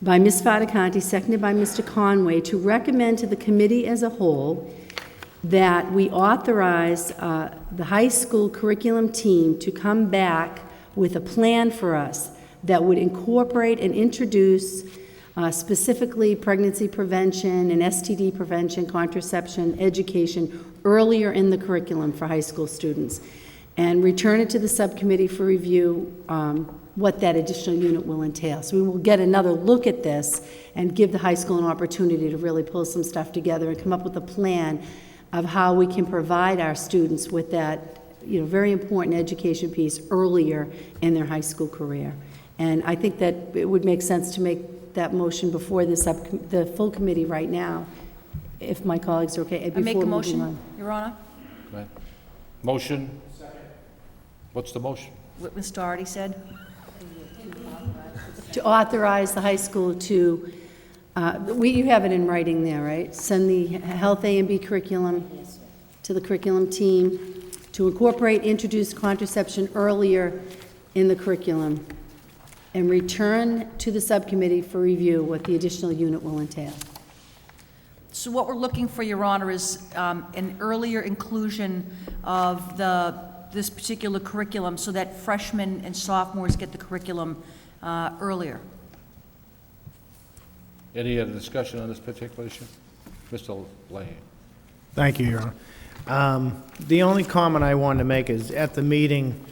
by Ms. Fattacani, seconded by Mr. Conway, to recommend to the committee as a whole that we authorize the high school curriculum team to come back with a plan for us that would incorporate and introduce specifically pregnancy prevention and STD prevention, contraception, education earlier in the curriculum for high school students, and return it to the subcommittee for review what that additional unit will entail. So we will get another look at this and give the high school an opportunity to really pull some stuff together and come up with a plan of how we can provide our students with that, very important education piece earlier in their high school career. And I think that it would make sense to make that motion before the full committee right now, if my colleagues are okay. I make a before moving motion, on. Your Honor. Go ahead. Motion? What's the motion? What Ms. Doherty said. To authorize the high school to, you have it in writing there, right? Send the Health A and B curriculum to the curriculum team to incorporate, introduce contraception earlier in the curriculum, and return to the subcommittee for review what the additional unit will entail. So what we're looking for, Your Honor, is an earlier inclusion of this particular curriculum so that freshmen and sophomores get the curriculum earlier. Any other discussion on this particular issue? Mr. Leahy. Thank you, Your Honor. The only comment I wanted to make is at the meeting,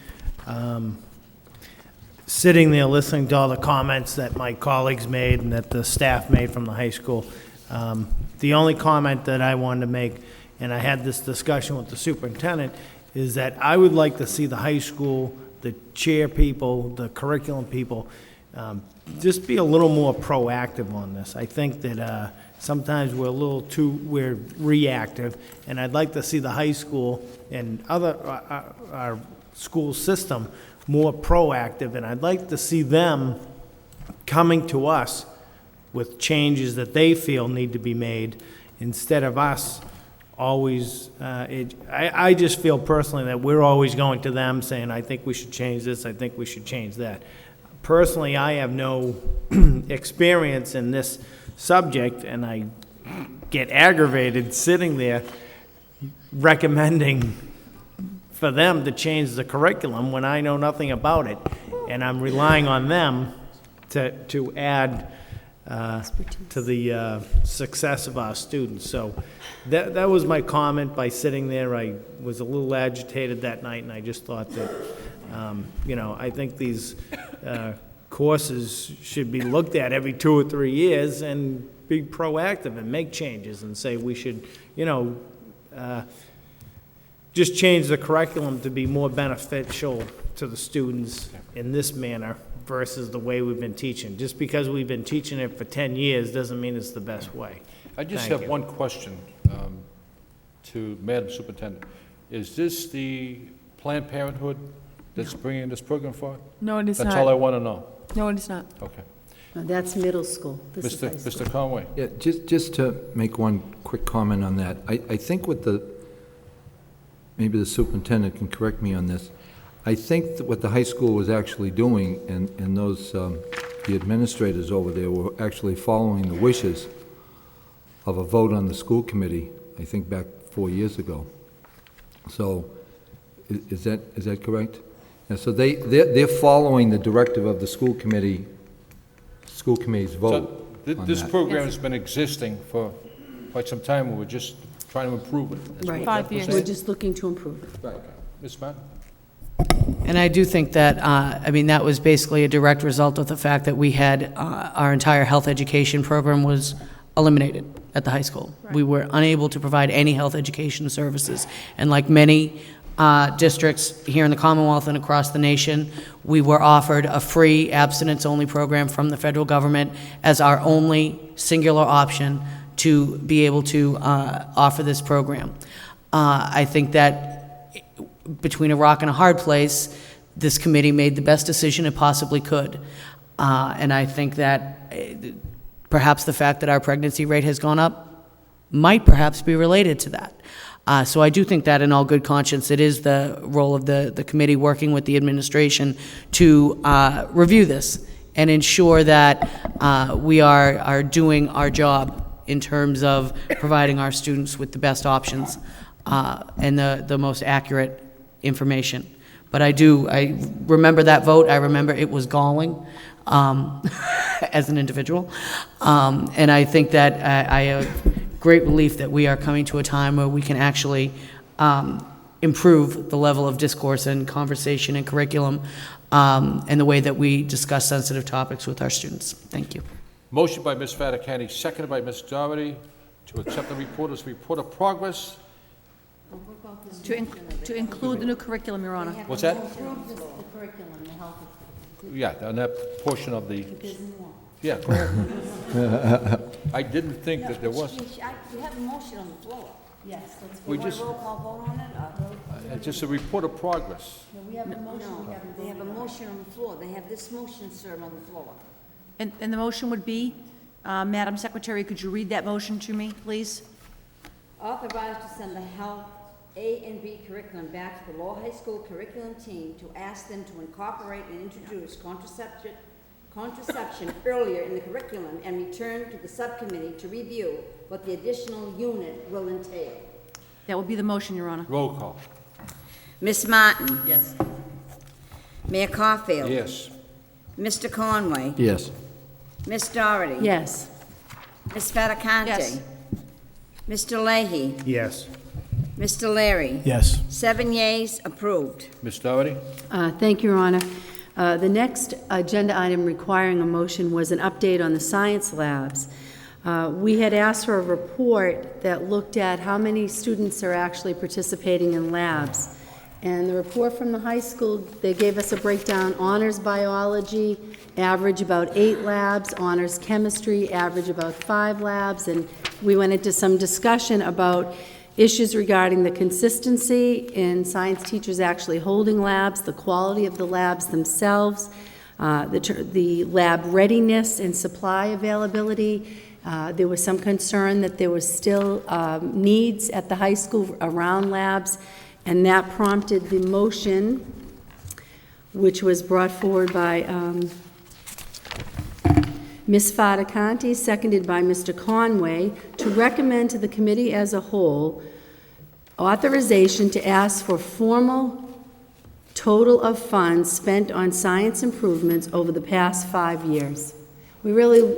sitting there listening to all the comments that my colleagues made and that the staff made from the high school, the only comment that I wanted to make, and I had this discussion with the superintendent, is that I would like to see the high school, the chair people, the curriculum people, just be a little more proactive on this. I think that sometimes we're reactive, and I'd like to see the high school and our school system more proactive, and I'd like to see them coming to us with changes that they feel need to be made instead of us always, I just feel personally that we're always going to them saying, I think we should change this, I think we should change that. Personally, I have no experience in this subject, and I get aggravated sitting there recommending for them to change the curriculum when I know nothing about it, and I'm relying on them to add to the success of our students. So that was my comment by sitting there. I was a little agitated that night, and I just thought that, I think these courses should be looked at every 2 or 3 years and be proactive and make changes and say we should, just change the curriculum to be more beneficial to the students in this manner versus the way we've been teaching. Just because we've been teaching it for 10 years doesn't mean it's the best way. I just Thank have you. one question to Madam Superintendent. Is this the Planned Parenthood that's bringing this program forward? No, it is not. That's all I want to know. No, it is not. Okay. No, that's middle school. This is high school. Mr. Conway? Yeah, just to make one quick comment on that, I think maybe the superintendent can correct me on this, I think that what the high school was actually doing, and those, the administrators over there were actually following the wishes of a vote on the school committee, I think back 4 years ago. So, is that correct? And so they're following the directive of the school committee's vote on This that. program has been existing for quite some time, and we're just trying to improve it. That's Right. what 5 we're years. We're saying. just looking to improve it. Right. Ms. Martin? And I do think that, that was basically a direct result of the fact that we had, our entire health education program was eliminated at the high school. We were unable to provide any health education services. And like many districts here in the Commonwealth and across the nation, we were offered a free abstinence-only program from the federal government as our only singular option to be able to offer this program. I think that between a rock and a hard place, this committee made the best decision it possibly could. And I think that perhaps the fact that our pregnancy rate has gone up might perhaps be related to that. So I do think that in all good conscience, it is the role of the committee working with the administration to review this and ensure that we are doing our job in terms of providing our students with the best options and the most accurate information. But I remember that vote. I remember it was galling as an individual. And I think that I have great relief that we are coming to a time where we can actually improve the level of discourse and conversation and curriculum and the way that we discuss sensitive topics with our students. Thank you. Motion by Ms. Fattacani, seconded by Ms. Doherty, to accept the reporter's report of progress. To include the new curriculum, Your Honor. What's that? The curriculum, the health. Yeah, on that portion of the, yeah, go ahead. I didn't think that there was. You have a motion on the floor. Yes, let's We You want just, a roll call vote on it, or? it's just a report of progress. we have a motion, we No, haven't they have a voted on. motion on the floor. They have this motion, sir, on the floor. And the motion would be, Madam Secretary, could you read that motion to me, please? Authorized to send the health A and B curriculum back to the Lowell High School curriculum team to ask them to incorporate and introduce contraception earlier in the curriculum and return to the subcommittee to review what the additional unit will entail. That would be the motion, Your Honor. Roll call. Ms. Martin? Yes. Mayor Caulfield? Yes. Mr. Conway? Yes. Ms. Doherty? Yes. Ms. Fattacante? Yes. Mr. Leahy? Yes. Mr. Larry? Yes. 7 yeas, approved. Ms. Doherty? Thank you, Your Honor. The next agenda item requiring a motion was an update on the science labs. We had asked for a report that looked at how many students are actually participating in labs. And the report from the high school, they gave us a breakdown: honors biology, average about 8 labs; honors chemistry, average about 5 labs. And we went into some discussion about issues regarding the consistency in science teachers actually holding labs, the quality of the labs themselves, the lab readiness and supply availability. There was some concern that there was still needs at the high school around labs, and that prompted the motion, which was brought forward by Ms. Fatacanti, seconded by Mr. Conway, to recommend to the committee as a whole authorization to ask for formal total of funds spent on science improvements over the past 5 years. We really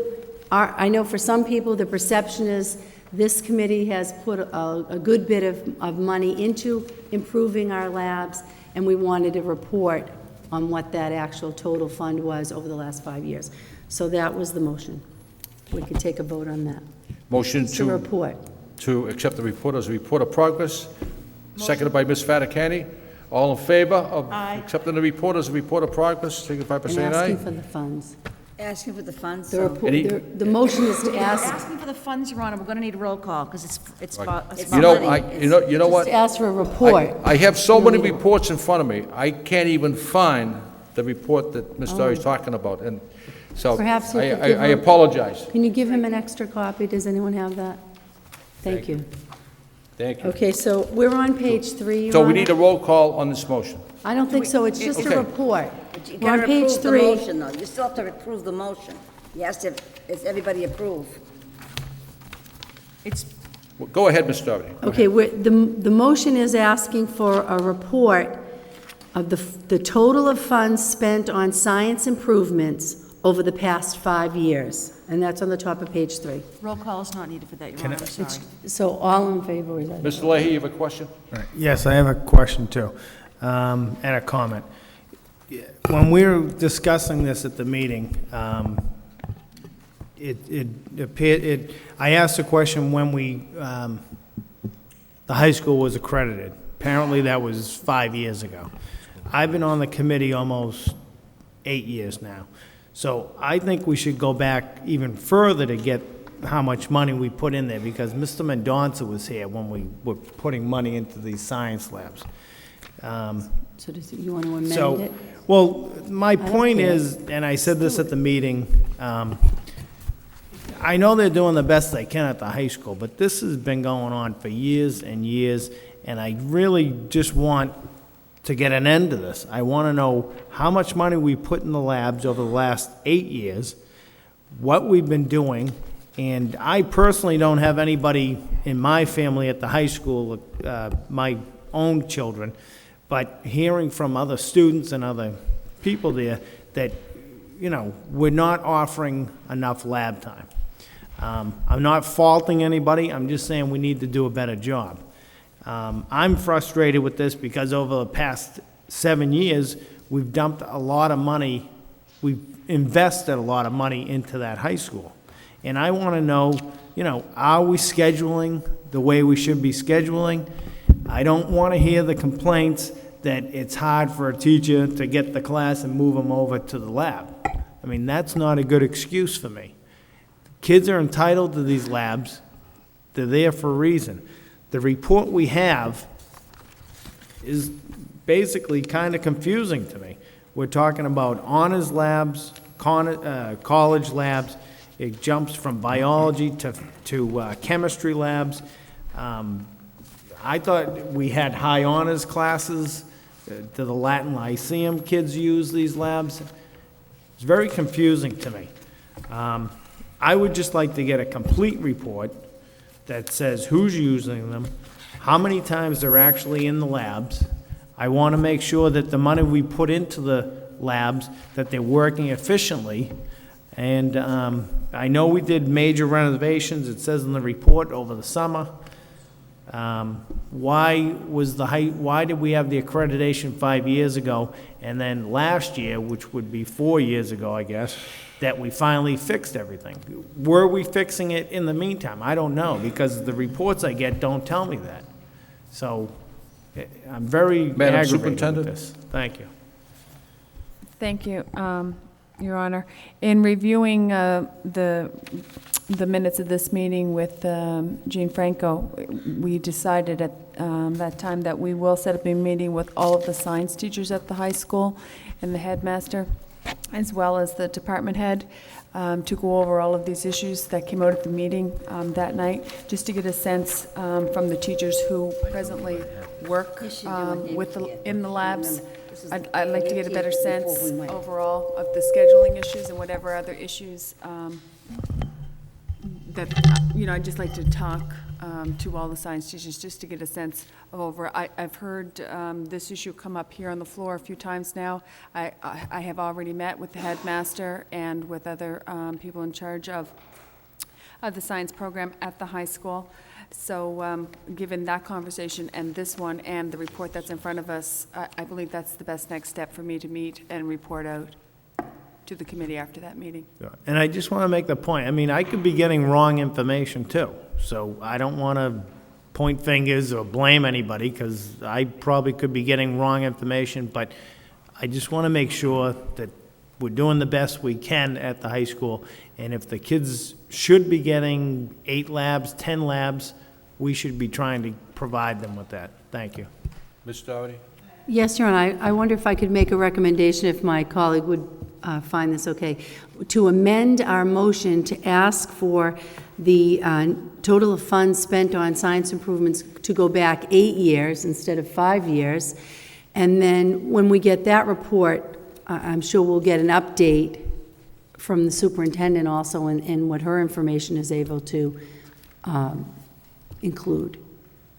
are, I know for some people, the perception is this committee has put a good bit of money into improving our labs, and we wanted a report on what that actual total fund was over the last 5 years. So that was the motion. We could take a vote on that. Motion It's a report. to accept the report as a report of progress, seconded by Ms. Fatacanti. All in favor of accepting the report as a report of progress, signify by And saying asking aye. for the funds. Asking for the funds, The so report, Any- the motion is to ask, Asking for the funds, Your Honor, we're going to need a roll call, because it's about You know, money. you know what? to ask for a report. I have so many reports in front of me, I can't even find the report that Ms. Dory is talking about, and so Perhaps you could give I her- apologize. Can you give him an extra copy? Does anyone have that? Thank you. Thank you. Okay, so we're on page 3, Your So we Honor. need a roll call on this motion. I don't think so, it's just Okay. a report. but you We're on gotta page approve the 3. motion, though. You still have to approve the motion. Yes, does everybody approve? It's, Go ahead, Ms. Dory. Okay, the motion is asking for a report of the total of funds spent on science improvements over the past 5 years, and that's on the top of page 3. roll call is not needed for that, Your Honor, I'm sorry. So all in favor, is that? Mr. Leahy, you have a question? Yes, I have a question too, and a comment. When we were discussing this at the meeting, it appeared, I asked the question when the high school was accredited. Apparently, that was 5 years ago. I've been on the committee almost 8 years now. So I think we should go back even further to get how much money we put in there, because Mr. Mendonça was here when we were putting money into these science labs. So you want to amend So, it? well, my point care. is, and I said this at the meeting, I know they're doing the best they can at the high school, but this has been going on for years and years, and I really just want to get an end to this. I want to know how much money we put in the labs over the last 8 years, what we've been doing, and I personally don't have anybody in my family at the high school, my own children, but hearing from other students and other people there that, you know, we're not offering enough lab time. I'm not faulting anybody, I'm just saying we need to do a better job. I'm frustrated with this because over the past 7 years, we've dumped a lot of money, we've invested a lot of money into that high school. And I want to know, you know, are we scheduling the way we should be scheduling? I don't want to hear the complaints that it's hard for a teacher to get the class and move them over to the lab. I mean, that's not a good excuse for me. Kids are entitled to these labs. They're there for a reason. The report we have is basically kind of confusing to me. We're talking about honors labs, college labs. It jumps from biology to chemistry labs. I thought we had high honors classes. Do the Latin Lyceum kids use these labs? It's very confusing to me. I would just like to get a complete report that says who's using them, how many times they're actually in the labs. I want to make sure that the money we put into the labs, that they're working efficiently. And I know we did major renovations, it says in the report, over the summer. Why did we have the accreditation 5 years ago, and then last year, which would be 4 years ago, I guess, that we finally fixed everything? Were we fixing it in the meantime? I don't know, because the reports I get don't tell me that. So I'm very Madam aggravated with Superintendent? this. Thank you. Thank you, Your Honor. In reviewing the minutes of this meeting with Jean Franco, we decided at that time that we will set up a meeting with all of the science teachers at the high school and the headmaster. as well as the department head, to go over all of these issues that came out at the meeting that night, just to get a sense from the teachers who presently work in the labs. I'd like to get a better sense overall of the scheduling issues and whatever other issues that, I'd just like to talk to all the science teachers, just to get a sense of I've heard this issue come up here on the floor a few times now. I have already met with the headmaster and with other people in charge of the science program at the high school. So given that conversation and this one and the report that's in front of us, I believe that's the best next step for me to meet and report out to the committee after that meeting. And I just want to make the point, I could be getting wrong information too, so I don't want to point fingers or blame anybody, because I probably could be getting wrong information, but I just want to make sure that we're doing the best we can at the high school, and if the kids should be getting 8 labs, 10 labs, we should be trying to provide them with that. Thank you. Ms. Doherty? Yes, Your Honor, I wonder if I could make a recommendation, if my colleague would find this okay, to amend our motion to ask for the total of funds spent on science improvements to go back 8 years instead of 5 years. And then when we get that report, I'm sure we'll get an update from the superintendent also in what her information is able to include.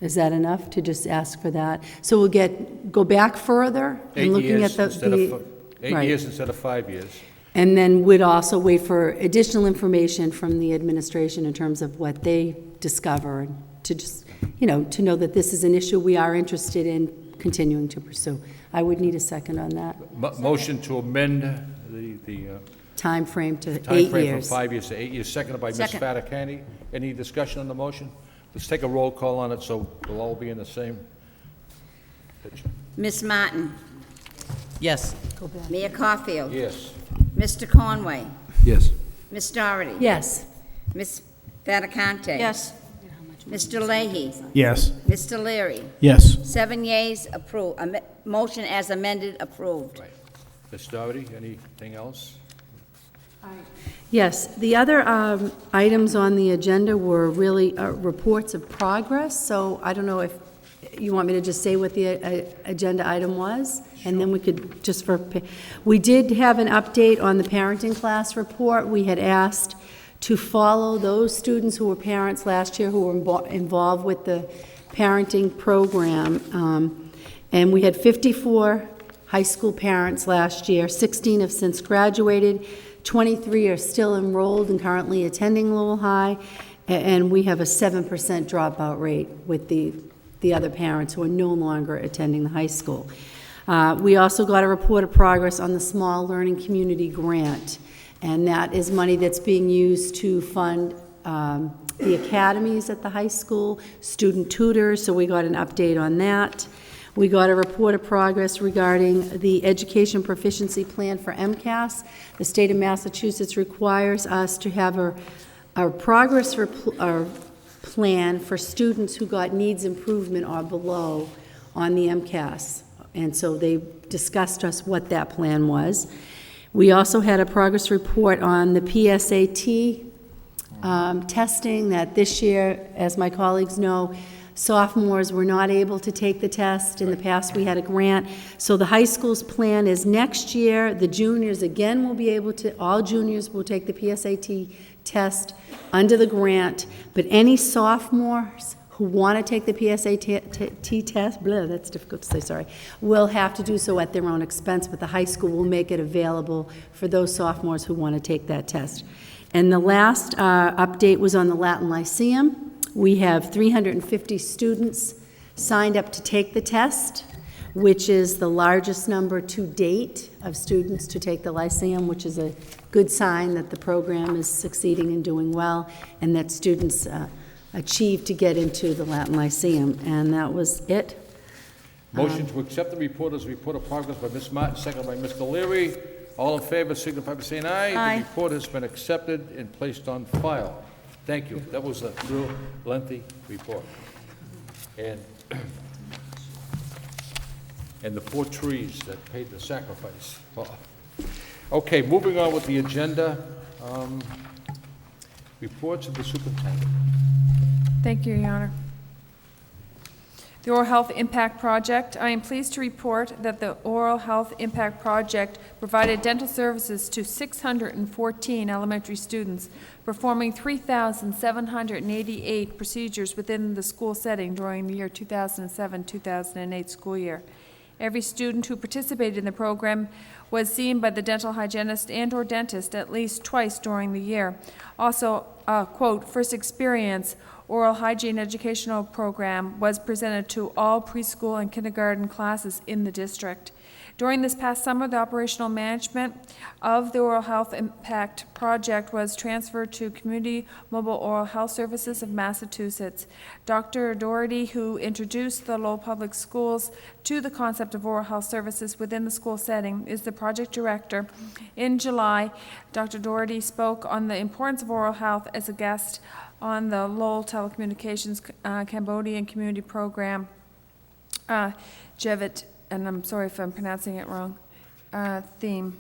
Is that enough to just ask for that? So we'll go back further and looking at the 8 years instead of 5 years. And then we'd also wait for additional information from the administration in terms of what they discover, to just, to know that this is an issue we are interested in continuing to pursue. I would need a second on that. Motion to amend the Time frame to 8 time frame years. from 5 years to 8 years, seconded by Ms. Second. Fattacani. Any discussion on the motion? Let's take a roll call on it so we'll all be in the same picture. Ms. Martin, Yes. Mayor Caulfield, Yes. Mr. Conway, Yes. Ms. Doherty. Yes. Ms. Fattacante. Yes. Mr. Leahy, Yes. Mr. Leary. Yes. 7 yeas, approved. Motion as amended, approved. Right. Ms. Doherty, anything else? Yes, the other items on the agenda were really reports of progress, so I don't know if you want me to just say what the agenda item was? And then we could just we did have an update on the parenting class report. We had asked to follow those students who were parents last year who were involved with the parenting program. And we had 54 high school parents last year. 16 have since graduated. 23 are still enrolled and currently attending Lowell High. And we have a 7% dropout rate with the other parents who are no longer attending the high school. We also got a report of progress on the Small Learning Community Grant, and that is money that's being used to fund the academies at the high school, student tutors, so we got an update on that. We got a report of progress regarding the Education Proficiency Plan for MCAS. The state of Massachusetts requires us to have our progress plan for students who got needs improvement or below on the MCAS. And so they discussed us what that plan was. We also had a progress report on the PSAT testing, that this year, as my colleagues know, sophomores were not able to take the test. In the past, we had a grant. So the high school's plan is next year, the juniors again will be able to, all juniors will take the PSAT test under the grant, but any sophomores who want to take the PSAT test, that's difficult to say, sorry, will have to do so at their own expense, but the high school will make it available for those sophomores who want to take that test. And the last update was on the Latin Lyceum. We have 350 students signed up to take the test, which is the largest number to date of students to take the Lyceum, which is a good sign that the program is succeeding and doing well, and that students achieve to get into the Latin Lyceum. And that was it. Motion to accept the report as a report of progress by Ms. Martin, seconded by Mr. Leary. All in favor, signify by saying aye. Aye. The report has been accepted and placed on file. Thank you. That was a real lengthy report. And the 4 trees that paid the sacrifice. Okay, moving on with the agenda. Reports of the superintendent. Thank you, Your Honor. The Oral Health Impact Project. I am pleased to report that the Oral Health Impact Project provided dental services to 614 elementary students, performing 3,788 procedures within the school setting during the year 2007-2008 school year. Every student who participated in the program was seen by the dental hygienist and/or dentist at least twice during the year. Also, quote, first experience oral hygiene educational program was presented to all preschool and kindergarten classes in the district. During this past summer, the operational management of the Oral Health Impact Project was transferred to Community Mobile Oral Health Services of Massachusetts. Dr. Doherty, who introduced the Lowell Public Schools to the concept of oral health services within the school setting, is the project director. In July, Dr. Doherty spoke on the importance of oral health as a guest on the Lowell Telecommunications Cambodian Community Program, Jevet, and I'm sorry if I'm pronouncing it wrong, theme.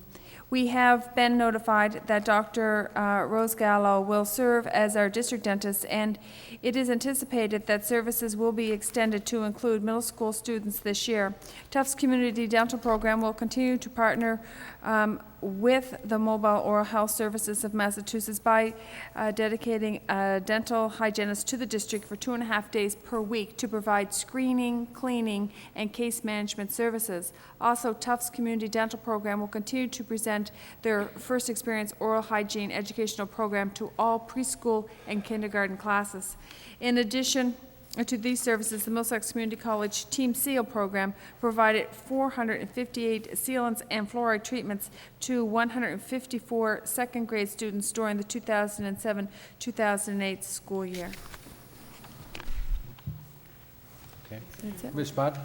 We have been notified that Dr. Rose Gallo will serve as our district dentist, and it is anticipated that services will be extended to include middle school students this year. Tufts Community Dental Program will continue to partner with the Mobile Oral Health Services of Massachusetts by dedicating a dental hygienist to the district for 2.5 days per week to provide screening, cleaning, and case management services. Also, Tufts Community Dental Program will continue to present their first experience oral hygiene educational program to all preschool and kindergarten classes. In addition to these services, the Middlesex Community College Team Seal program provided 458 sealants and fluoride treatments to 154 second grade students during the 2007-2008 school year. Okay. That's it. Ms. Budd?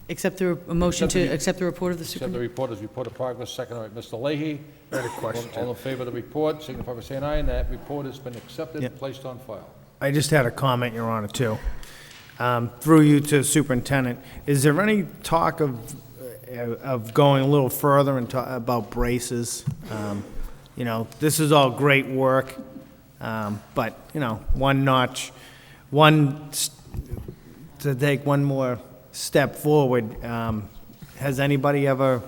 Accept the motion to Accept the- accept the report of the Accept the superintendent. reporter's report of progress, second by Mr. Leahy. I had a question. All in favor of the report, signify by saying aye, and that report has been accepted Yeah. and placed on file. I just had a comment, Your Honor, too. Through you to Superintendent, is there any talk of going a little further and about braces? You know, this is all great work, but, you know, to take one more step forward, has anybody ever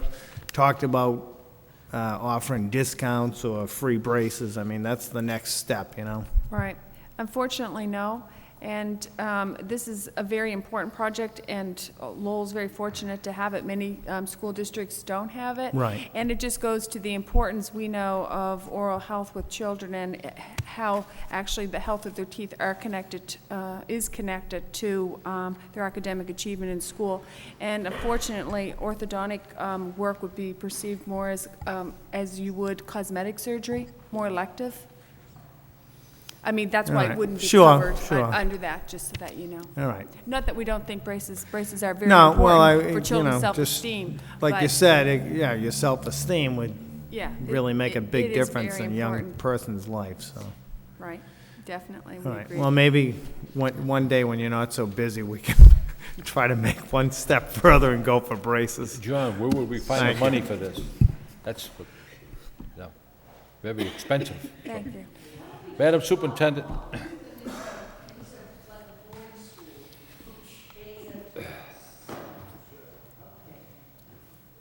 talked about offering discounts or free braces? I mean, that's the next step, you know? Right. Unfortunately, no. And this is a very important project, and Lowell's very fortunate to have it. Many school districts don't have it. Right. And it just goes to the importance we know of oral health with children and how actually the health of their teeth are connected, is connected to their academic achievement in school. And unfortunately, orthodontic work would be perceived more as you would cosmetic surgery, more elective. I mean, that's why All it right. wouldn't be Sure, covered sure. under that, just so that you know. All right. Not that we don't think braces are very No, well, important for you children's know, just self-esteem. like you but, said, yeah, your self-esteem would yeah, really make a big it is difference very in a young important. person's life, so. Right, definitely, we All right, agree. well, maybe one day when you're not so busy, we can try to make one step further and go for braces. John, where would we find Thank the you. money for this? That's, very expensive. Thank you. Madam Superintendent.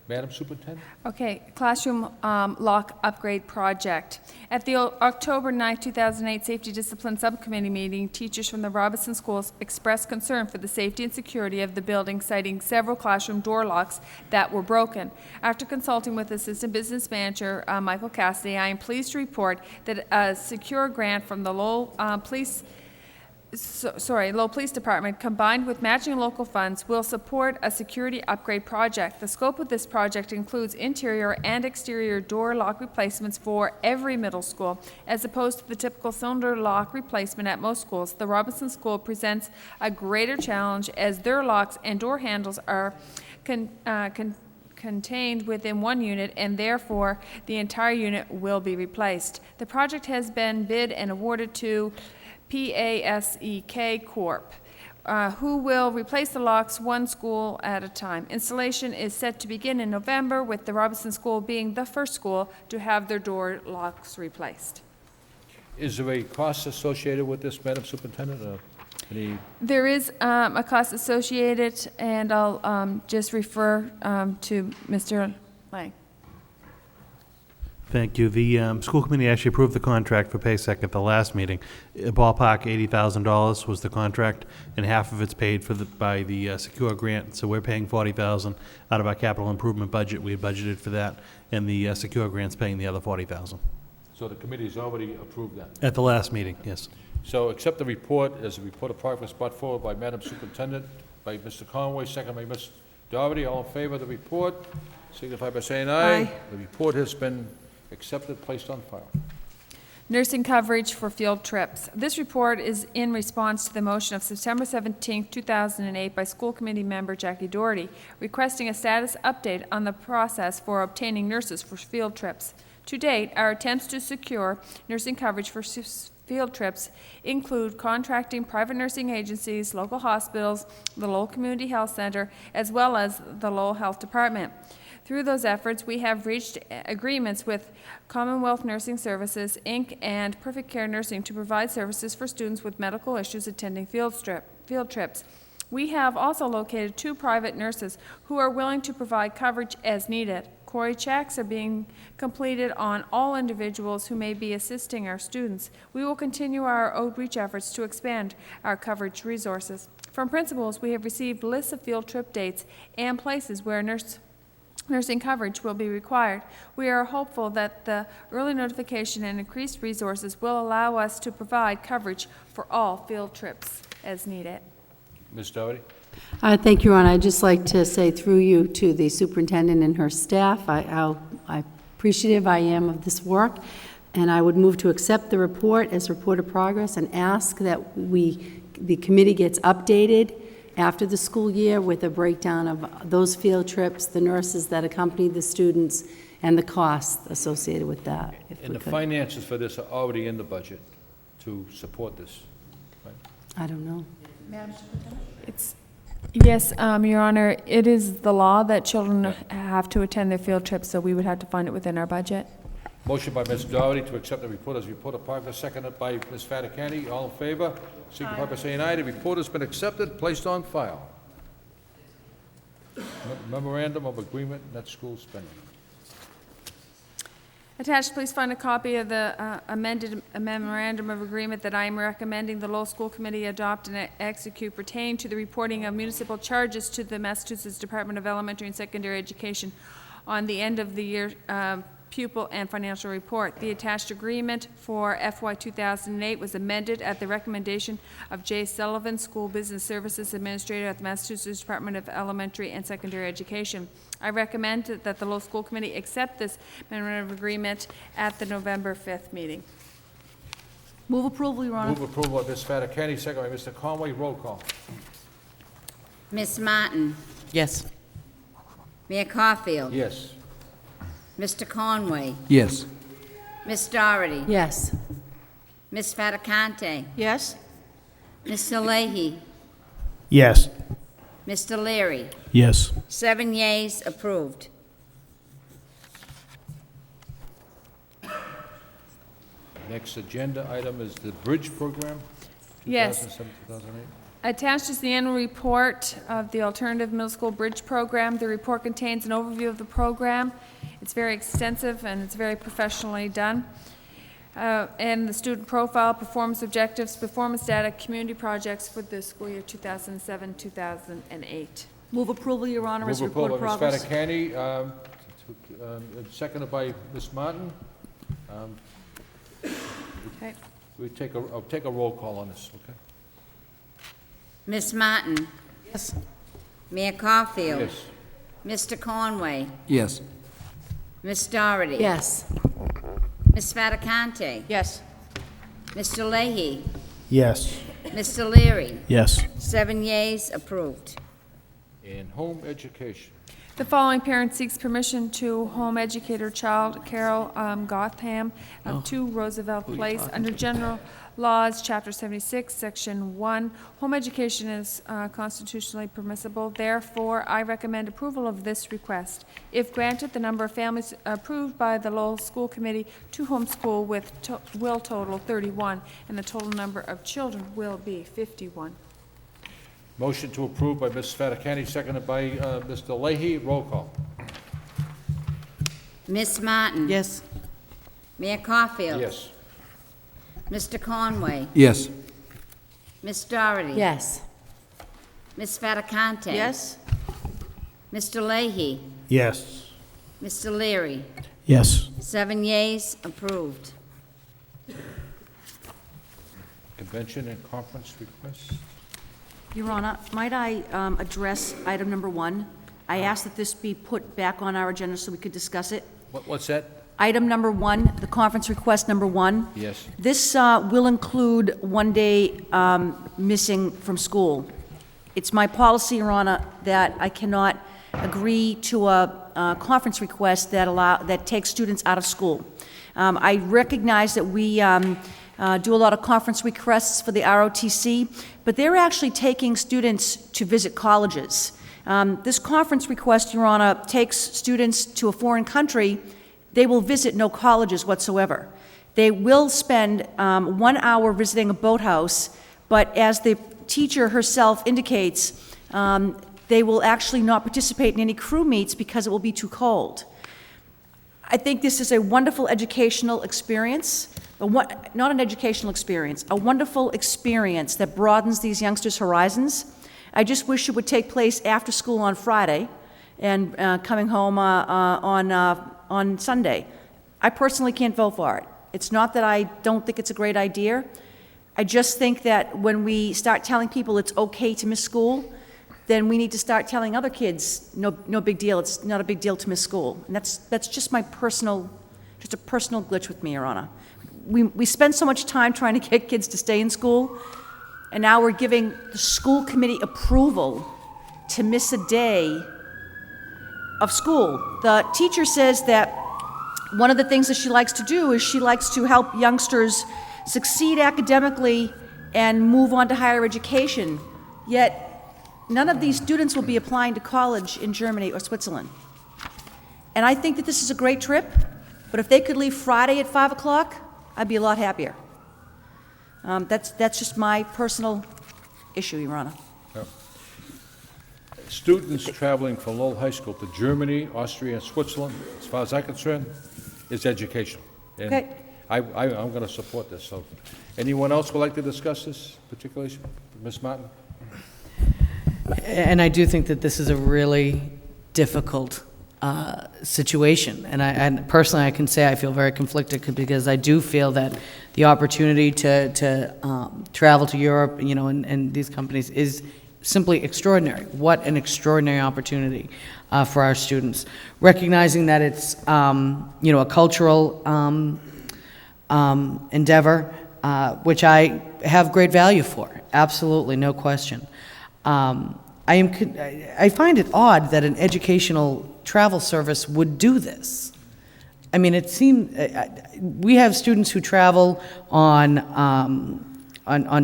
Madam Superintendent? Okay, classroom lock upgrade project. At the October 9, 2008 Safety Discipline Subcommittee meeting, teachers from the Robinson schools expressed concern for the safety and security of the building, citing several classroom door locks that were broken. After consulting with Assistant Business Manager Michael Cassidy, I am pleased to report that a secure grant from the Lowell Lowell Police Department, combined with matching local funds, will support a security upgrade project. The scope of this project includes interior and exterior door lock replacements for every middle school, as opposed to the typical cylinder lock replacement at most schools. The Robinson School presents a greater challenge as their locks and door handles are contained within one unit, and therefore the entire unit will be replaced. The project has been bid and awarded to PASEK Corp. who will replace the locks one school at a time. Installation is set to begin in November, with the Robinson School being the first school to have their door locks replaced. Is there a cost associated with this, Madam Superintendent, or any? There is a cost associated, and I'll just refer to Mr. Lang. Thank you. The school committee actually approved the contract for PaySec at the last meeting. Ballpark $80,000 was the contract, and half of it's paid for by the secure grant. So we're paying $40,000 out of our capital improvement budget. We had budgeted for that, and the secure grant's paying the other $40,000. So the committee's already approved that. At the last meeting, yes. So accept the report as a report of progress brought forward by Madam Superintendent, by Mr. Conway, second by Ms. Doherty. All in favor of the report, signify by saying aye. Aye. The report has been accepted, placed on file. Nursing coverage for field trips. This report is in response to the motion of September 17, 2008 by school committee member Jackie Doherty, requesting a status update on the process for obtaining nurses for field trips. To date, our attempts to secure nursing coverage for field trips include contracting private nursing agencies, local hospitals, the Lowell Community Health Center, as well as the Lowell Health Department. Through those efforts, we have reached agreements with Commonwealth Nursing Services, Inc. and Perfect Care Nursing to provide services for students with medical issues attending field trips. We have also located 2 private nurses who are willing to provide coverage as needed. Query checks are being completed on all individuals who may be assisting our students. We will continue our outreach efforts to expand our coverage resources. From principals, we have received lists of field trip dates and places where nursing coverage will be required. We are hopeful that the early notification and increased resources will allow us to provide coverage for all field trips as needed. Ms. Doherty? Thank you, Ron. I'd just like to say through you to the superintendent and her staff, how appreciative I am of this work, and I would move to accept the report as report of progress and ask that the committee gets updated after the school year with a breakdown of those field trips, the nurses that accompany the students, and the costs associated with that. And the finances for this are already in the budget to support this, right? I don't know. Yes, Your Honor, it is the law that children have to attend their field trips, so we would have to find it within our budget. Motion by Ms. Doherty to accept the report as a report of progress, seconded by Ms. Fattacani. All in favor, signify by saying aye. The report has been accepted, placed on file. Memorandum of Agreement, net school spending. Attached, please find a copy of the amended memorandum of agreement that I am recommending the Lowell School Committee adopt and execute pertaining to the reporting of municipal charges to the Massachusetts Department of Elementary and Secondary Education on the end of the year pupil and financial report. The attached agreement for FY 2008 was amended at the recommendation of Jay Sullivan, School Business Services Administrator at the Massachusetts Department of Elementary and Secondary Education. I recommend that the Lowell School Committee accept this memorandum of agreement at the November 5th meeting. Move approval, Your Honor. Move approval of Ms. Fattacani, second by Mr. Conway. Roll call. Ms. Martin, Yes. Mayor Caulfield, Yes. Mr. Conway, Yes. Ms. Doherty, Yes. Ms. Fattacante, Yes? Mr. Leahy, Yes. Mr. Leary. Yes. 7 yeas, approved. Next agenda item is the bridge program, Yes. 2007, 2008. Attached is the annual report of the Alternative Middle School Bridge Program. The report contains an overview of the program. It's very extensive and it's very professionally done. And the student profile, performance objectives, performance data, community projects for the school year 2007-2008. Move approval, Your Honor, as a report of Move approval progress. by Ms. Fattacani, seconded by Ms. Martin. Okay. I'll take a roll call on this, okay? Ms. Martin, Yes. Mayor Caulfield, Yes. Mr. Conway, Yes. Ms. Doherty. Yes. Ms. Fattacante, Yes. Mr. Leahy, Yes. Mr. Leary. Yes. 7 yeas, approved. And home education. The following parent seeks permission to home educator child Carol Gotham of 2 Roosevelt Place under General Laws, Chapter 76, Section 1. Home education is constitutionally permissible. Therefore, I recommend approval of this request. If granted, the number of families approved by the Lowell School Committee to homeschool will total 31, and the total number of children will be 51. Motion to approve by Ms. Fattacani, seconded by Mr. Leahy. Roll call. Miss Martin? Yes. Mayor Caulfield? Yes. Mr. Conway? Yes. Miss Doherty? Yes. Miss Fattacante? Yes? Mr. Leahy? Yes. Mr. Leary? Yes. 7 yeas, approved. Convention and conference requests. Your Honor, might I address item number 1? I ask that this be put back on our agenda so we could discuss it. What's that? Item number 1, the conference request number 1. Yes. This will include 1 day missing from school. It's my policy, Your Honor, that I cannot agree to a conference request that takes students out of school. I recognize that we do a lot of conference requests for the ROTC, but they're actually taking students to visit colleges. This conference request, Your Honor, takes students to a foreign country. They will visit no colleges whatsoever. They will spend 1 hour visiting a boathouse, but as the teacher herself indicates, they will actually not participate in any crew meets because it will be too cold. I think this is a wonderful educational experience, not an educational experience, a wonderful experience that broadens these youngsters' horizons. I just wish it would take place after school on Friday and coming home on Sunday. I personally can't vote for it. It's not that I don't think it's a great idea. I just think that when we start telling people it's okay to miss school, then we need to start telling other kids, no big deal, it's not a big deal to miss school. And that's just a personal glitch with me, Your Honor. We spend so much time trying to get kids to stay in school, and now we're giving the school committee approval to miss a day of school. The teacher says that one of the things that she likes to do is she likes to help youngsters succeed academically and move on to higher education, yet none of these students will be applying to college in Germany or Switzerland. And I think that this is a great trip, but if they could leave Friday at 5 o'clock, I'd be a lot happier. That's just my personal issue, Your Honor. Students traveling from Lowell High School to Germany, Austria, and Switzerland, as far as I'm concerned, is educational. And Okay. I'm going to support this. So, anyone else would like to discuss this particular issue? Ms. Martin? And I do think that this is a really difficult situation. And personally, I can say I feel very conflicted because I do feel that the opportunity to travel to Europe, and these companies is simply extraordinary. What an extraordinary opportunity for our students. Recognizing that it's, a cultural endeavor, which I have great value for. Absolutely, no question. I find it odd that an educational travel service would do this. I mean, it seems we have students who travel on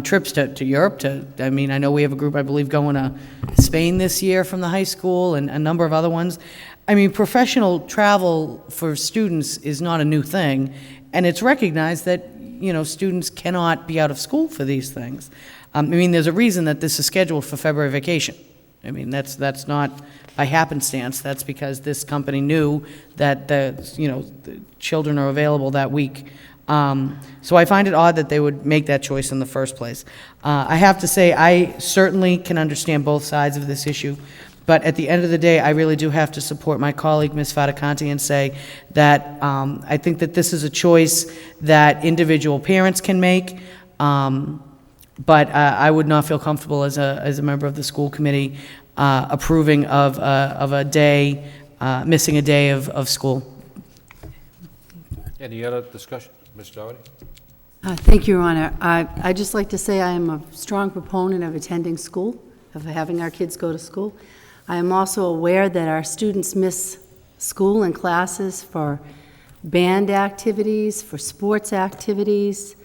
trips to Europe. I know we have a group, I believe, going to Spain this year from the high school, and a number of other ones. I mean, professional travel for students is not a new thing, and it's recognized that students cannot be out of school for these things. There's a reason that this is scheduled for February vacation. That's not by happenstance. That's because this company knew that the children are available that week. So I find it odd that they would make that choice in the first place. I have to say, I certainly can understand both sides of this issue, but at the end of the day, I really do have to support my colleague, Ms. Fattacante, and say that I think that this is a choice that individual parents can make. But I would not feel comfortable as a member of the school committee approving of a day, missing a day of school. Any other discussion? Ms. Doherty? Thank you, Your Honor. I'd just like to say I am a strong proponent of attending school, of having our kids go to school. I am also aware that our students miss school and classes for band activities, for sports activities,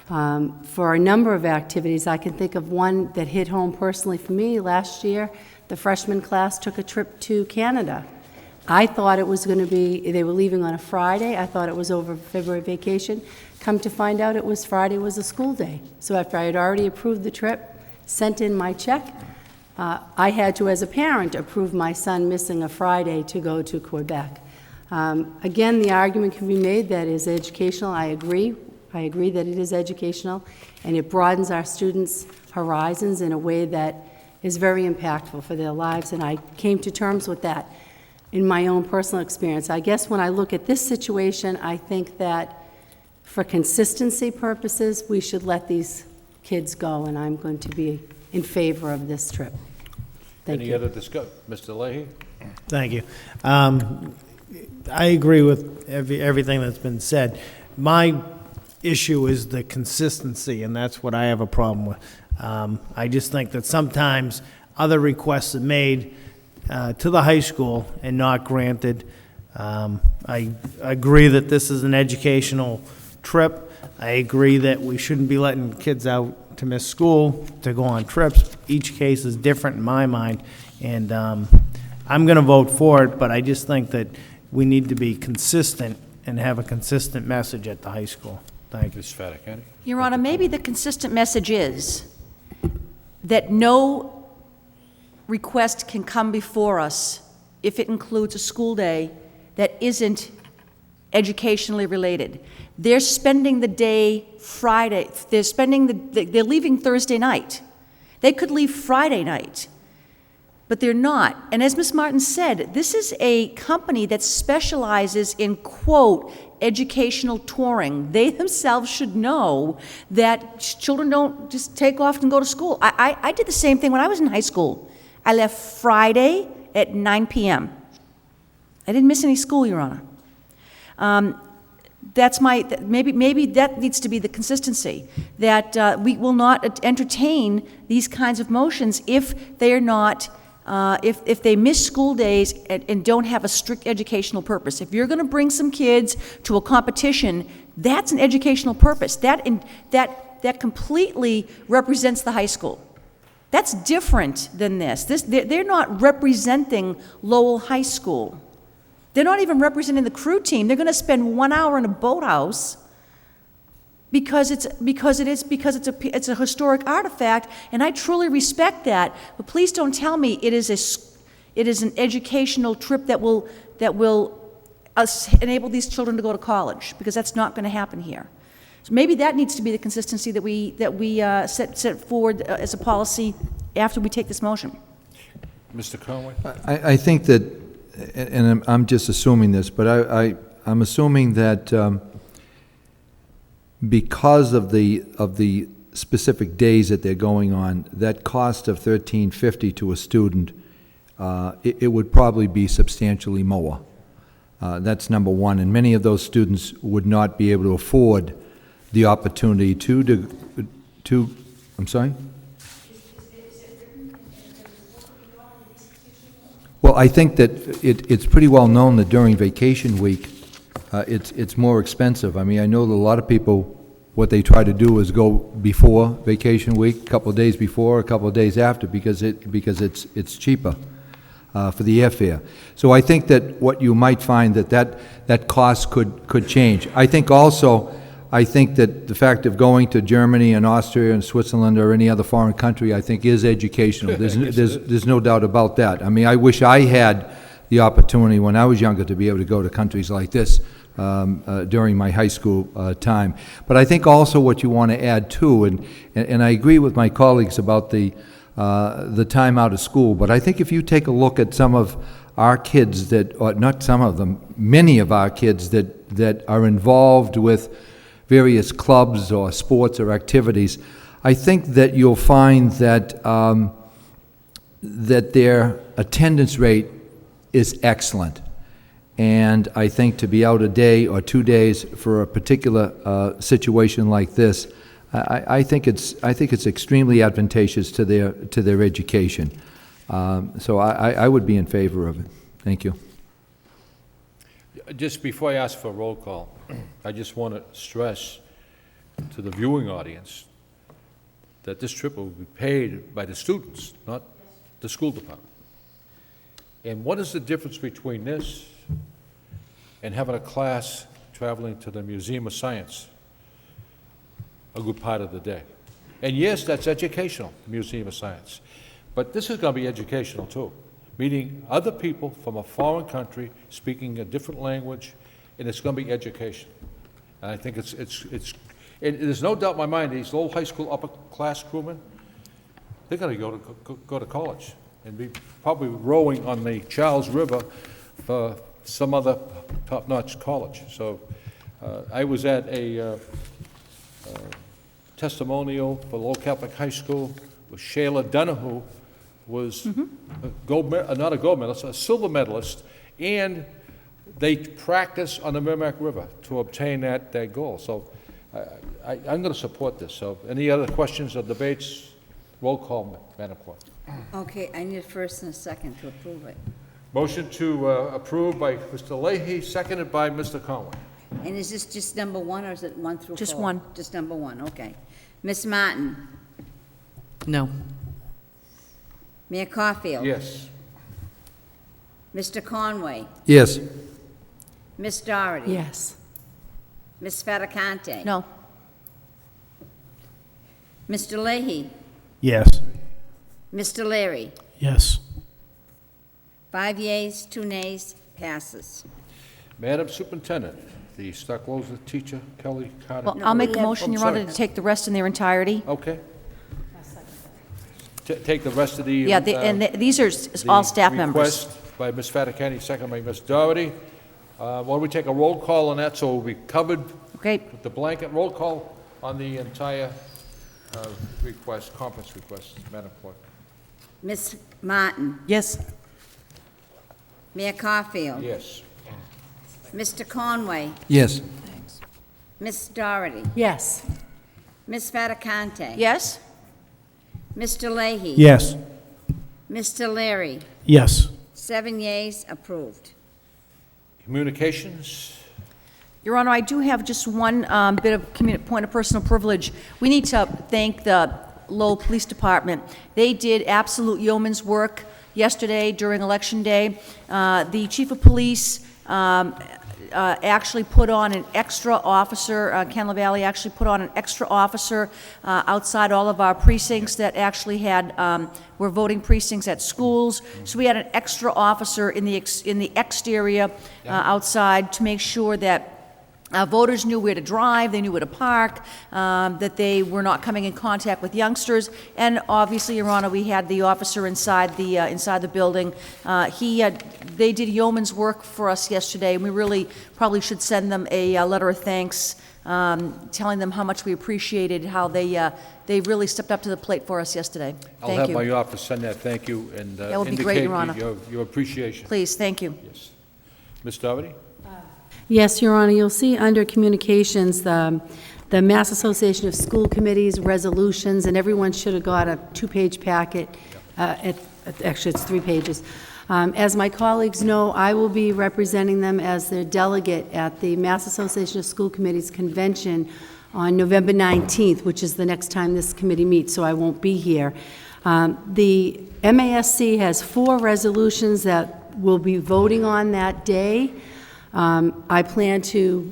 for a number of activities. I can think of one that hit home personally for me. Last year, the freshman class took a trip to Canada. I thought it was going to be, they were leaving on a Friday. I thought it was over February vacation. Come to find out, Friday was a school day. So after I had already approved the trip, sent in my check, I had to, as a parent, approve my son missing a Friday to go to Quebec. Again, the argument can be made that is educational. I agree that it is educational, and it broadens our students' horizons in a way that is very impactful for their lives, and I came to terms with that in my own personal experience. I guess when I look at this situation, I think that for consistency purposes, we should let these kids go, and I'm going to be in favor of this trip. Thank you. Any other discussion? Mr. Leahy? Thank you. I agree with everything that's been said. My issue is the consistency, and that's what I have a problem with. I just think that sometimes other requests are made to the high school and not granted. I agree that this is an educational trip. I agree that we shouldn't be letting kids out to miss school, to go on trips. Each case is different in my mind, and I'm going to vote for it, but I just think that we need to be consistent and have a consistent message at the high school. Thank you. Ms. Fattacani? Your Honor, maybe the consistent message is that no request can come before us if it includes a school day that isn't educationally related. They're spending the day Friday, they're leaving Thursday night. They could leave Friday night, but they're not. And as Ms. Martin said, this is a company that specializes in, quote, educational touring. They themselves should know that children don't just take off and go to school. I did the same thing when I was in high school. I left Friday at 9 p.m. I didn't miss any school, Your Honor. That's maybe that needs to be the consistency, that we will not entertain these kinds of motions if they are not, if they miss school days and don't have a strict educational purpose. If you're going to bring some kids to a competition, that's an educational purpose. That completely represents the high school. That's different than this. They're not representing Lowell High School. They're not even representing the crew team. They're going to spend 1 hour in a boathouse because it's a historic artifact, and I truly respect that. But please don't tell me it is an educational trip that will enable these children to go to college, because that's not going to happen here. So maybe that needs to be the consistency that we set forward as a policy after we take this motion. Mr. Conway? I think that, and I'm just assuming this, but I'm assuming that because of the specific days that they're going on, that cost of $13.50 to a student, it would probably be substantially more. That's number one, and many of those students would not be able to afford the opportunity to I'm sorry? Well, I think that it's pretty well known that during vacation week, it's more expensive. I mean, I know that a lot of people, what they try to do is go before vacation week, a couple of days before, a couple of days after, because it's cheaper for the airfare. So I think that what you might find that cost could change. I think that the fact of going to Germany and Austria and Switzerland or any other foreign country, I think, is educational. There's no doubt about that. I mean, I wish I had the opportunity when I was younger to be able to go to countries like this during my high school time. But I think also what you want to add too, and I agree with my colleagues about the time out of school, but I think if you take a look at some of our kids or not some of them, many of our kids that are involved with various clubs or sports or activities, I think that you'll find that that their attendance rate is excellent. And I think to be out a day or 2 days for a particular situation like this, I think it's extremely advantageous to their education. So I would be in favor of it. Thank you. Just before I ask for a roll call, I just want to stress to the viewing audience that this trip will be paid by the students, not the school department. And what is the difference between this and having a class traveling to the Museum of Science a good part of the day? And yes, that's educational, the Museum of Science. But this is going to be educational too, meeting other people from a foreign country, speaking a different language, and it's going to be education. And I think and there's no doubt in my mind, these Lowell High School upper-class crewmen, they're going to go to college and be probably rowing on the Charles River for some other top-notch college. So I was at a testimonial for Lowell Catholic High School with Shayla Donahue, was not a gold medalist, a silver medalist, and they practice on the Merrimack River to obtain that goal. So I'm going to support this. So any other questions or debates? Roll call, Madam Clerk. Okay, I need a first and a second to approve it. Motion to approve by Mr. Leahy, seconded by Mr. Conway. And is this just number one, or is it 1 through 4? Just one. Just number one, okay. Ms. Martin? No. Mayor Caulfield? Yes. Mr. Conway? Yes. Ms. Doherty? Yes. Ms. Fattacante? No. Mr. Leahy? Yes. Mr. Leary? Yes. 5 yeas, 2 nays, passes. Madam Superintendent, the Stockholder teacher, Kelly Carter. Well, I'll make a we have- motion, Your I'm Honor, sorry. to take the rest in their entirety. Okay. Take the rest of the... Yeah, these are all staff members. Request by Ms. Fattacani, second by Ms. Doherty. Why don't we take a roll call on that, so we'll be covered Okay, with the blanket roll call on the entire request, conference request, Madam Clerk. Ms. Martin? Yes. Mayor Caulfield? Yes. Mr. Conway? Yes. Ms. Doherty? Yes. Ms. Fattacante? yes? Mr. Leahy? Yes. Mr. Leary? Yes. 7 yeas, approved. Communications? Your Honor, I do have just one bit of point of personal privilege. We need to thank the Lowell Police Department. They did absolute yeoman's work yesterday during Election Day. The Chief of Police actually put on an extra officer, Ken LaValle actually put on an extra officer outside all of our precincts that actually were voting precincts at schools. So we had an extra officer in the exterior outside to make sure that voters knew where to drive, they knew where to park, that they were not coming in contact with youngsters, and obviously, Your Honor, we had the officer inside the building. They did yeoman's work for us yesterday, and we really probably should send them a letter of thanks, telling them how much we appreciated how they really stepped up to the plate for us yesterday. I'll Thank have you. my office send that thank you and That would be great, Your Honor. indicate your appreciation. Please, thank you. Yes. Ms. Doherty? Yes, Your Honor, you'll see under communications, the Mass Association of School Committees resolutions, and everyone should have got a 2-page packet. Actually, it's 3 pages. As my colleagues know, I will be representing them as their delegate at the Mass Association of School Committees Convention on November 19th, which is the next time this committee meets, so I won't be here. The MASC has 4 resolutions that we'll be voting on that day. I plan to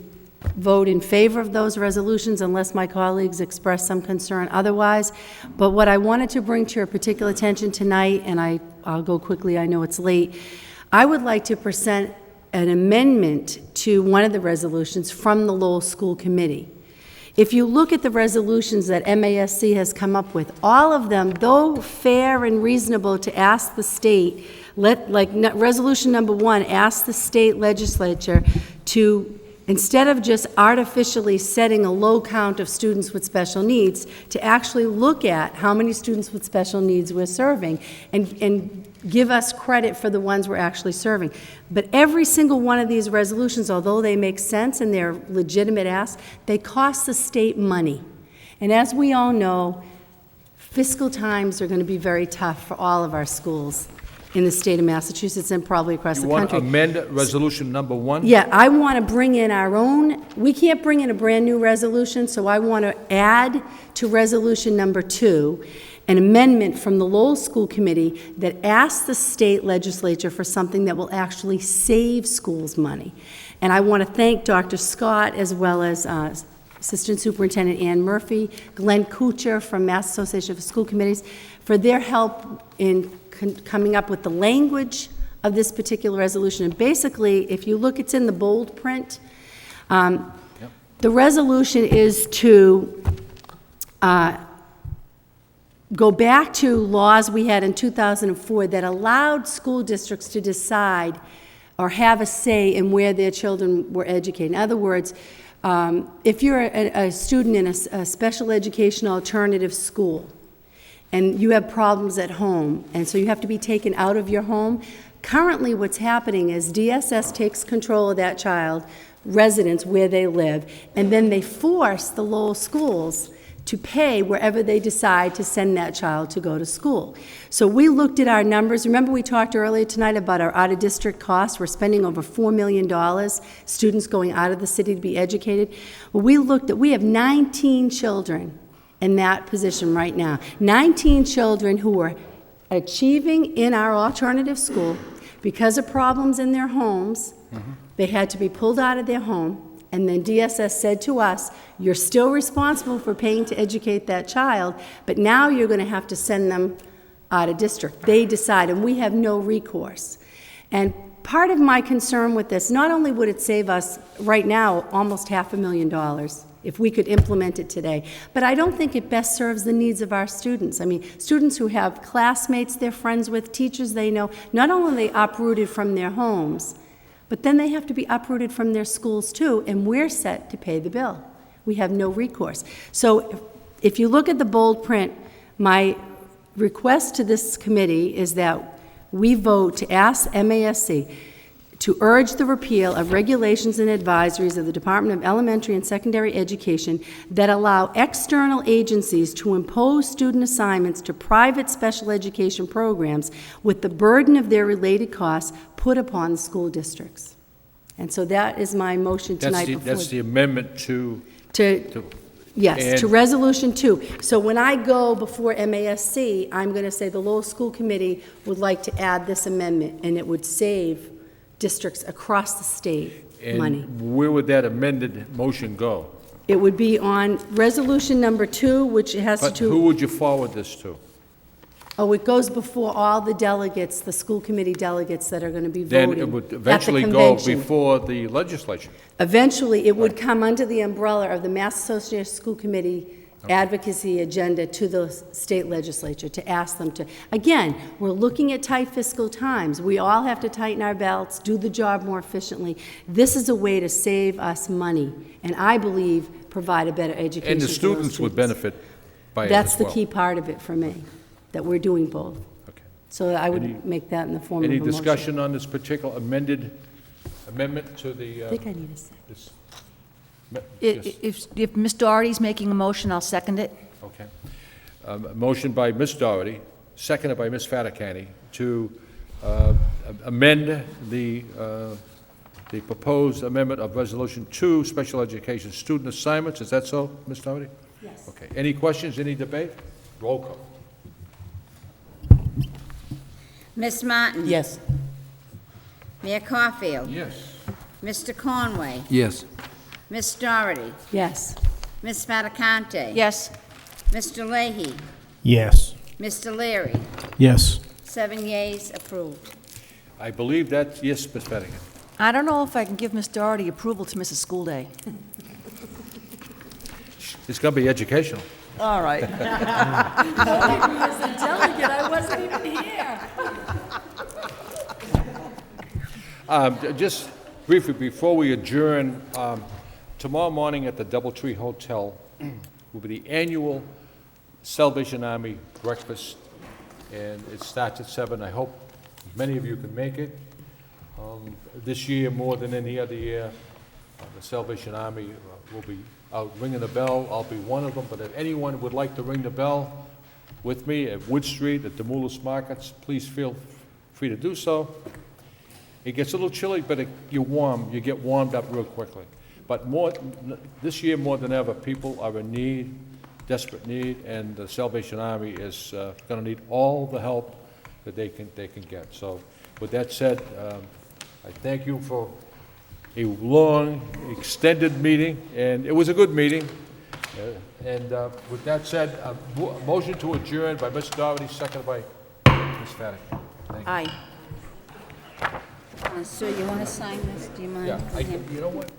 vote in favor of those resolutions unless my colleagues express some concern otherwise. But what I wanted to bring to your particular attention tonight, and I'll go quickly, I know it's late, I would like to present an amendment to one of the resolutions from the Lowell School Committee. If you look at the resolutions that MASC has come up with, all of them, though fair and reasonable to ask the state, resolution number 1 asks the state legislature to, instead of just artificially setting a low count of students with special needs, to actually look at how many students with special needs we're serving and give us credit for the ones we're actually serving. But every single one of these resolutions, although they make sense and they're legitimate asks, they cost the state money. And as we all know, Fiscal times are going to be very tough for all of our schools in the state of Massachusetts and probably across You the want to country. amend resolution number 1? Yeah, I want to bring in our own, we can't bring in a brand-new resolution, so I want to add to resolution number 2 an amendment from the Lowell School Committee that asks the state legislature for something that will actually save schools money. And I want to thank Dr. Scott as well as Assistant Superintendent Ann Murphy, Glenn Kuchar from Mass Association of School Committees for their help in coming up with the language of this particular resolution. And basically, if you look, it's in the bold print. The resolution is to go back to laws we had in 2004 that allowed school districts to decide or have a say in where their children were educated. In other words, if you're a student in a special education alternative school, and you have problems at home, and so you have to be taken out of your home, currently what's happening is DSS takes control of that child, residence where they live, and then they force the Lowell schools to pay wherever they decide to send that child to go to school. So we looked at our numbers. Remember we talked earlier tonight about our out-of-district costs? We're spending over $4 million, students going out of the city to be educated. Well, we looked at, we have 19 children in that position right now. 19 children who are achieving in our alternative school because of problems in their homes. They had to be pulled out of their home, and then DSS said to us, you're still responsible for paying to educate that child, but now you're going to have to send them out of district. They decide, and we have no recourse. And part of my concern with this, not only would it save us right now almost $500,000 if we could implement it today, but I don't think it best serves the needs of our students. I mean, students who have classmates they're friends with, teachers they know, not only are they uprooted from their homes, but then they have to be uprooted from their schools too, and we're set to pay the bill. We have no recourse. So if you look at the bold print, my request to this committee is that we vote to ask MASC to urge the repeal of regulations and advisories of the Department of Elementary and Secondary Education that allow external agencies to impose student assignments to private special education programs with the burden of their related costs put upon the school districts. And so that is my motion tonight. That's the amendment to... Yes, to Resolution 2. So when I go before MASC, I'm going to say the Lowell School Committee would like to add this amendment, and it would save districts across the state money. And where would that amended motion go? It would be on Resolution number 2, which has But to... who would you forward this to? Oh, it goes before all the delegates, the school committee delegates that are going to be Then voting it would at the eventually go convention. before the legislature. Eventually, it would come under the umbrella of the Mass Association of School Committee advocacy agenda to the state legislature to ask them to. Again, we're looking at tight fiscal times. We all have to tighten our belts, do the job more efficiently. This is a way to save us money, and I believe provide a better education And the for those students would benefit by it That's as the well. key part of it for me, that we're doing both. Okay. So I would Any- make that in the form of a Any motion. discussion on this particular amendment to the... I think I need a second. this- yes. If Ms. Doherty's making a motion, I'll second it. Okay. A motion by Ms. Doherty, seconded by Ms. Fattacani, to amend the proposed amendment of Resolution 2, Special Education Student Assignments. Is that so, Ms. Doherty? Yes. Okay. Any questions, any debate? Roll call. Ms. Martin? Yes. Mayor Caulfield? Yes. Mr. Conway? Yes. Ms. Doherty? Yes. Ms. Fattacante? Yes, Mr. Leahy? Yes. Mr. Leary? Yes. 7 yeas, approved. I believe that, yes, Ms. Fattacani. I don't know if I can give Ms. Doherty approval to miss a school day. It's going to be educational. All right. As a delegate, I wasn't even here. Just briefly, before we adjourn, tomorrow morning at the Doubletree Hotel will be the annual Salvation Army breakfast, and it starts at 7. I hope many of you can make it. This year, more than any other year, the Salvation Army will be out ringing the bell. I'll be one of them, but if anyone would like to ring the bell, with me at Wood Street, at the Demoulas Markets, please feel free to do so. It gets a little chilly, but you get warmed up real quickly. But this year more than ever, people are in need, desperate need, and the Salvation Army is going to need all the help that they can get. So with that said, I thank you for a long, extended meeting, and it was a good meeting. And with that said, motion to adjourn by Ms. Doherty, seconded by Ms. Fatick. Thank you. Aye. Sir, you want to sign this? Do you mind? Yeah, you know what?